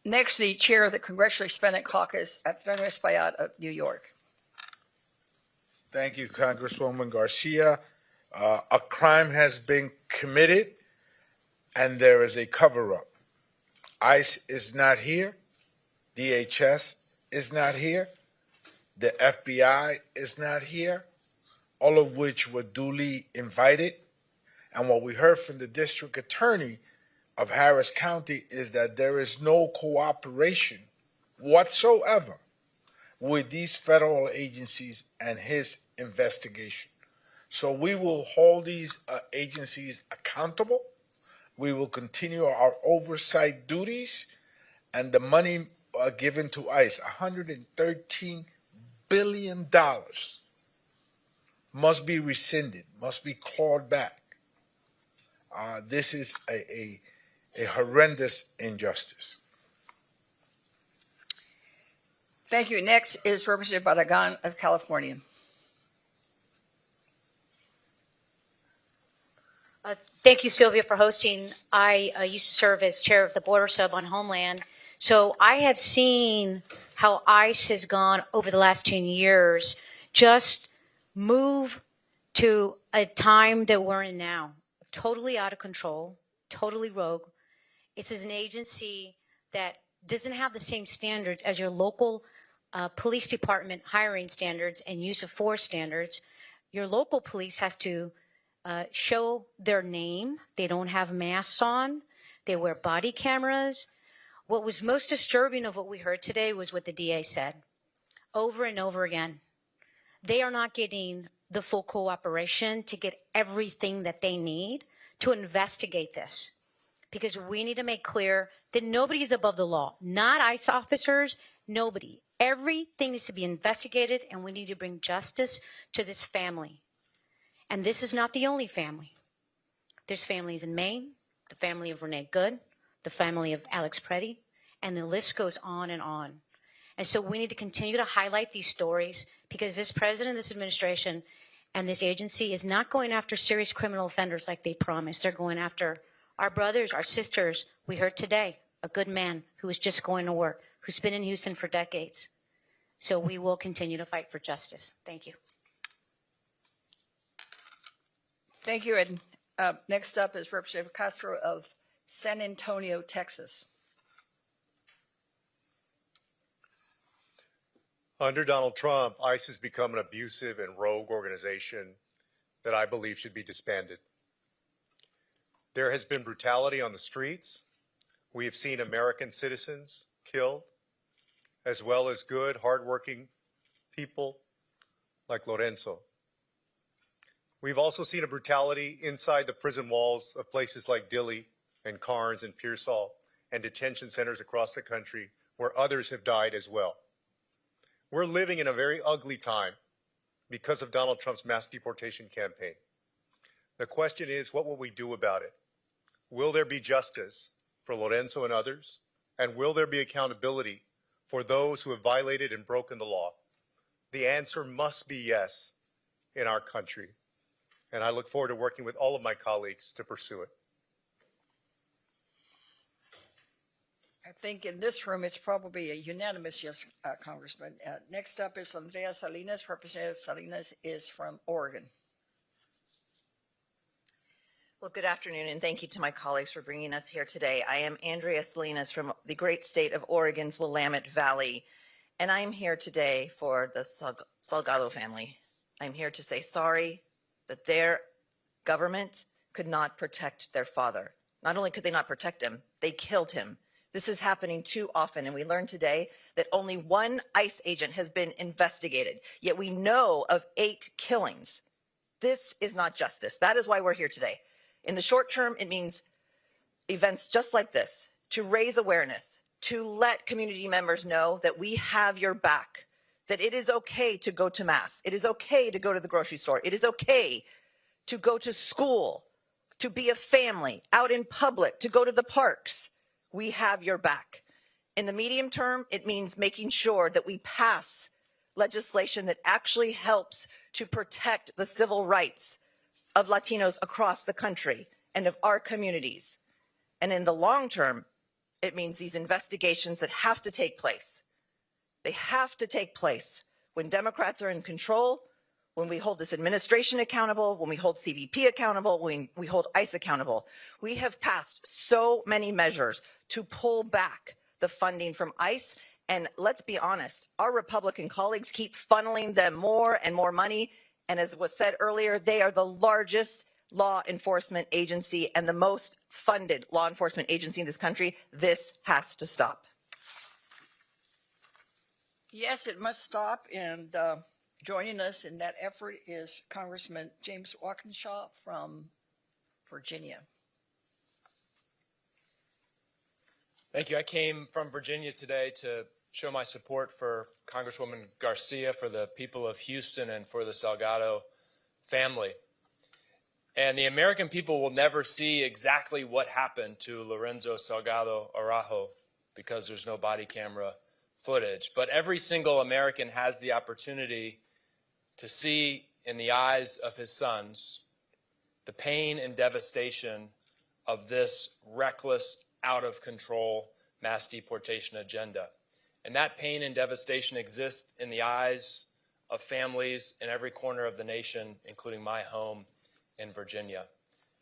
Next, the chair of the Congressional Hispanic Caucus, Adriano Espaillat of New York. Thank you, Congresswoman Garcia. A crime has been committed, and there is a cover-up. ICE is not here. DHS is not here. The FBI is not here, all of which were duly invited. And what we heard from the district attorney of Harris County is that there is no cooperation whatsoever with these federal agencies and his investigation. So we will hold these agencies accountable. We will continue our oversight duties, and the money given to ICE, $113 billion, must be rescinded, must be clawed back. This is a horrendous injustice. Thank you. Next is Representative Barragan of California. Thank you, Sylvia, for hosting. I used to serve as chair of the border sub on Homeland. So I have seen how ICE has gone over the last 10 years, just move to a time that we're in now, totally out of control, totally rogue. It's an agency that doesn't have the same standards as your local police department hiring standards and use of force standards. Your local police has to show their name. They don't have masks on. They wear body cameras. What was most disturbing of what we heard today was what the DA said over and over again. They are not getting the full cooperation to get everything that they need to investigate this, because we need to make clear that nobody is above the law, not ICE officers, nobody. Everything needs to be investigated, and we need to bring justice to this family. And this is not the only family. There's families in Maine, the family of Renee Good, the family of Alex Preddy, and the list goes on and on. And so we need to continue to highlight these stories because this president, this administration, and this agency is not going after serious criminal offenders like they promised. They're going after our brothers, our sisters. We heard today a good man who was just going to work, who's been in Houston for decades. So we will continue to fight for justice. Thank you. Thank you, Ed. Next up is Representative Castro of San Antonio, Texas. Under Donald Trump, ICE has become an abusive and rogue organization that I believe should be disbanded. There has been brutality on the streets. We have seen American citizens killed, as well as good, hardworking people like Lorenzo. We've also seen a brutality inside the prison walls of places like Dilley and Carnes and Pearsall and detention centers across the country where others have died as well. We're living in a very ugly time because of Donald Trump's mass deportation campaign. The question is, what will we do about it? Will there be justice for Lorenzo and others? And will there be accountability for those who have violated and broken the law? The answer must be yes in our country. And I look forward to working with all of my colleagues to pursue it. I think in this room, it's probably a unanimous yes, Congressman. Next up is Andrea Salinas. Representative Salinas is from Oregon. Well, good afternoon, and thank you to my colleagues for bringing us here today. I am Andrea Salinas from the great state of Oregon's Willamette Valley, and I'm here today for the Salgado family. I'm here to say sorry that their government could not protect their father. Not only could they not protect him, they killed him. This is happening too often, and we learned today that only one ICE agent has been investigated, yet we know of 8 killings. This is not justice. That is why we're here today. In the short term, it means events just like this, to raise awareness, to let community members know that we have your back, that it is okay to go to mass. It is okay to go to the grocery store. It is okay to go to school, to be a family, out in public, to go to the parks. We have your back. In the medium term, it means making sure that we pass legislation that actually helps to protect the civil rights of Latinos across the country and of our communities. And in the long term, it means these investigations that have to take place. They have to take place when Democrats are in control, when we hold this administration accountable, when we hold CBP accountable, when we hold ICE accountable. We have passed so many measures to pull back the funding from ICE. And let's be honest, our Republican colleagues keep funneling them more and more money. And as was said earlier, they are the largest law enforcement agency and the most funded law enforcement agency in this country. This has to stop. Yes, it must stop, and joining us in that effort is Congressman James Walkinshaw from Virginia. Thank you. I came from Virginia today to show my support for Congresswoman Garcia, for the people of Houston, and for the Salgado family. And the American people will never see exactly what happened to Lorenzo Salgado Araujo because there's no body camera footage. But every single American has the opportunity to see in the eyes of his sons the pain and devastation of this reckless, out of control mass deportation agenda. And that pain and devastation exists in the eyes of families in every corner of the nation, including my home in Virginia.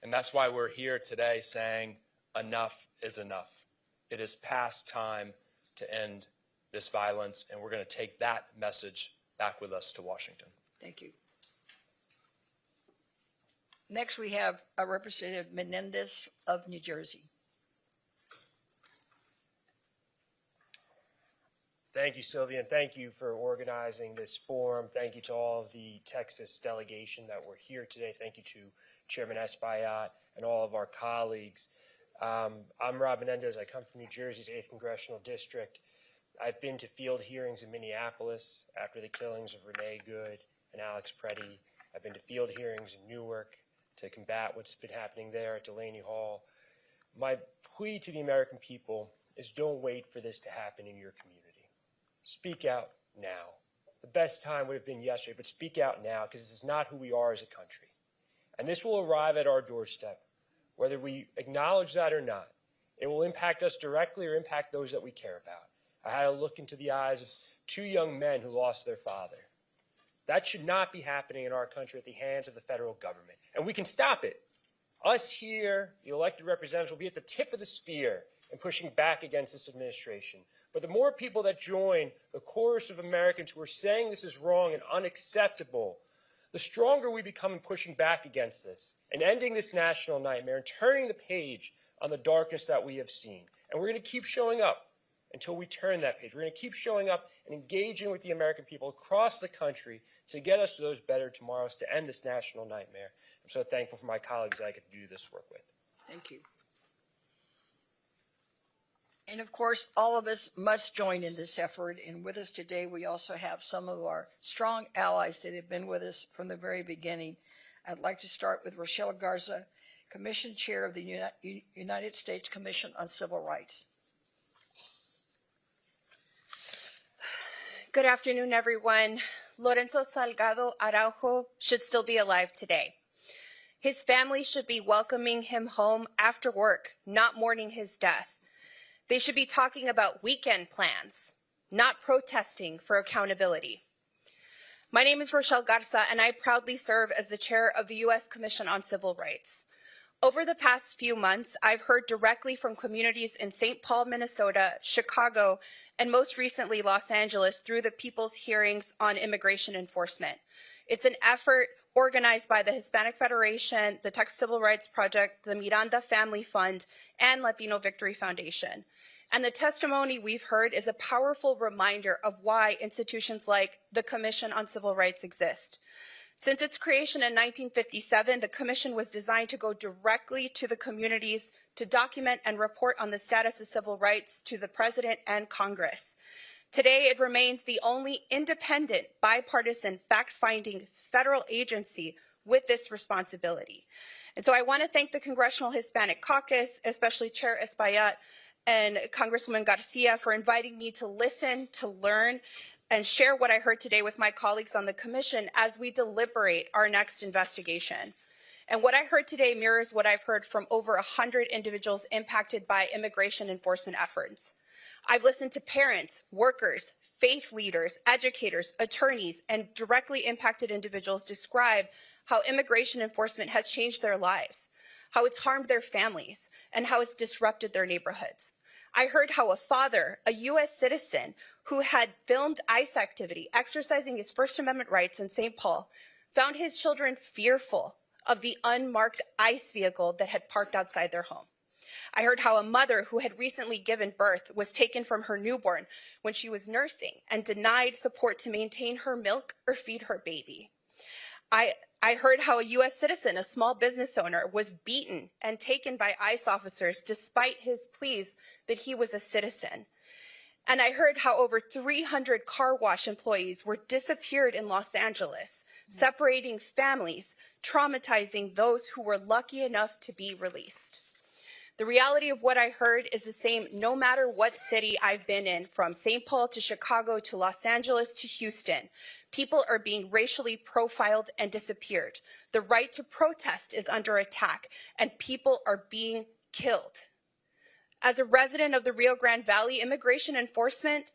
And that's why we're here today saying enough is enough. It is past time to end this violence, and we're going to take that message back with us to Washington. Thank you. Next, we have Representative Menendez of New Jersey. Thank you, Sylvia, and thank you for organizing this forum. Thank you to all of the Texas delegation that were here today. Thank you to Chairman Espaillat and all of our colleagues. I'm Rob Menendez. I come from New Jersey's 8th Congressional District. I've been to field hearings in Minneapolis after the killings of Renee Good and Alex Preddy. I've been to field hearings in Newark to combat what's been happening there at Delaney Hall. My plea to the American people is don't wait for this to happen in your community. speak out now. The best time would have been yesterday, but speak out now, because this is not who we are as a country. And this will arrive at our doorstep, whether we acknowledge that or not. It will impact us directly or impact those that we care about. I had a look into the eyes of 2 young men who lost their father. That should not be happening in our country at the hands of the federal government. And we can stop it. Us here, the elected representatives, will be at the tip of the spear in pushing back against this administration. But the more people that join the chorus of Americans who are saying this is wrong and unacceptable, the stronger we become in pushing back against this and ending this national nightmare and turning the page on the darkness that we have seen. And we're going to keep showing up until we turn that page. We're going to keep showing up and engaging with the American people across the country to get us to those better tomorrows, to end this national nightmare. I'm so thankful for my colleagues that I get to do this work with. Thank you. And of course, all of us must join in this effort. And with us today, we also have some of our strong allies that have been with us from the very beginning. I'd like to start with Rochelle Garza, Commission Chair of the United States Commission on Civil Rights. Good afternoon, everyone. Lorenzo Salgado Araujo should still be alive today. His family should be welcoming him home after work, not mourning his death. They should be talking about weekend plans, not protesting for accountability. My name is Rochelle Garza, and I proudly serve as the chair of the U.S. Commission on Civil Rights. Over the past few months, I've heard directly from communities in St. Paul, Minnesota, Chicago, and most recently Los Angeles through the People's Hearings on Immigration Enforcement. It's an effort organized by the Hispanic Federation, the Texas Civil Rights Project, the Miranda Family Fund, and Latino Victory Foundation. And the testimony we've heard is a powerful reminder of why institutions like the Commission on Civil Rights exist. Since its creation in 1957, the Commission was designed to go directly to the communities to document and report on the status of civil rights to the President and Congress. Today, it remains the only independent, bipartisan, fact-finding federal agency with this responsibility. And so I want to thank the Congressional Hispanic Caucus, especially Chair Espaillat and Congresswoman Garcia, for inviting me to listen, to learn, and share what I heard today with my colleagues on the Commission as we deliberate our next investigation. And what I heard today mirrors what I've heard from over 100 individuals impacted by immigration enforcement efforts. I've listened to parents, workers, faith leaders, educators, attorneys, and directly impacted individuals describe how immigration enforcement has changed their lives, how it's harmed their families, and how it's disrupted their neighborhoods. I heard how a father, a U.S. citizen who had filmed ICE activity, exercising his First Amendment rights in St. Paul, found his children fearful of the unmarked ICE vehicle that had parked outside their home. I heard how a mother who had recently given birth was taken from her newborn when she was nursing and denied support to maintain her milk or feed her baby. I heard how a U.S. citizen, a small business owner, was beaten and taken by ICE officers despite his pleas that he was a citizen. And I heard how over 300 car wash employees were disappeared in Los Angeles, separating families, traumatizing those who were lucky enough to be released. The reality of what I heard is the same no matter what city I've been in, from St. Paul to Chicago to Los Angeles to Houston. People are being racially profiled and disappeared. The right to protest is under attack, and people are being killed. As a resident of the Rio Grande Valley, immigration enforcement,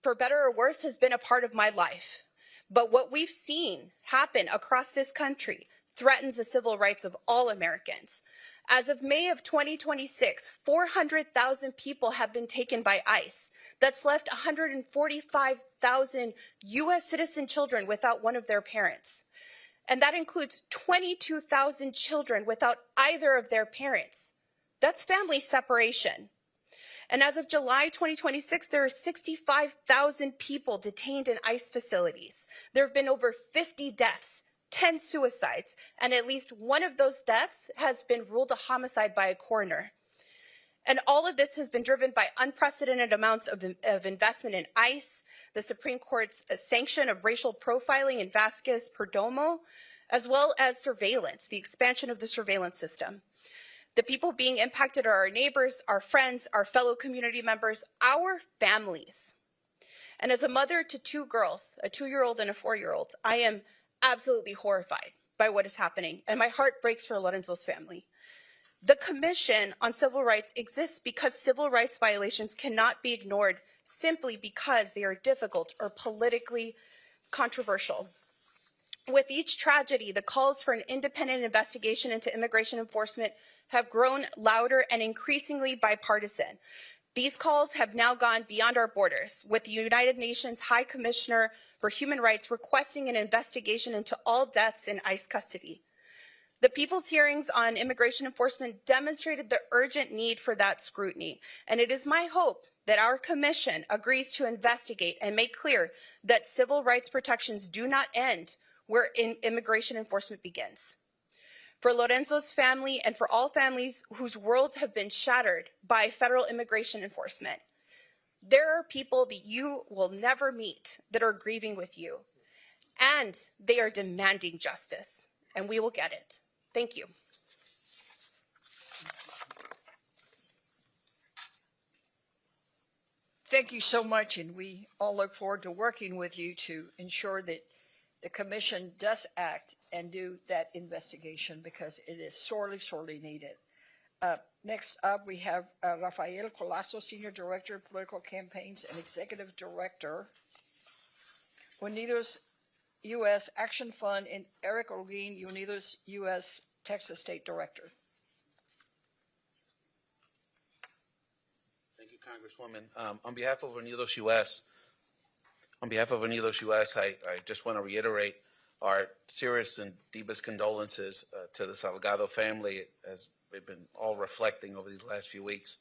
for better or worse, has been a part of my life. But what we've seen happen across this country threatens the civil rights of all Americans. As of May of 2026, 400,000 people have been taken by ICE. That's left 145,000 U.S. citizen children without one of their parents. And that includes 22,000 children without either of their parents. That's family separation. And as of July 2026, there are 65,000 people detained in ICE facilities. There have been over 50 deaths, 10 suicides, and at least one of those deaths has been ruled a homicide by a coroner. And all of this has been driven by unprecedented amounts of investment in ICE, the Supreme Court's sanction of racial profiling in Vasquez-Perdomo, as well as surveillance, the expansion of the surveillance system. The people being impacted are our neighbors, our friends, our fellow community members, our families. And as a mother to two girls, a 2-year-old and a 4-year-old, I am absolutely horrified by what is happening, and my heart breaks for Lorenzo's family. The Commission on Civil Rights exists because civil rights violations cannot be ignored simply because they are difficult or politically controversial. With each tragedy, the calls for an independent investigation into immigration enforcement have grown louder and increasingly bipartisan. These calls have now gone beyond our borders, with the United Nations High Commissioner for Human Rights requesting an investigation into all deaths in ICE custody. The people's hearings on immigration enforcement demonstrated the urgent need for that scrutiny, and it is my hope that our commission agrees to investigate and make clear that civil rights protections do not end where immigration enforcement begins. For Lorenzo's family and for all families whose worlds have been shattered by federal immigration enforcement, there are people that you will never meet that are grieving with you, and they are demanding justice, and we will get it. Thank you. Thank you so much, and we all look forward to working with you to ensure that the commission does act and do that investigation, because it is sorely, sorely needed. Next up, we have Rafael Colasso, Senior Director of Political Campaigns and Executive Director, Unidos U.S. Action Fund, and Eric Olguin, Unidos U.S. Texas State Director. Thank you, Congresswoman. On behalf of Unidos U.S., I just want to reiterate our serious and deepest condolences to the Salgado family, as we've been all reflecting over these last few weeks.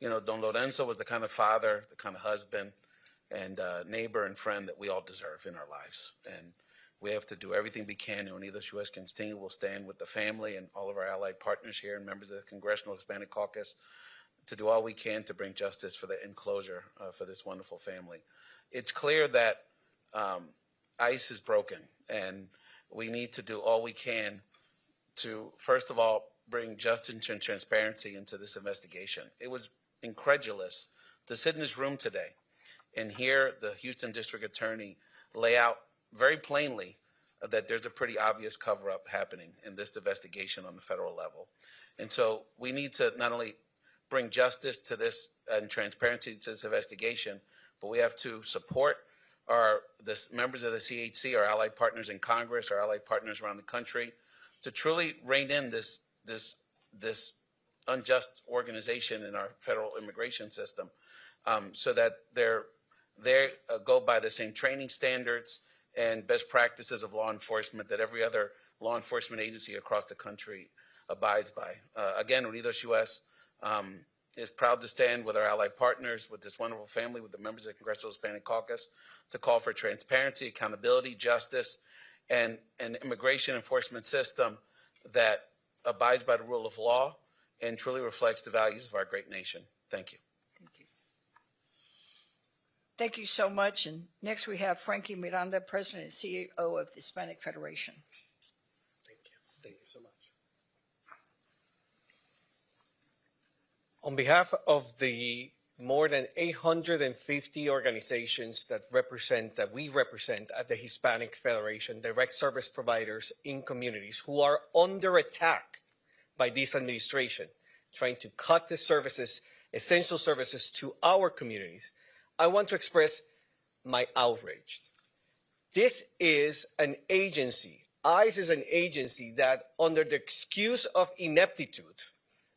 You know, Don Lorenzo was the kind of father, the kind of husband, and neighbor and friend that we all deserve in our lives. And we have to do everything we can. Unidos U.S. Continue will stand with the family and all of our allied partners here and members of the Congressional Hispanic Caucus to do all we can to bring justice for the enclosure for this wonderful family. It's clear that ICE is broken, and we need to do all we can to, first of all, bring justice and transparency into this investigation. It was incredulous to sit in this room today and hear the Houston District Attorney lay out very plainly that there's a pretty obvious cover-up happening in this investigation on the federal level. And so we need to not only bring justice to this and transparency to this investigation, but we have to support the members of the CHC, our allied partners in Congress, our allied partners around the country, to truly rein in this unjust organization in our federal immigration system, so that they go by the same training standards and best practices of law enforcement that every other law enforcement agency across the country abides by. Again, Unidos U.S. Is proud to stand with our allied partners, with this wonderful family, with the members of the Congressional Hispanic Caucus, to call for transparency, accountability, justice, and an immigration enforcement system that abides by the rule of law and truly reflects the values of our great nation. Thank you. Thank you. Thank you so much. And next we have Frankie Miranda, President and CEO of the Hispanic Federation. Thank you. Thank you so much. On behalf of the more than 850 organizations that we represent at the Hispanic Federation, direct service providers in communities who are under attack by this administration, trying to cut the services, essential services to our communities, I want to express my outrage. This is an agency, ICE is an agency that, under the excuse of ineptitude,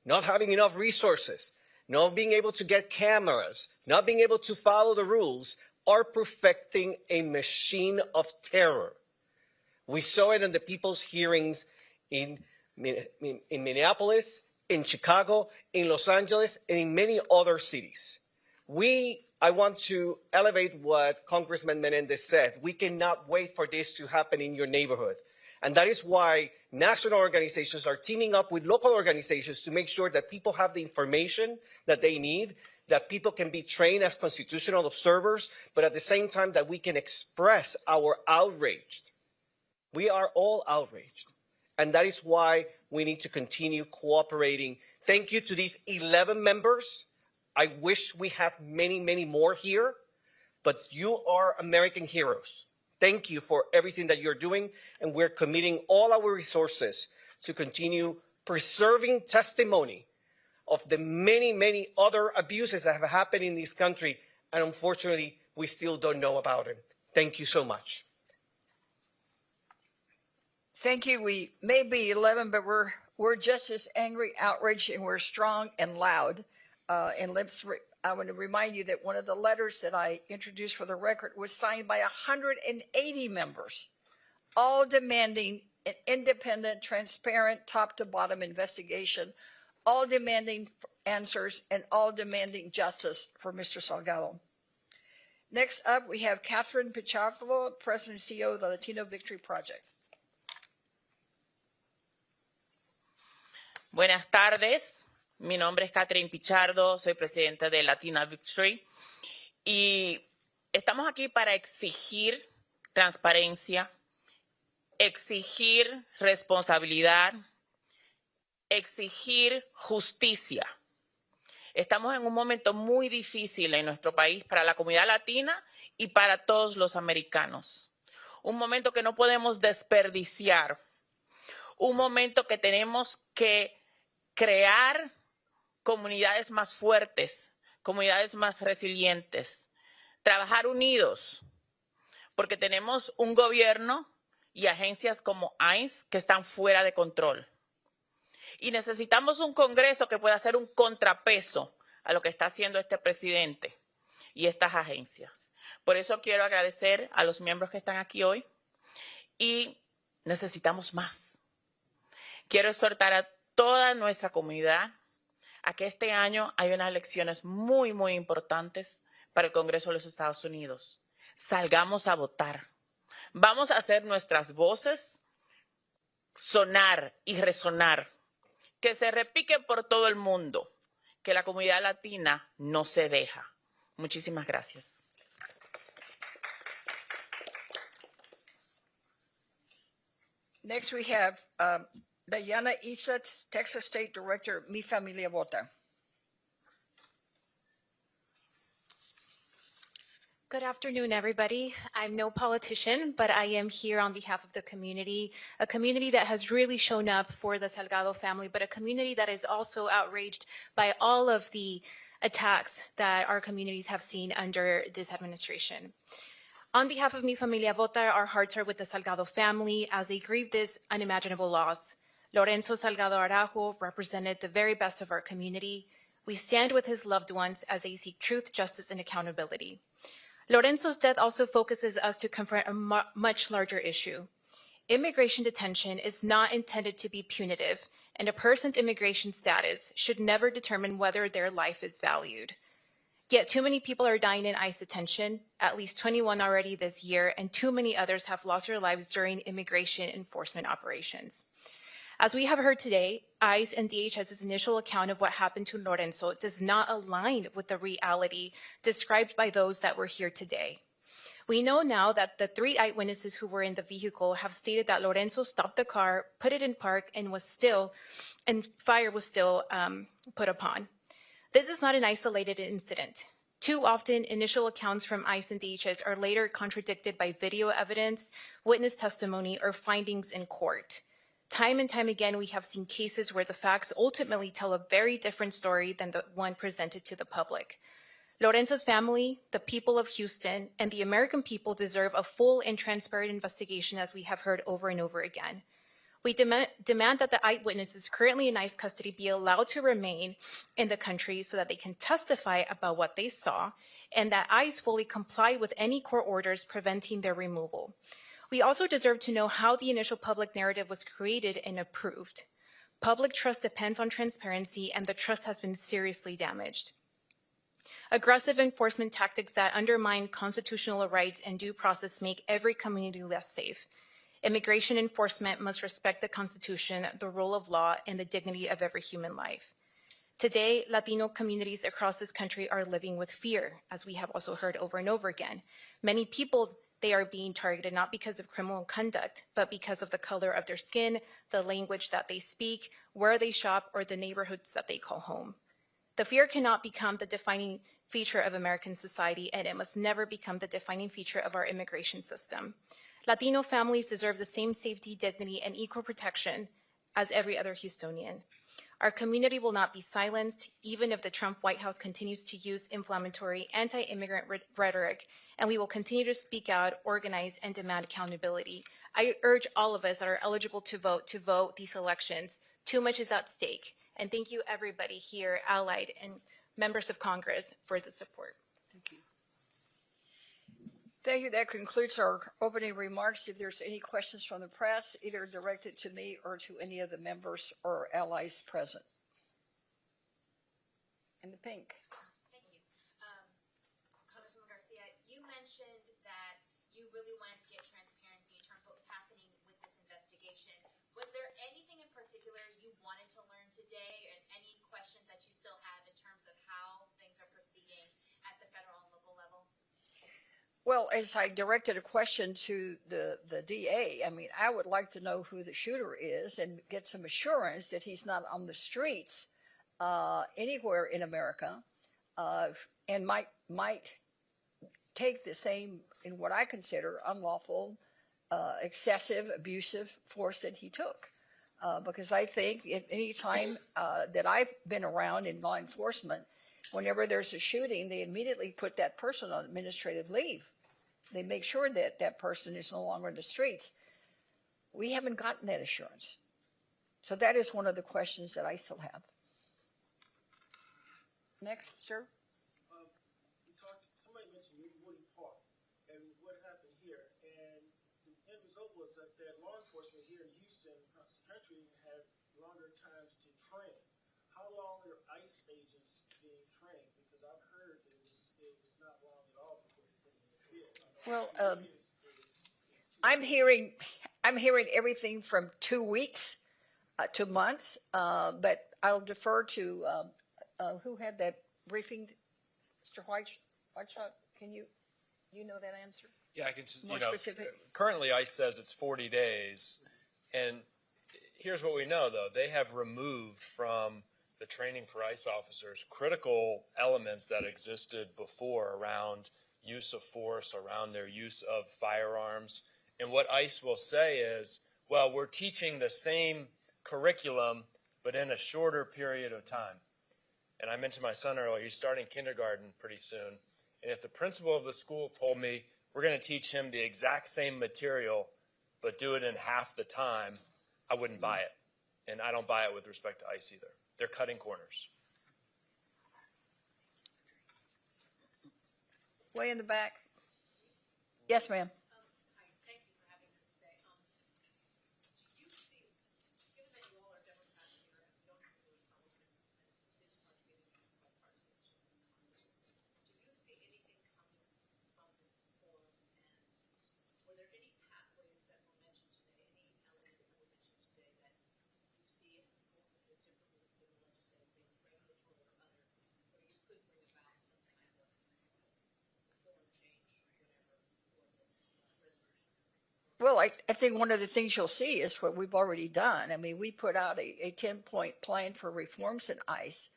not having enough resources, not being able to get cameras, not being able to follow the rules, are perfecting a machine of terror. We saw it in the people's hearings in Minneapolis, in Chicago, in Los Angeles, and in many other cities. I want to elevate what Congressman Menendez said. We cannot wait for this to happen in your neighborhood. And that is why national organizations are teaming up with local organizations to make sure that people have the information that they need, that people can be trained as constitutional observers, but at the same time that we can express our outrage. We are all outraged. And that is why we need to continue cooperating. Thank you to these 11 members. I wish we have many, many more here. but you are American heroes. Thank you for everything that you're doing, and we're committing all our resources to continue preserving testimony of the many, many other abuses that have happened in this country, and unfortunately, we still don't know about them. Thank you so much. Thank you. We may be 11, but we're just as angry, outraged, and we're strong and loud. I want to remind you that one of the letters that I introduced for the record was signed by 180 members, all demanding an independent, transparent, top-to-bottom investigation, all demanding answers, and all demanding justice for Mr. Salgado. Next up, we have Catherine Pichardo, President and CEO of the Latino Victory Project. Buenas tardes, mi nombre es Catherine Pichardo, soy presidenta de Latina Victory y estamos aquí para exigir transparencia, exigir responsabilidad, exigir justicia. Estamos en un momento muy difícil en nuestro país para la comunidad latina y para todos los americanos. Un momento que no podemos desperdiciar, un momento que tenemos que crear comunidades más fuertes, comunidades más resilientes, trabajar unidos, porque tenemos un gobierno y agencias como ICE que están fuera de control. Y necesitamos un Congreso que pueda hacer un contrapeso a lo que está haciendo este presidente y estas agencias. Por eso quiero agradecer a los miembros que están aquí hoy y necesitamos más. Quiero exhortar a toda nuestra comunidad a que este año hay unas elecciones muy, muy importantes para el Congreso de los Estados Unidos. Salgamos a votar. Vamos a hacer nuestras voces sonar y resonar. Que se repique por todo el mundo, que la comunidad latina no se deja. Muchísimas gracias. Next we have Diana Isa, Texas State Director, Mi Familia Vota. Good afternoon, everybody. I'm no politician, but I am here on behalf of the community, a community that has really shown up for the Salgado family, but a community that is also outraged by all of the attacks that our communities have seen under this administration. On behalf of Mi Familia Vota, our hearts are with the Salgado family as they grieve this unimaginable loss. Lorenzo Salgado Araujo represented the very best of our community. We stand with his loved ones as they seek truth, justice, and accountability. Lorenzo's death also focuses us to confront a much larger issue. Immigration detention is not intended to be punitive, and a person's immigration status should never determine whether their life is valued. Yet too many people are dying in ICE detention, at least 21 already this year, and too many others have lost their lives during immigration enforcement operations. As we have heard today, ICE and DHS's initial account of what happened to Lorenzo does not align with the reality described by those that were here today. We know now that the 3 eyewitnesses who were in the vehicle have stated that Lorenzo stopped the car, put it in park, and fire was still put upon. This is not an isolated incident. Too often, initial accounts from ICE and DHS are later contradicted by video evidence, witness testimony, or findings in court. Time and time again, we have seen cases where the facts ultimately tell a very different story than the one presented to the public. Lorenzo's family, the people of Houston, and the American people deserve a full and transparent investigation, as we have heard over and over again. We demand that the eyewitnesses currently in ICE custody be allowed to remain in the country so that they can testify about what they saw, and that ICE fully comply with any court orders preventing their removal. We also deserve to know how the initial public narrative was created and approved. Public trust depends on transparency, and the trust has been seriously damaged. Aggressive enforcement tactics that undermine constitutional rights and due process make every community less safe. Immigration enforcement must respect the Constitution, the rule of law, and the dignity of every human life. Today, Latino communities across this country are living with fear, as we have also heard over and over again. Many people, they are being targeted not because of criminal conduct, but because of the color of their skin, the language that they speak, where they shop, or the neighborhoods that they call home. The fear cannot become the defining feature of American society, and it must never become the defining feature of our immigration system. Latino families deserve the same safety, dignity, and equal protection as every other Houstonian. Our community will not be silenced, even if the Trump White House continues to use inflammatory anti-immigrant rhetoric, and we will continue to speak out, organize, and demand accountability. I urge all of us that are eligible to vote these elections. Too much is at stake. And thank you, everybody here, allied and members of Congress, for the support. Thank you. Thank you. That concludes our opening remarks. If there's any questions from the press, either directed to me or to any of the members or allies present. In the pink. Thank you. Congresswoman Garcia, you mentioned that you really wanted to get transparency in terms of what was happening with this investigation. Was there anything in particular you wanted to learn today, and any questions that you still have in terms of how things are proceeding at the federal and local level? Well, as I directed a question to the DA, I mean, I would like to know who the shooter is and get some assurance that he's not on the streets anywhere in America, and might take the same, in what I consider, unlawful, excessive, abusive force that he took. Because I think at any time that I've been around in law enforcement, whenever there's a shooting, they immediately put that person on administrative leave. They make sure that that person is no longer in the streets. We haven't gotten that assurance. So that is one of the questions that I still have. Next, sir. Somebody mentioned Woody Park and what happened here. And the end result was that law enforcement here in Houston, across the country, had longer times to train. How long are ICE agents being trained? Because I've heard it was not long at all before they put them in the field. Well, I'm hearing everything from 2 weeks to months, but I'll defer to who had that briefing, Mr. Whiteshot. Can you know that answer? Yeah, I can. More specific. Currently, ICE says it's 40 days, and here's what we know, though: they have removed from the training for ICE officers critical elements that existed before around use of force, around their use of firearms. And what ICE will say is, well, we're teaching the same curriculum, but in a shorter period of time. And I mentioned my son earlier, he's starting kindergarten pretty soon. And if the principal of the school told me, we're going to teach him the exact same material, but do it in half the time, I wouldn't buy it. And I don't buy it with respect to ICE either. They're cutting corners. Way in the back. Yes, ma'am. Well, I think one of the things you'll see is what we've already done. I mean, we put out a 10-point plan for reforms in ICE.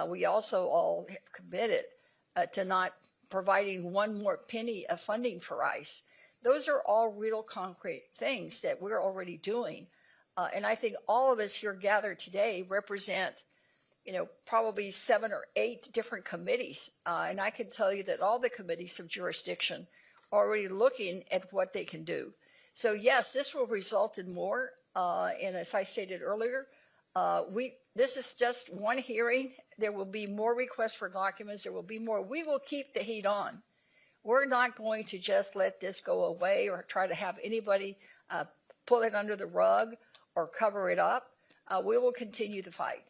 We also all have committed to not providing one more penny of funding for ICE. Those are all real concrete things that we're already doing. And I think all of us here gathered today represent, probably 7 or 8 different committees. And I can tell you that all the committees of jurisdiction are already looking at what they can do. So yes, this will result in more. And as I stated earlier, this is just one hearing. There will be more requests for documents. There will be more. We will keep the heat on. We're not going to just let this go away or try to have anybody pull it under the rug or cover it up. We will continue the fight.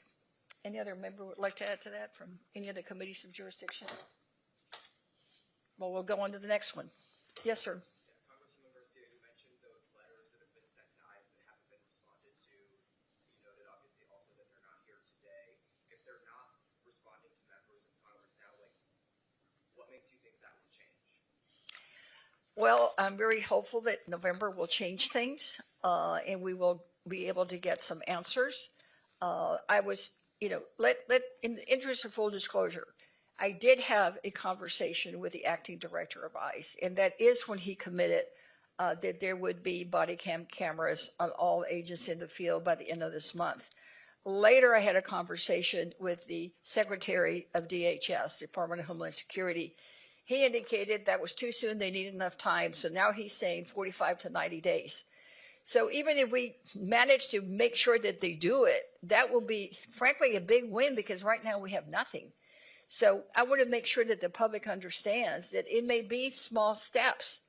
Any other member would like to add to that from any of the committees of jurisdiction? Well, we'll go on to the next one. Yes, sir. Congresswoman Garcia, you mentioned those letters that have been sent to ICE that haven't been responded to. You noted obviously also that they're not here today. If they're not responding to members of Congress now, what makes you think that will change? Well, I'm very hopeful that November will change things, and we will be able to get some answers. I was, in the interest of full disclosure, I did have a conversation with the acting director of ICE, and that is when he committed that there would be body cameras on all agents in the field by the end of this month. Later, I had a conversation with the Secretary of DHS, Department of Homeland Security. He indicated that was too soon, they needed enough time, so now he's saying 45 to 90 days. So even if we manage to make sure that they do it, that will be, frankly, a big win, because right now we have nothing. So I want to make sure that the public understands that it may be small steps,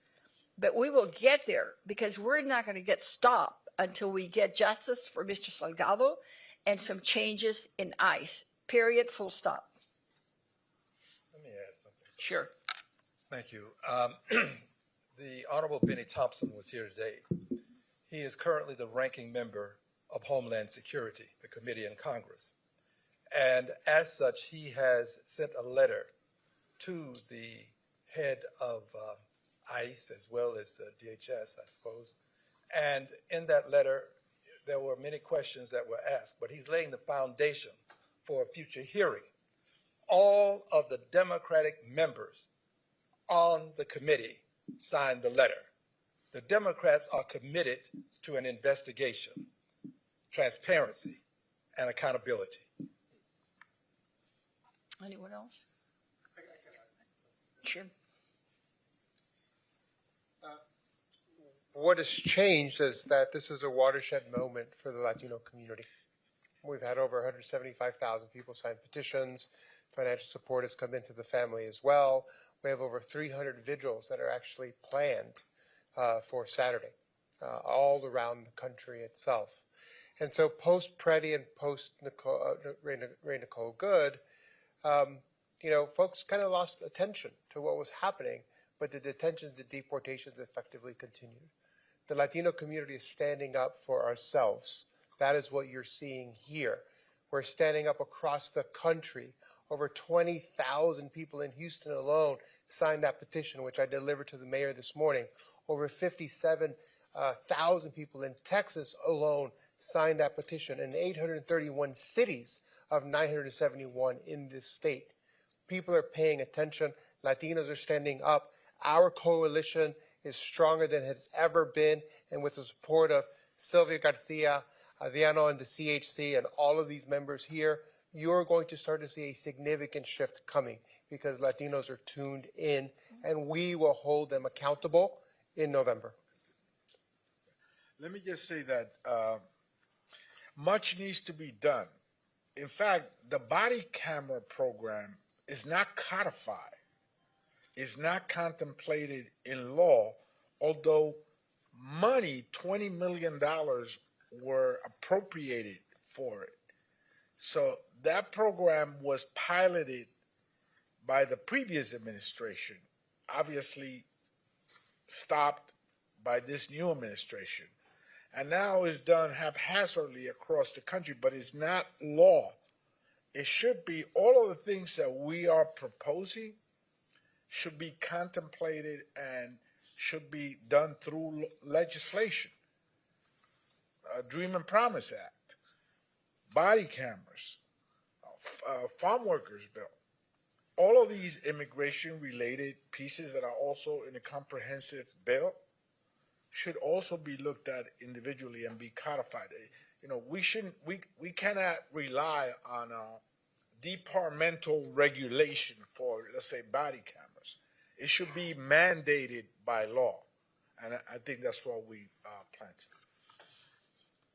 but we will get there, because we're not going to get stopped until we get justice for Mr. Salgado and some changes in ICE, period, full stop. Let me add something. Sure. Thank you. The Honorable Bennie Thompson was here today. He is currently the ranking member of Homeland Security, the committee in Congress. And as such, he has sent a letter to the head of ICE as well as DHS, I suppose. And in that letter, there were many questions that were asked, but he's laying the foundation for a future hearing. All of the Democratic members on the committee signed the letter. The Democrats are committed to an investigation, transparency, and accountability. Anyone else? Sure. What has changed is that this is a watershed moment for the Latino community. We've had over 175,000 people sign petitions. Financial support has come into the family as well. We have over 300 vigils that are actually planned for Saturday, all around the country itself. And so post-Preddy and post-Ray Nicole Good, folks kind of lost attention to what was happening, but the detentions, the deportations effectively continued. The Latino community is standing up for ourselves. That is what you're seeing here. We're standing up across the country. Over 20,000 people in Houston alone signed that petition, which I delivered to the mayor this morning. Over 57,000 people in Texas alone signed that petition, in 831 cities of 971 in this state. People are paying attention. Latinos are standing up. Our coalition is stronger than it has ever been, and with the support of Sylvia, Garcia, Adriano, and the CHC, and all of these members here, you're going to start to see a significant shift coming, because Latinos are tuned in, and we will hold them accountable in November. Let me just say that much needs to be done. In fact, the body camera program is not codified, is not contemplated in law, although money, $20 million, were appropriated for it. So that program was piloted by the previous administration, obviously stopped by this new administration, and now is done haphazardly across the country, but it's not law. It should be, all of the things that we are proposing should be contemplated and should be done through legislation. Dream and Promise Act, body cameras, farm workers bill. All of these immigration-related pieces that are also in a comprehensive bill should also be looked at individually and be codified. We cannot rely on departmental regulation for, let's say, body cameras. It should be mandated by law, and I think that's what we plan to do.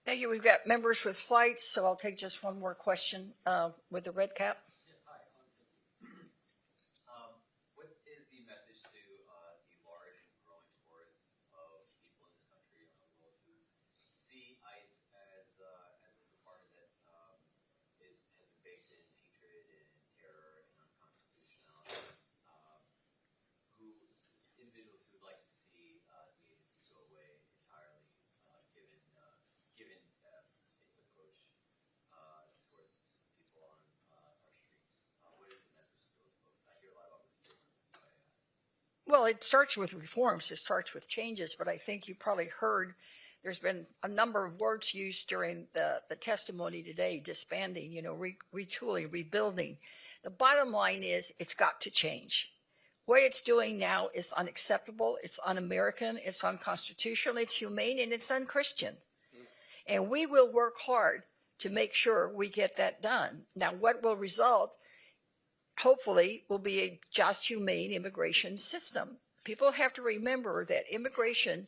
Thank you. We've got members with flights, so I'll take just one more question with the red cap. What is the message to the large and growing chorus of people in this country and around the world who see ICE as a department that has been baked in hatred and terror and unconstitutionality? Individuals who would like to see the agency go away entirely, given its approach towards people on our streets. What is the message to those folks? I hear a lot about reform. That's why I ask. Well, it starts with reforms. It starts with changes. But I think you probably heard there's been a number of words used during the testimony today, disbanding, retooling, rebuilding. The bottom line is it's got to change. What it's doing now is unacceptable, it's un-American, it's unconstitutional, it's humane, and it's unchristian. And we will work hard to make sure we get that done. Now, what will result, hopefully, will be a just, humane immigration system. People have to remember that immigration,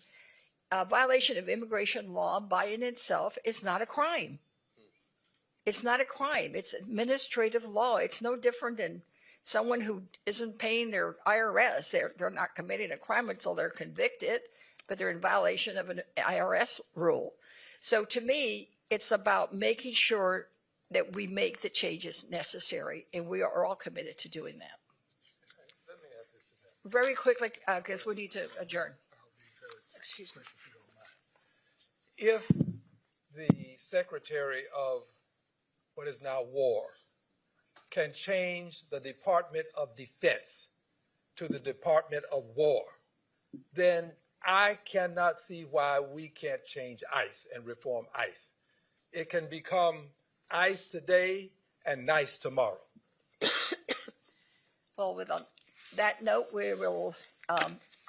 violation of immigration law by in itself is not a crime. It's not a crime. It's administrative law. It's no different than someone who isn't paying their IRS. They're not committing a crime until they're convicted, but they're in violation of an IRS rule. So to me, it's about making sure that we make the changes necessary, and we are all committed to doing that. Very quickly, because we need to adjourn. Excuse me. If the Secretary of what is now War can change the Department of Defense to the Department of War, then I cannot see why we can't change ICE and reform ICE. It can become ICE today and nice tomorrow. Well, with that note, we will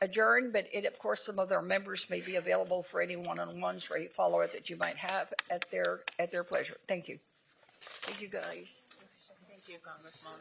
adjourn, but of course, some of our members may be available for any one-on-ones or any follow-up that you might have at their pleasure. Thank you. Thank you, guys. Thank you, Congressman.